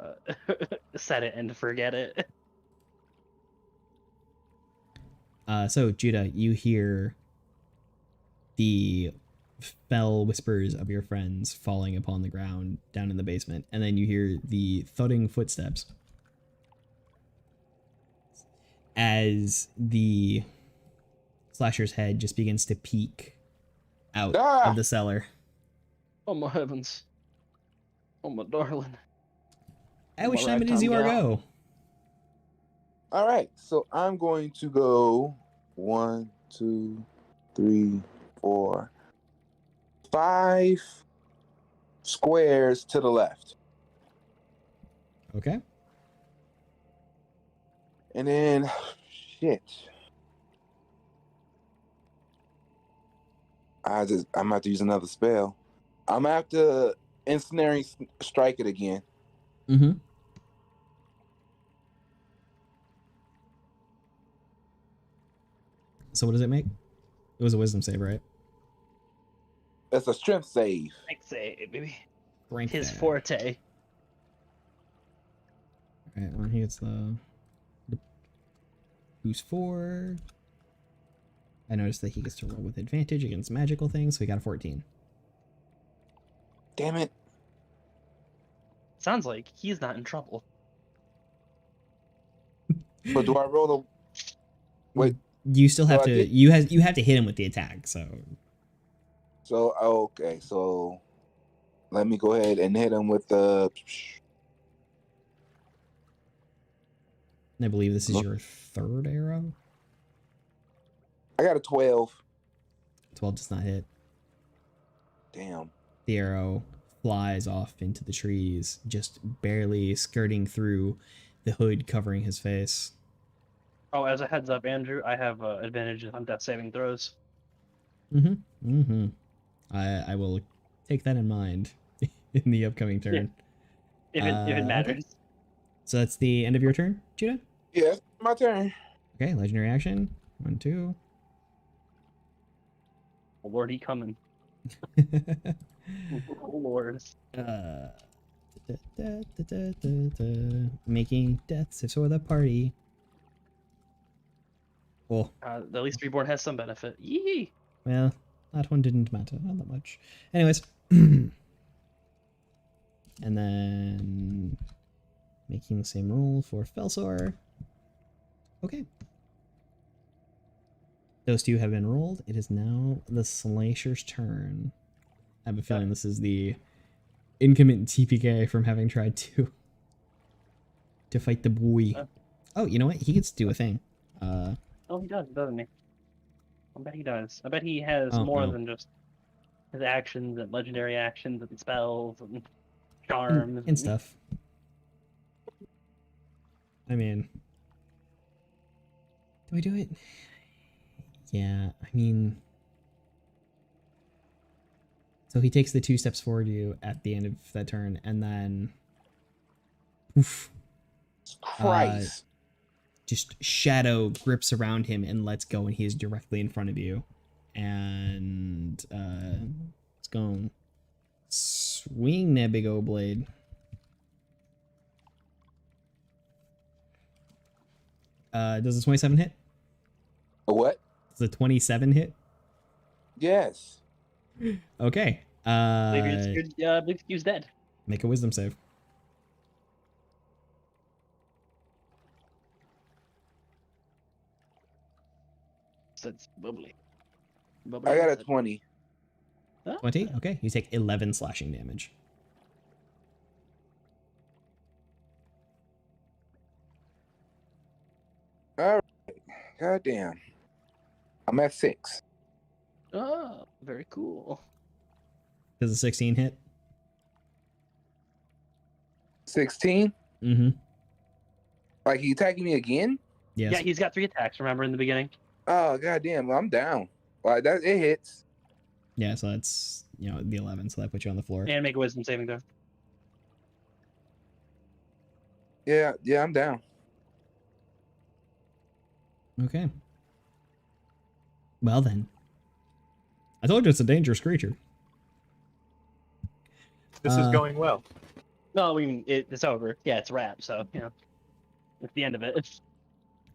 set it and forget it. So Judah, you hear the fell whispers of your friends falling upon the ground down in the basement, and then you hear the thudding footsteps as the slasher's head just begins to peek out of the cellar. Oh my heavens! Oh my darling! At which time it is your go. All right, so I'm going to go 1, 2, 3, 4, 5 squares to the left. Okay. And then, shit. I'm gonna have to use another spell. I'm gonna have to ensnaring strike it again. Mm-hmm. So what does it make? It was a wisdom save, right? That's a strength save. Strength save, baby. Rank His there. forte. Alright, when he gets the boost 4. I noticed that he gets to roll with advantage against magical things, so he got a 14. Damn it. Sounds like he's not in trouble. But do I roll the... Wait. You still have So to you have to hit him with the attack, so Okay, so let me go ahead and hit him with the... I believe this is your third arrow. I got a 12. 12 does not hit. Damn. The arrow flies off into the trees, just barely skirting through the hood covering his face. Oh, as a heads up, Andrew, I have advantages on death saving throws. I will take that in mind in the upcoming turn. Yeah. If it matters. Okay. So that's the end of your turn, Judah? Yeah, my turn. Okay, legendary action. 1, 2. Oh, Lord, he coming. Oh, Lord. Making death saves for the party. Well, At least Reborn has some benefit. Yee! well, that one didn't matter, not that much. Anyways. And then making the same roll for Felsor. Okay. Those two have been rolled. It is now the Slasher's turn. I have a feeling this is the incoming TPK from having tried to fight the boy. Oh, you know what? He gets to do a thing. Oh, he does, doesn't he? I bet he does. I bet he has Oh, more no. than just his actions and legendary actions and spells and charms And stuff. I mean, do I do it? Yeah, I mean, so he takes the 2 steps forward to you at the end of that turn, and then oof, Christ. just shadow grips around him and lets go, and he is directly in front of you. And it's going swing that big old blade. Does the 27 hit? A what? Does the 27 hit? Yes. Okay. I believe Q's dead. Make a wisdom save. That's bubbly. I got a said- 20. Oh, 20? Okay, you take 11 slashing damage. All right. God damn. I'm at 6. Oh, very cool. Does a 16 hit? 16? Mm-hmm. Like, he attacking me again? Yes. Yeah, he's got 3 attacks, remember, in the beginning? Oh, god damn. I'm down. Like, that, it hits. Yeah, so that's, you know, the 11, so that puts you on the floor. And make a wisdom saving throw. Yeah, I'm down. Okay. Well then. I told you it's a dangerous creature. This is going well. No, I mean, it's over. Yeah, it's wrapped, so, you know. It's the end of it.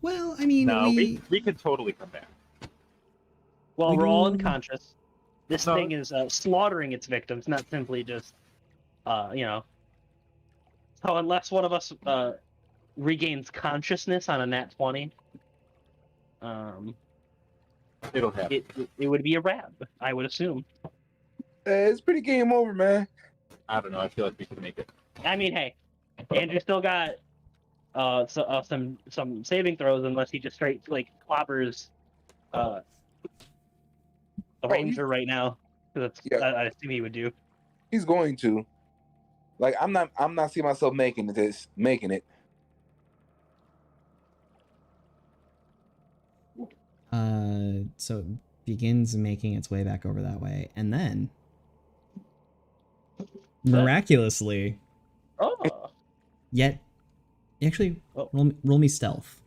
Well, I mean, No, we could totally come back. Well, We we're all do- unconscious. This No. thing is slaughtering its victims, not simply just, you know. So unless one of us regains consciousness on a nat 20, It'll happen. it would be a wrap, I would assume. It's pretty game over, man. I don't know. I feel like we can make it. I mean, hey, Andrew still got some saving throws unless he just straight like clobbers the ranger right now. 'Cause that's Yeah. I assume he would do. He's going to. Like, I'm not seeing myself making it. So it begins making its way back over that way, and then miraculously, Oh, yet actually Oh. roll me stealth.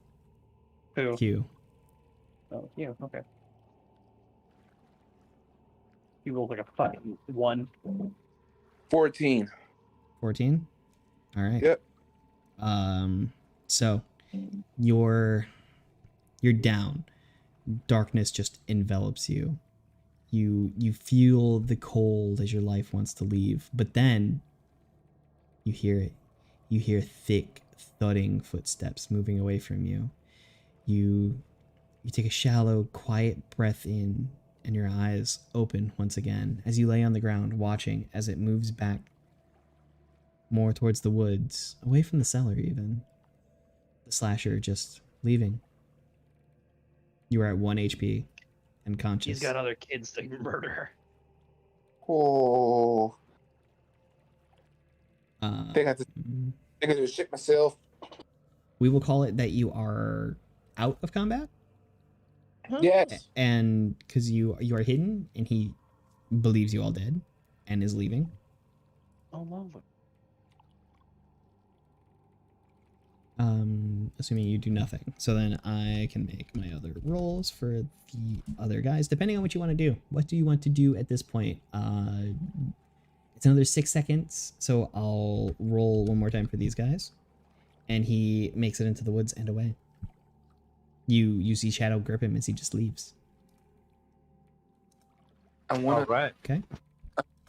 who? Q. Oh, yeah, okay. He rolls like a fucking 1. 14. 14. All right. Yep. So you're down. Darkness just envelops you. You feel the cold as your life wants to leave, but then you hear it. You hear thick thudding footsteps moving away from you. You take a shallow, quiet breath in, and your eyes open once again as you lay on the ground watching as it moves back more towards the woods, away from the cellar even. The slasher just leaving. You are at 1 HP and conscious. He's got other kids to murder. Oh. Uh, Think I just shit myself. we will call it that you are out of combat, Yes. and because you are hidden, and he believes you all dead and is leaving. Oh, love it. Assuming you do nothing. So then I can make my other rolls for the other guys, depending on what you want to do. What do you want to do at this point? It's another 6 seconds, so I'll roll one more time for these guys. And he makes it into the woods and away. You see Shadow grip him as he just leaves. I All want to right. Okay.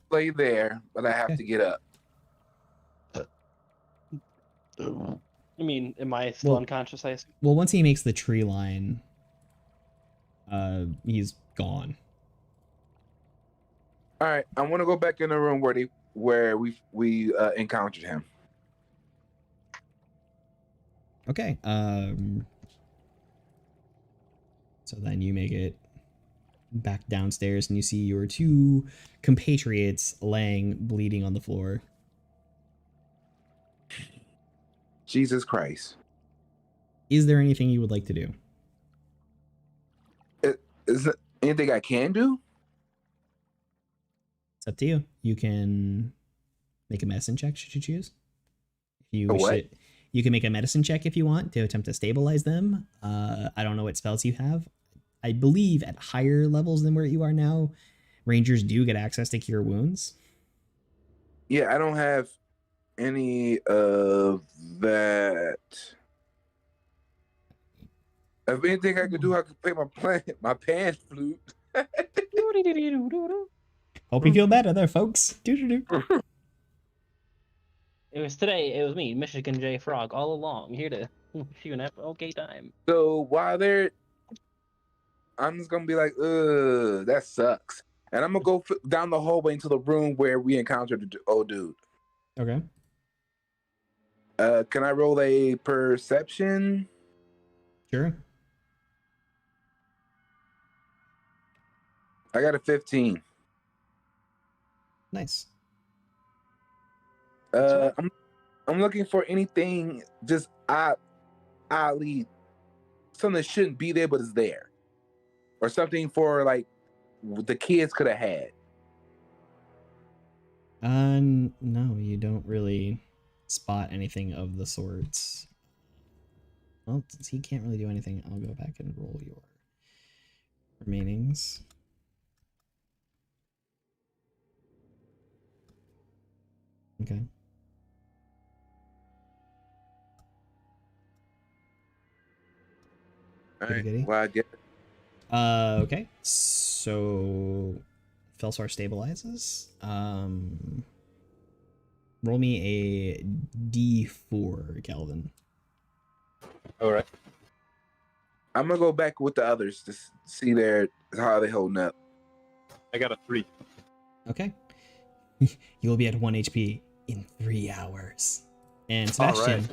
play there, but I have Okay. to get up. I mean, am I still Well- unconscious? I assume? Well, once he makes the tree line, he's gone. All right, I want to go back in the room where we encountered him. Okay. So then you make it back downstairs, and you see your 2 compatriots laying bleeding on the floor. Jesus Christ. Is there anything you would like to do? Is there anything I can do? It's up to you. You can make a medicine check should you choose. If you A wish what? it, you can make a medicine check if you want to attempt to stabilize them. I don't know what spells you have. I believe at higher levels than where you are now, rangers do get access to cure wounds. Yeah, I don't have any of that. If anything I could do, I could play my pan flute. Hope you feel better there, folks. Doo-doo-doo. It was today. It was me, Michigan J Frog, all along, here to wish you an okay time. So while they're, I'm just gonna be like, ugh, that sucks. And I'm gonna go down the hallway into the room where we encountered the old dude. Okay. Can I roll a perception? Sure. I got a 15. Nice. I'm looking for anything just oddly something that shouldn't be there but is there, or something for like the kids could have had. No, you don't really spot anything of the sorts. Well, since he can't really do anything, I'll go back and roll your remainings. Okay. All Goody right. goody. Well, I get it. Okay. So Felsar stabilizes. Roll me a D4, Calvin. All right. I'm gonna go back with the others to see how they holding up. I got a 3. Okay. You will be at 1 HP in 3 hours. And All Sebastian,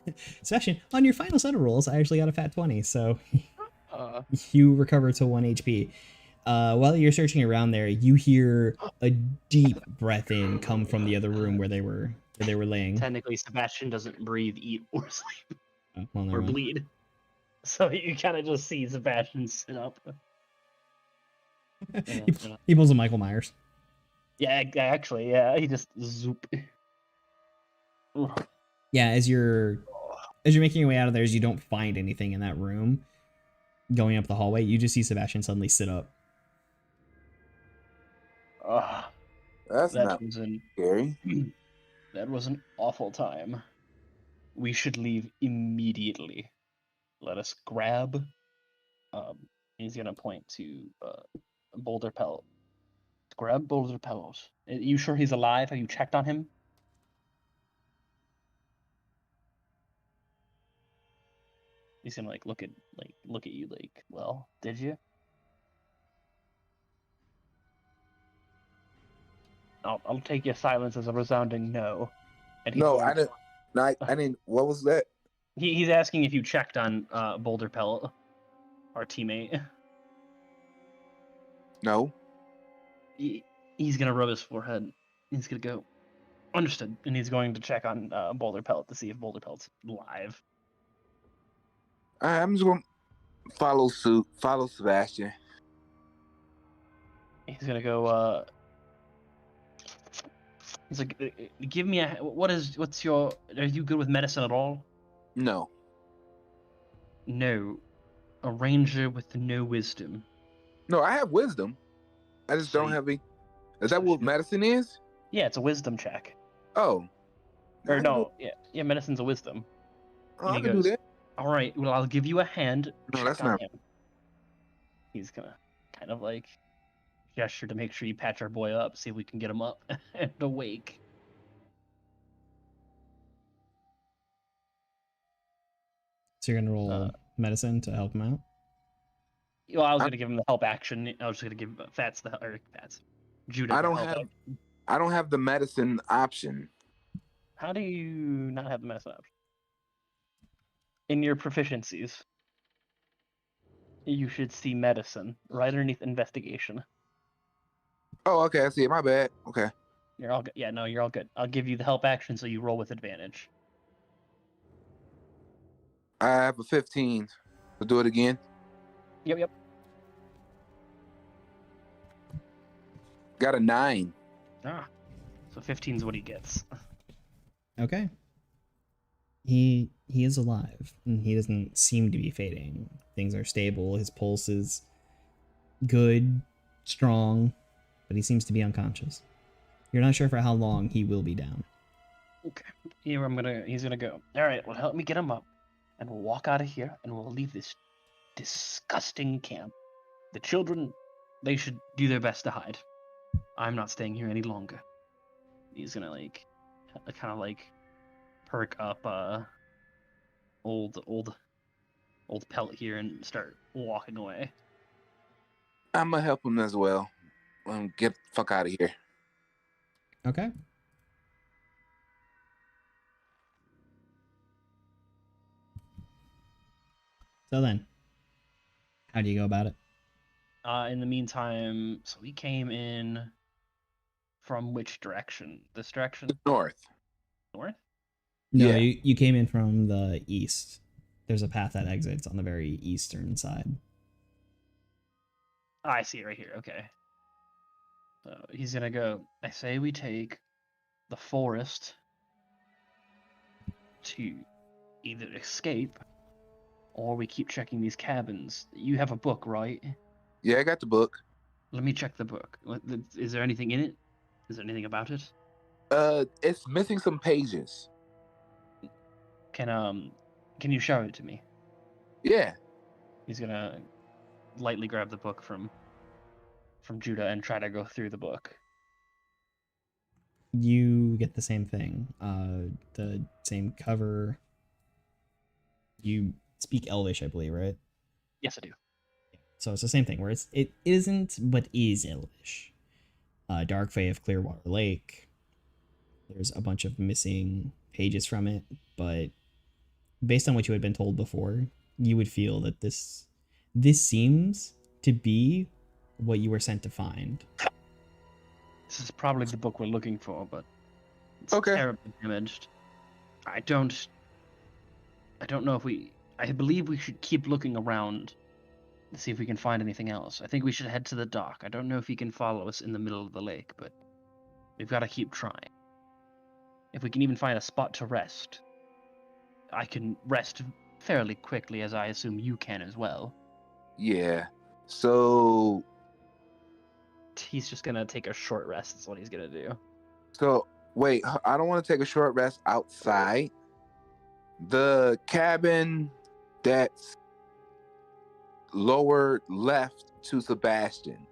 right. Sebastian, on your final set of rolls, I actually got a fat 20, so you recover to 1 HP. While you're searching around there, you hear a deep breath in come from the other room where they were laying. Technically, Sebastian doesn't breathe, eat, or sleep, Oh, well, never or mind. bleed. So you kind of just see Sebastian sit up. He pulls a Michael Myers. Yeah, actually, yeah, he just zoop. Yeah, as you're making your way out of there, as you don't find anything in that room, going up the hallway, you just see Sebastian suddenly sit up. That's That not was scary. that was an awful time. We should leave immediately. Let us grab. He's gonna point to Boulder Pellet. Grab Boulder Pellet. Are you sure he's alive? Have you checked on him? He's gonna look at you like, well, did you? I'll take your silence as a resounding no. And No, I didn't. I didn't. What was that? He's asking if you checked on Boulder Pellet, our teammate. No. He's gonna rub his forehead. He's gonna go, understood, and he's going to check on Boulder Pellet to see if Boulder Pellet's live. I'm just gonna follow suit. Follow Sebastian. He's gonna go. He's like, give me what's your? Are you good with medicine at all? No. No, a ranger with no wisdom. No, I have wisdom. I just don't have any. Is that what medicine is? Yeah, it's a wisdom check. Oh. Or no, yeah, medicine's a wisdom. Oh, I can do that. All right, well, I'll give you a hand. No, that's not. Him. He's gonna kind of gesture to make sure you patch our boy up, see if we can get him up and awake. So you're gonna roll medicine to help him out? Well, I was gonna give him the help action. I was just gonna give Judah. I don't have the medicine option. How do you not have the medicine option? In your proficiencies, you should see medicine right underneath investigation. Oh, okay. I see it. My bad. Okay. You're all good. Yeah, no, you're all good. I'll give you the help action so you roll with advantage. I have a 15. We'll do it again. Yep. Got a 9. So 15 is what he gets. Okay. He is alive, and he doesn't seem to be fading. Things are stable. His pulse is good, strong, but he seems to be unconscious. You're not sure for how long he will be down. Okay. He's gonna go. All right. Well, help me get him up, and we'll walk out of here, and we'll leave this disgusting camp. The children, they should do their best to hide. I'm not staying here any longer. He's gonna kind of like perk up old Pelt here and start walking away. I'm gonna help him as well. Get the fuck out of here. Okay. So then, how do you go about it? In the meantime, so we came in from which direction? This direction? North. North? No, Yeah. you came in from the east. There's a path that exits on the very eastern side. I see it right here. Okay. So he's gonna go. I say we take the forest to either escape or we keep checking these cabins. You have a book, right? Yeah, I got the book. Let me check the book. Is there anything in it? Is there anything about it? It's missing some pages. Can you show it to me? Yeah. He's gonna lightly grab the book from Judah and try to go through the book. You get the same thing. The same cover. You speak Elvish, I believe, right? Yes, I do. So it's the same thing where it isn't but is Elvish. Dark Fae of Clearwater Lake. There's a bunch of missing pages from it, but based on what you had been told before, you would feel that this seems to be what you were sent to find. This is probably the book we're looking for, but it's Okay. terribly damaged. I don't know if I believe we should keep looking around to see if we can find anything else. I think we should head to the dock. I don't know if he can follow us in the middle of the lake, but we've got to keep trying. If we can even find a spot to rest, I can rest fairly quickly, as I assume you can as well. Yeah. So He's just gonna take a short rest. That's what he's gonna do. wait, I don't want to take a short rest outside. The cabin that's lower left to Sebastian.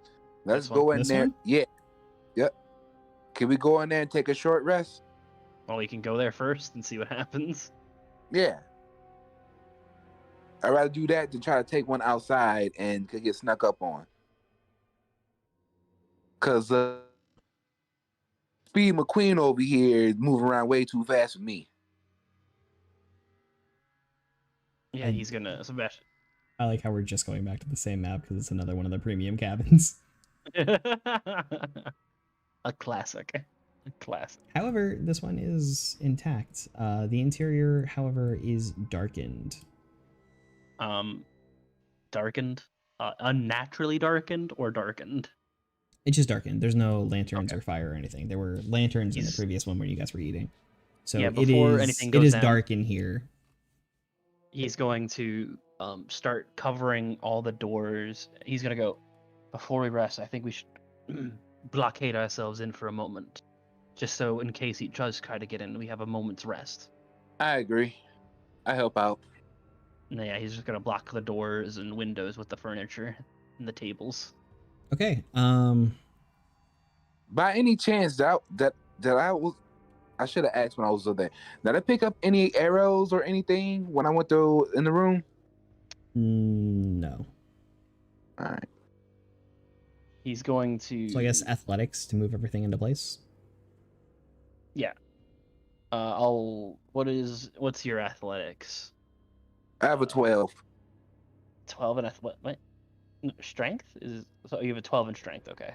Let's This one? go in This there. one? Yeah. Yep. Can we go in there and take a short rest? Well, you can go there first and see what happens. Yeah. I'd rather do that than try to take one outside and could get snuck up on. Cause Speed McQueen over here is moving around way too fast for me. Yeah, he's gonna Sebastian. I like how we're just going back to the same map because it's another one of the premium cabins. A classic. A classic. However, this one is intact. The interior, however, is darkened. Darkened? Unnaturally darkened or darkened? It's just darkened. There's no lanterns Okay. or fire or anything. There were lanterns in the He's- previous one where you guys were eating. So Yeah, it before is anything it goes is down. dark in here. He's going to start covering all the doors. He's gonna go, before we rest, I think we should blockade ourselves in for a moment. Just so in case he does try to get in, we have a moment's rest. I agree. I help out. And yeah, he's just gonna block the doors and windows with the furniture and the tables. Okay. By any chance, that I should have asked when I was there. Did I pick up any arrows or anything when I went through in the room? No. All right. He's going to. So I guess athletics to move everything into place. What's your athletics? I have a 12. 12 in what? No, strength is so you have a 12 in strength. Okay.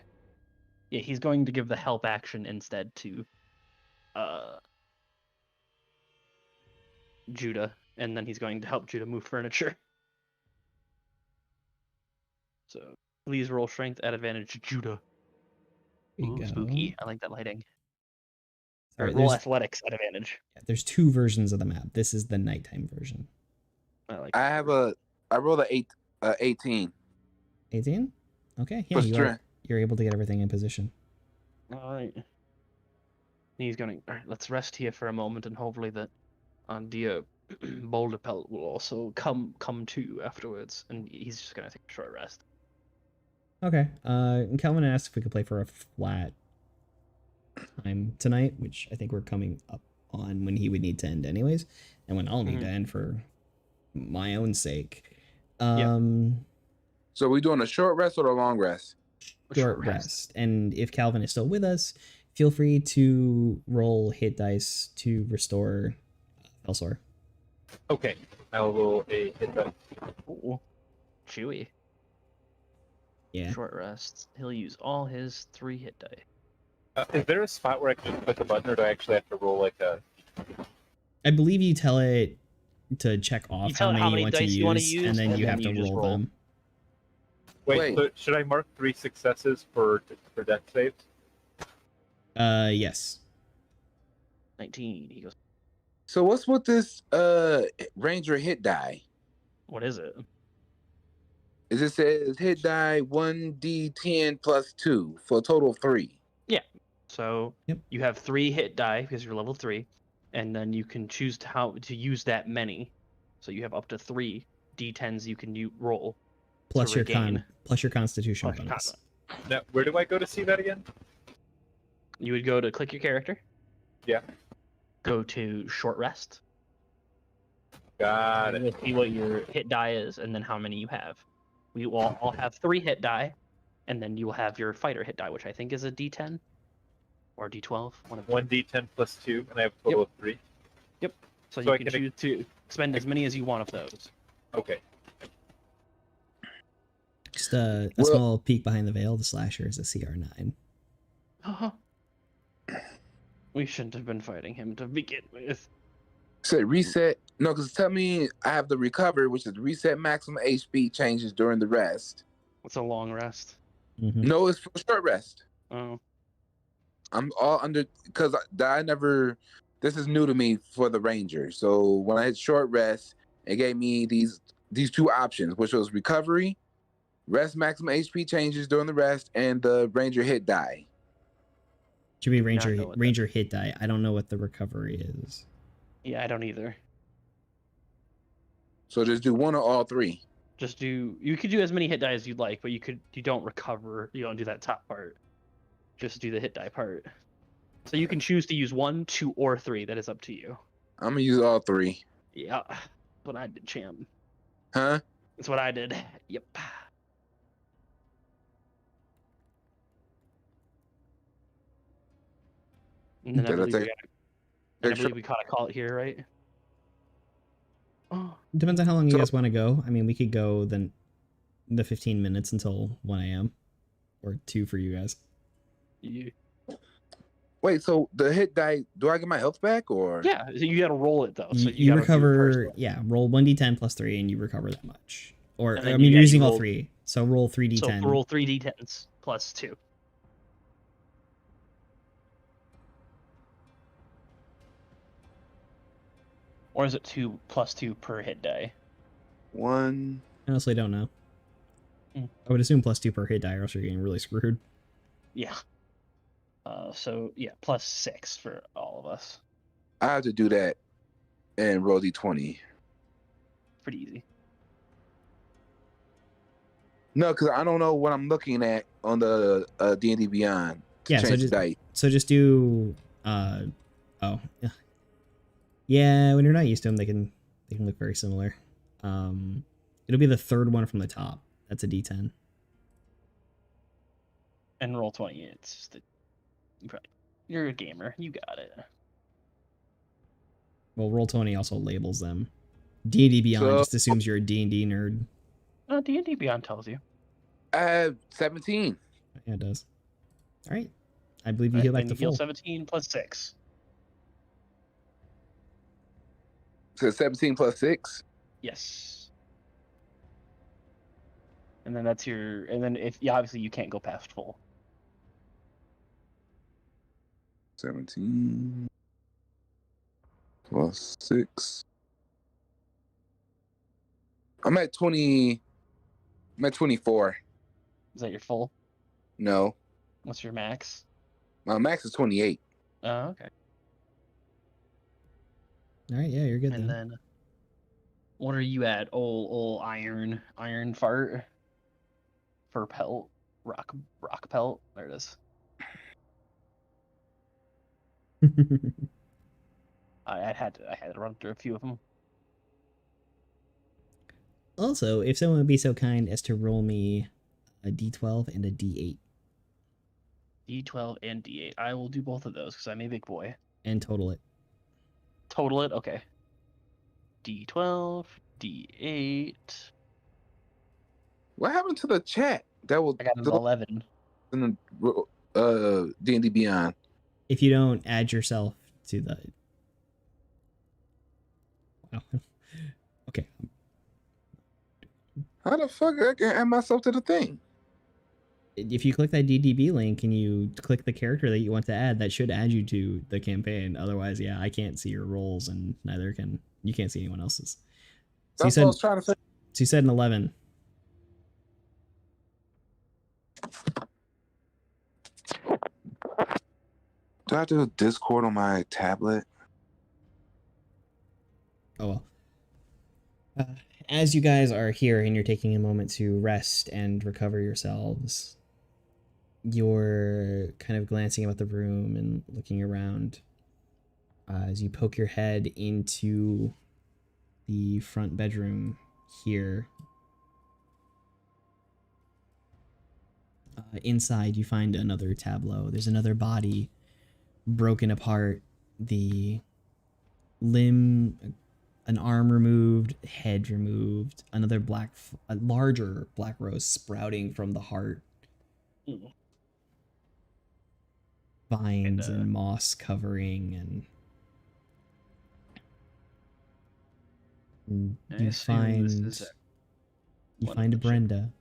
Yeah, he's going to give the help action instead to Judah, and then he's going to help Judah move furniture. So please roll strength at advantage, Judah. There you Ooh, go. spooky. I like that lighting. Sorry, Roll there's, athletics at advantage. there's two versions of the map. This is the nighttime version. I like. I rolled a 18 18? Okay, yeah, for you are, strength. you're able to get everything in position. All right. He's going. All right, let's rest here for a moment, and hopefully that dear Boulder Pelt will also come to afterwards, and he's just gonna take a short rest. Okay. Kelvin asked if we could play for a flat. time tonight, which I think we're coming up on when he would need to end anyways, and when I'll need to end for my own sake. So we doing a short rest or a long rest? Short rest. And if Calvin is still with us, feel free to roll hit dice to restore Elsor. Okay, I will roll a hit die. Ooh, chewy. Yeah. Short rest. He'll use all his 3 hit die. Is there a spot where I can just click a button, or do I actually have to roll like a? I believe you tell it to check off how many you want to use, and then you have to roll them. Wait. So should I mark 3 successes for death saves? Yes. 19. He goes. So what's with this ranger hit die? What is it? It just says hit die 1d10 plus 2 for a total of 3. Yeah. So you have 3 hit die because you're level 3, and then you can choose how to use that many. So you have up to 3 d10s you can roll. Plus your constitution bonus. Now, where do I go to see that again? You would go to click your character. Yeah. Go to short rest. Got it. You'll see what your hit die is, and then how many you have. We will all have 3 hit die, and then you will have your fighter hit die, which I think is a d10 or d12. 1d10 plus 2, and I have a total of 3. Yep. So you can choose to spend as many as you want of those. Okay. Just a small peek behind the veil. The slasher is a CR9. We shouldn't have been fighting him to begin with. Say reset. No, because tell me I have the recover, which is reset maximum HP changes during the rest. It's a long rest. No, it's for short rest. Oh. I'm all under because I never. This is new to me for the ranger. So when I hit short rest, it gave me these 2 options, which was recovery, rest maximum HP changes during the rest, and the ranger hit die. Should be ranger hit die. I don't know what the recovery is. Yeah, I don't either. So just do 1 or all 3. Just do. You could do as many hit die as you'd like, but you don't recover. You don't do that top part. Just do the hit die part. So you can choose to use 1, 2, or 3. That is up to you. I'm gonna use all 3. Yeah, that's what I did, champ. Huh? That's what I did. Yep. And then I believe we caught a call it here, right? Oh. Depends on how long you guys want to go. I mean, we could go the 15 minutes until 1 a.m. or 2 for you guys. Wait, so the hit die, do I get my health back or? Yeah, you got to roll it though. So you recover, roll 1d10 plus 3 and you recover that much. Or, I mean, you're using all 3. So roll 3d10. So roll 3d10s plus 2. Or is it 2 plus 2 per hit die? 1. I honestly don't know. I would assume plus 2 per hit die, or else you're getting really screwed. Yeah. So yeah, plus 6 for all of us. I have to do that and roll d20. Pretty easy. No, because I don't know what I'm looking at on the D&D Beyond. Yeah, so just do. Yeah, when you're not used to them, they can look very similar. It'll be the 3rd one from the top. That's a D10. And roll 20. It's just you're a gamer. You got it. Well, roll 20 also labels them. D&D Beyond just assumes you're a D&D nerd. No, D&D Beyond tells you. 17. Yeah, it does. All right. I believe you heal back to full. 17 plus 6. So 17 plus 6? Yes. And then that's your... And then obviously you can't go past full. 17 plus 6. I'm at 20. I'm at 24. Is that your full? No. What's your max? My max is 28. Oh, okay. All right, yeah, you're good. And then what are you at? Old iron fart, fur pelt, rock pelt. There it is. I had to run through a few of them. Also, if someone would be so kind as to roll me a d12 and a d8 D12 and D8. I will do both of those because I'm a big boy. and total it. Total it, okay. D12, D8. What happened to the chat? That was I got an 11. in the D&D Beyond. If you don't add yourself to the... Wow. Okay. How the fuck I can add myself to the thing? If you click that DDB link and you click the character that you want to add, that should add you to the campaign. Otherwise, yeah, I can't see your rolls, and neither can you. Can't see anyone else's. So That's what I was trying to say. So you said an 11. Do I do Discord on my tablet? Oh well. As you guys are here and you're taking a moment to rest and recover yourselves, you're kind of glancing about the room and looking around as you poke your head into the front bedroom here. Inside, you find another tableau. There's another body broken apart, the limb, an arm removed, head removed, another a larger black rose sprouting from the heart. Mm. Vines and moss covering, and you find a Brenda.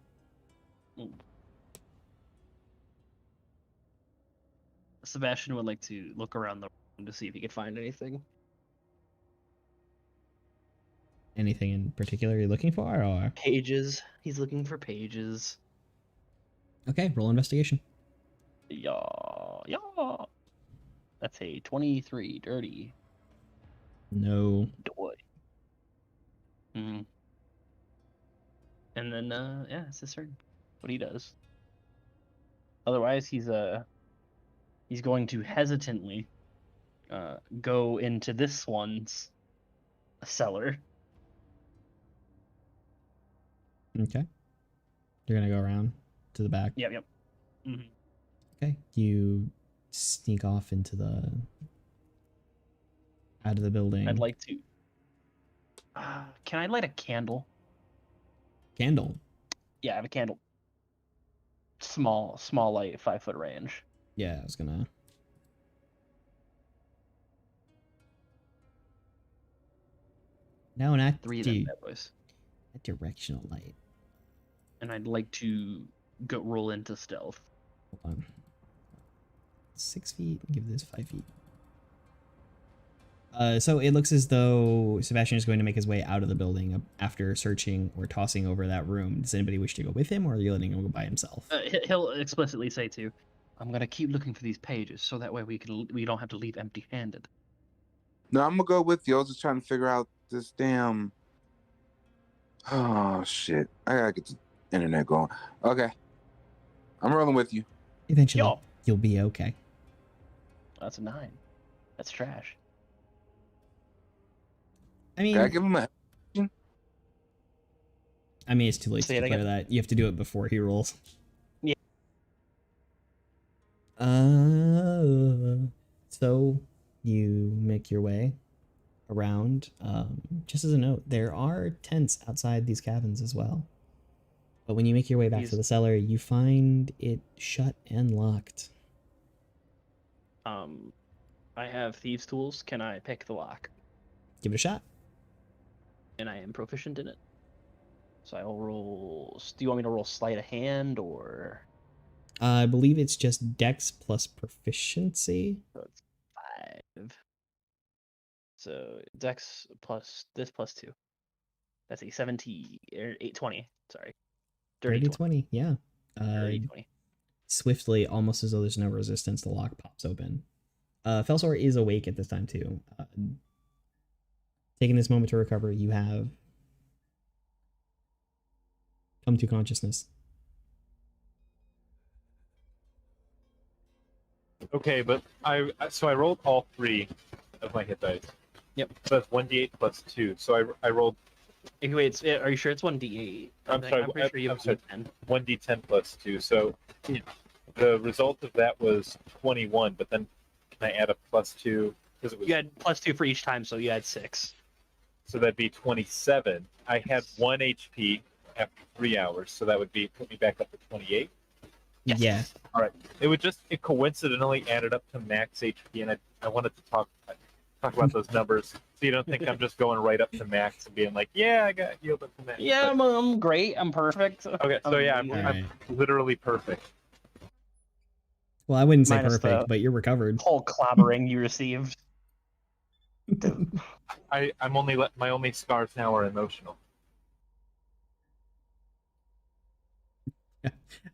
Sebastian would like to look around the room to see if he could find anything. Anything in particular you're looking for, or pages? He's looking for pages. Okay, roll investigation. Yeah. That's a 23 dirty. No. Boy. Hmm. And then yeah, it's his turn. What he does. Otherwise, he's going to hesitantly go into this one's cellar. Okay. You're gonna go around to the back. Yep. Mm-hmm. Okay. You sneak off into out of the building. I'd like to. Can I light a candle? Candle. Yeah, I have a candle. Small light, 5-foot range. Yeah, I was gonna. Now an act. 3 of them bad boys. A directional light. And I'd like to go roll into stealth. Hold on. 6 feet. Give this 5 feet. So it looks as though Sebastian is going to make his way out of the building after searching or tossing over that room. Does anybody wish to go with him, or are you letting him go by himself? He'll explicitly say to, "I'm gonna keep looking for these pages, so that way we don't have to leave empty-handed." No, I'm gonna go with you. I was just trying to figure out this damn. Oh shit! I gotta get the internet going. Okay, I'm rolling with you. Eventually, you'll be okay. That's a 9. That's trash. I mean, gotta give him a. I mean, it's too late to declare that. You have to do it before he rolls. Yeah. So you make your way around. Just as a note, there are tents outside these cabins as well. But when you make your way back to the cellar, you find it shut and locked. I have thieves' tools. Can I pick the lock? Give it a shot. And I am proficient in it. So I will roll. Do you want me to roll sleight of hand or? I believe it's just Dex plus proficiency. So it's 5. So Dex plus this plus 2. That's a 17 or 820. Sorry. Dirty 20. Yeah. Dirty 20. Swiftly, almost as though there's no resistance, the lock pops open. Felsor is awake at this time too. Taking this moment to recover, you have come to consciousness. Okay, but I rolled all 3 of my hit dice. Yep. So that's 1d8 plus 2. So I rolled. Wait, are you sure it's 1d8? I'm sorry. I'm pretty sure you I'm have sorry. 1d10. 1d10 plus 2. So the result of that was 21. But then can I add a plus 2 because it was? You had +2 for each time, so you had 6. So that'd be 27. I had 1 HP after 3 hours, so that would put me back up to 28. Yes. Yeah. All right. It coincidentally added up to max HP, and I wanted to talk about those numbers, so you don't think I'm just going right up to max and being like, yeah, I got healed up to max. Yeah, But, I'm great. I'm perfect. okay, so yeah, I'm Alright. literally perfect. Well, I wouldn't say Minus perfect, the- but you're recovered. whole clobbering you received. I'm only my only scars now are emotional.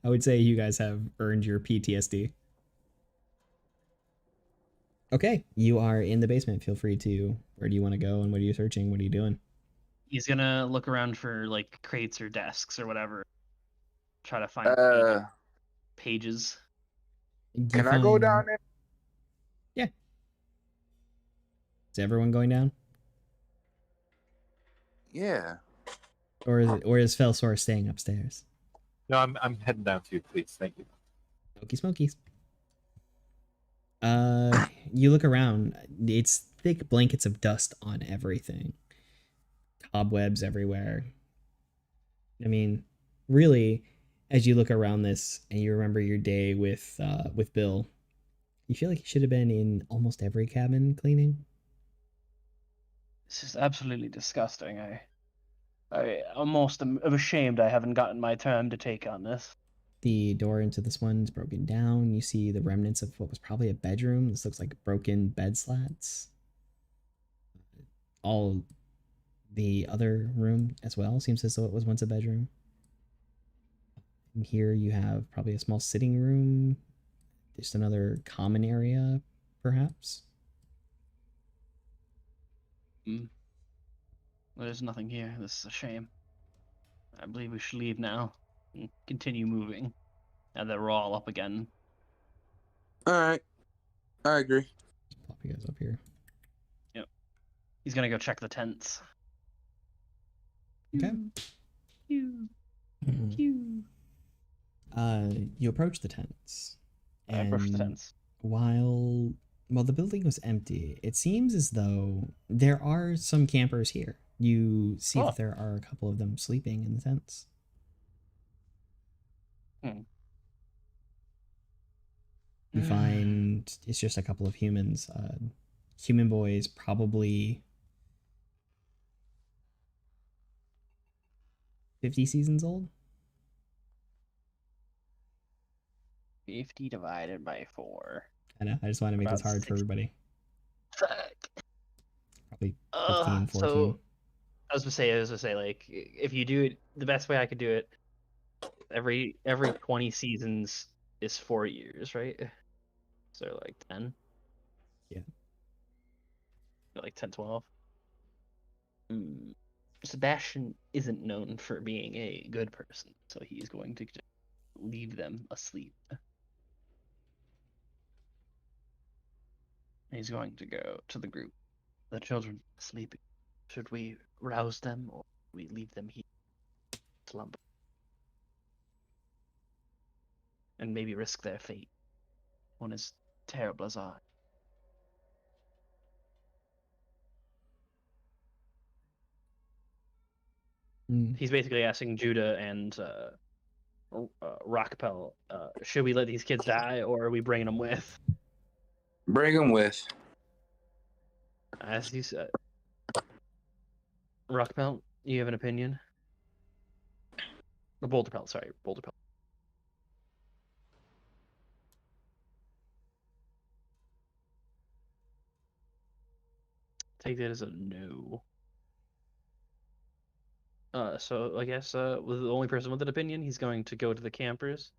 I would say you guys have earned your PTSD. Okay, you are in the basement. Feel free to. Where do you want to go, and what are you searching? What are you doing? He's gonna look around for like crates or desks or whatever. Try to find pages. Can I go down there? Yeah. Is everyone going down, Yeah. or is Felsor staying upstairs? No, I'm heading down to you, please. Thank you. Smoky smokies. You look around. It's thick blankets of dust on everything. Cobwebs everywhere. I mean, really, as you look around this and you remember your day with Bill, you feel like you should have been in almost every cabin cleaning. This is absolutely disgusting. I almost am ashamed I haven't gotten my turn to take on this. The door into this one's broken down. You see the remnants of what was probably a bedroom. This looks like broken bed slats. All the other room as well seems as though it was once a bedroom. And here you have probably a small sitting room, just another common area, perhaps. There's nothing here. This is a shame. I believe we should leave now and continue moving. Now that we're all up again. All right. I agree. Just pop you guys up here. Yep. He's gonna go check the tents. Okay. You. You approach the tents. I approach the tents. While the building was empty, it seems as though there are some campers here. You see that there are a couple of them sleeping in the tents. You find it's just a couple of humans. Human boys, probably 50 seasons old. 50 divided by 4. I know. I just want to make this hard for everybody. Probably 15, 14. So I was gonna say, like, if you do it, the best way I could do it, every 20 seasons is 4 years, right? So like 10. Yeah. Like 10, 12. Sebastian isn't known for being a good person, so he's going to just leave them asleep. He's going to go to the group. The children sleeping. Should we rouse them or we leave them here to slumber? And maybe risk their fate. One as terrible as I. He's basically asking Judah and Rockpel, should we let these kids die or are we bringing them with? Bring them with. As he said. Rockpel, you have an opinion? Or Boulderpelt, sorry, Boulderpelt. Take that as a no. So I guess with the only person with an opinion, he's going to go to the campers.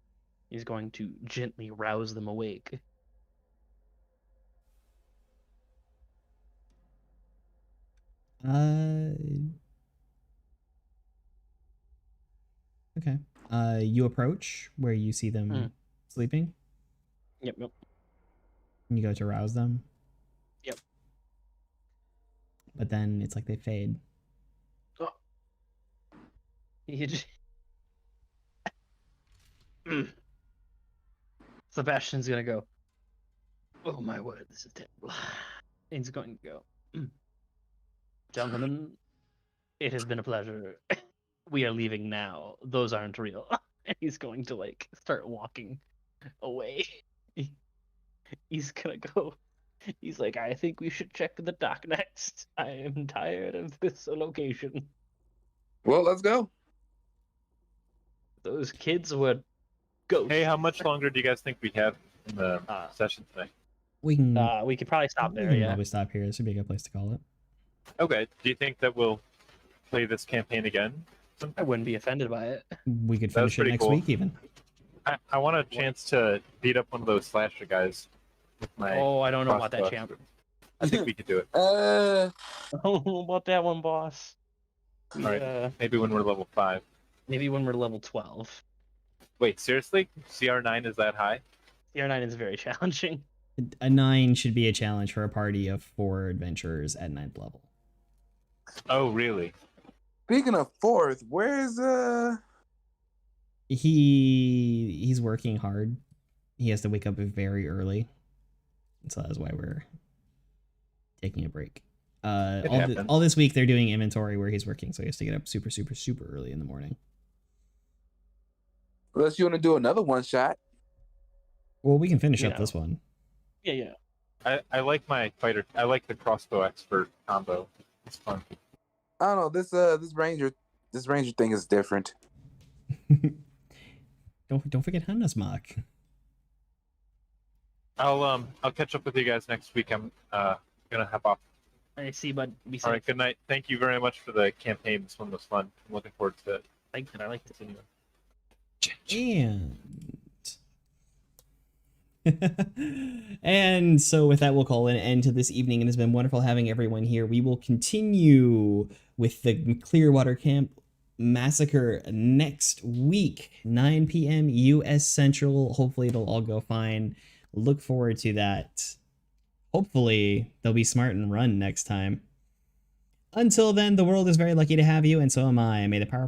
He's going to gently rouse them awake. Okay. You approach where you see them sleeping. Yep. You go to rouse them. Yep. But then it's like they fade. Oh. You just... Sebastian's gonna go, oh my word, this is terrible. He's going to go, gentlemen, it has been a pleasure. We are leaving now. Those aren't real. And he's going to like start walking away. He's gonna go. He's like, I think we should check the dock next. I am tired of this location. Well, let's go. Those kids were ghosts. Hey, how much longer do you guys think we have in the session today? We can. We could probably stop there. We can Yeah. probably stop here. This would be a good place to call it. Okay. Do you think that we'll play this campaign again? I wouldn't be offended by it. We could That was finish it pretty next cool. week even. I want a chance to beat up one of those slasher guys with my. Oh, I don't know about that, crossbow. champ. I think we could do it. I don't know about that one, boss. We, All right. Maybe when we're level 5. Maybe when we're level 12. Wait, seriously? CR9 is that high? CR9 is very challenging. A 9 should be a challenge for a party of 4 adventurers at 9th level. Oh, really? Speaking of 4th, where's He's working hard. He has to wake up very early. So that's why we're taking a break. All this week they're doing inventory where he's working, so he has to get up super early in the morning. Unless you want to do another one shot. Well, we can finish You up know. this one. Yeah. I like my fighter. I like the crossbow expert combo. It's fun. I don't know, this ranger thing is different. Don't forget Hanna's mock. I'll catch up with you guys next week. I'm gonna hop off. I see, but be safe. All right, good night. Thank you very much for the campaign. This one was fun. I'm looking forward to it. I like this anyway. And so with that, we'll call an end to this evening. It has been wonderful having everyone here. We will continue with the Clearwater Camp Massacre next week, 9 p.m. U.S. Central. Hopefully it'll all go fine. Look forward to that. Hopefully they'll be smart and run next time. Until then, the world is very lucky to have you, and so am I. May the power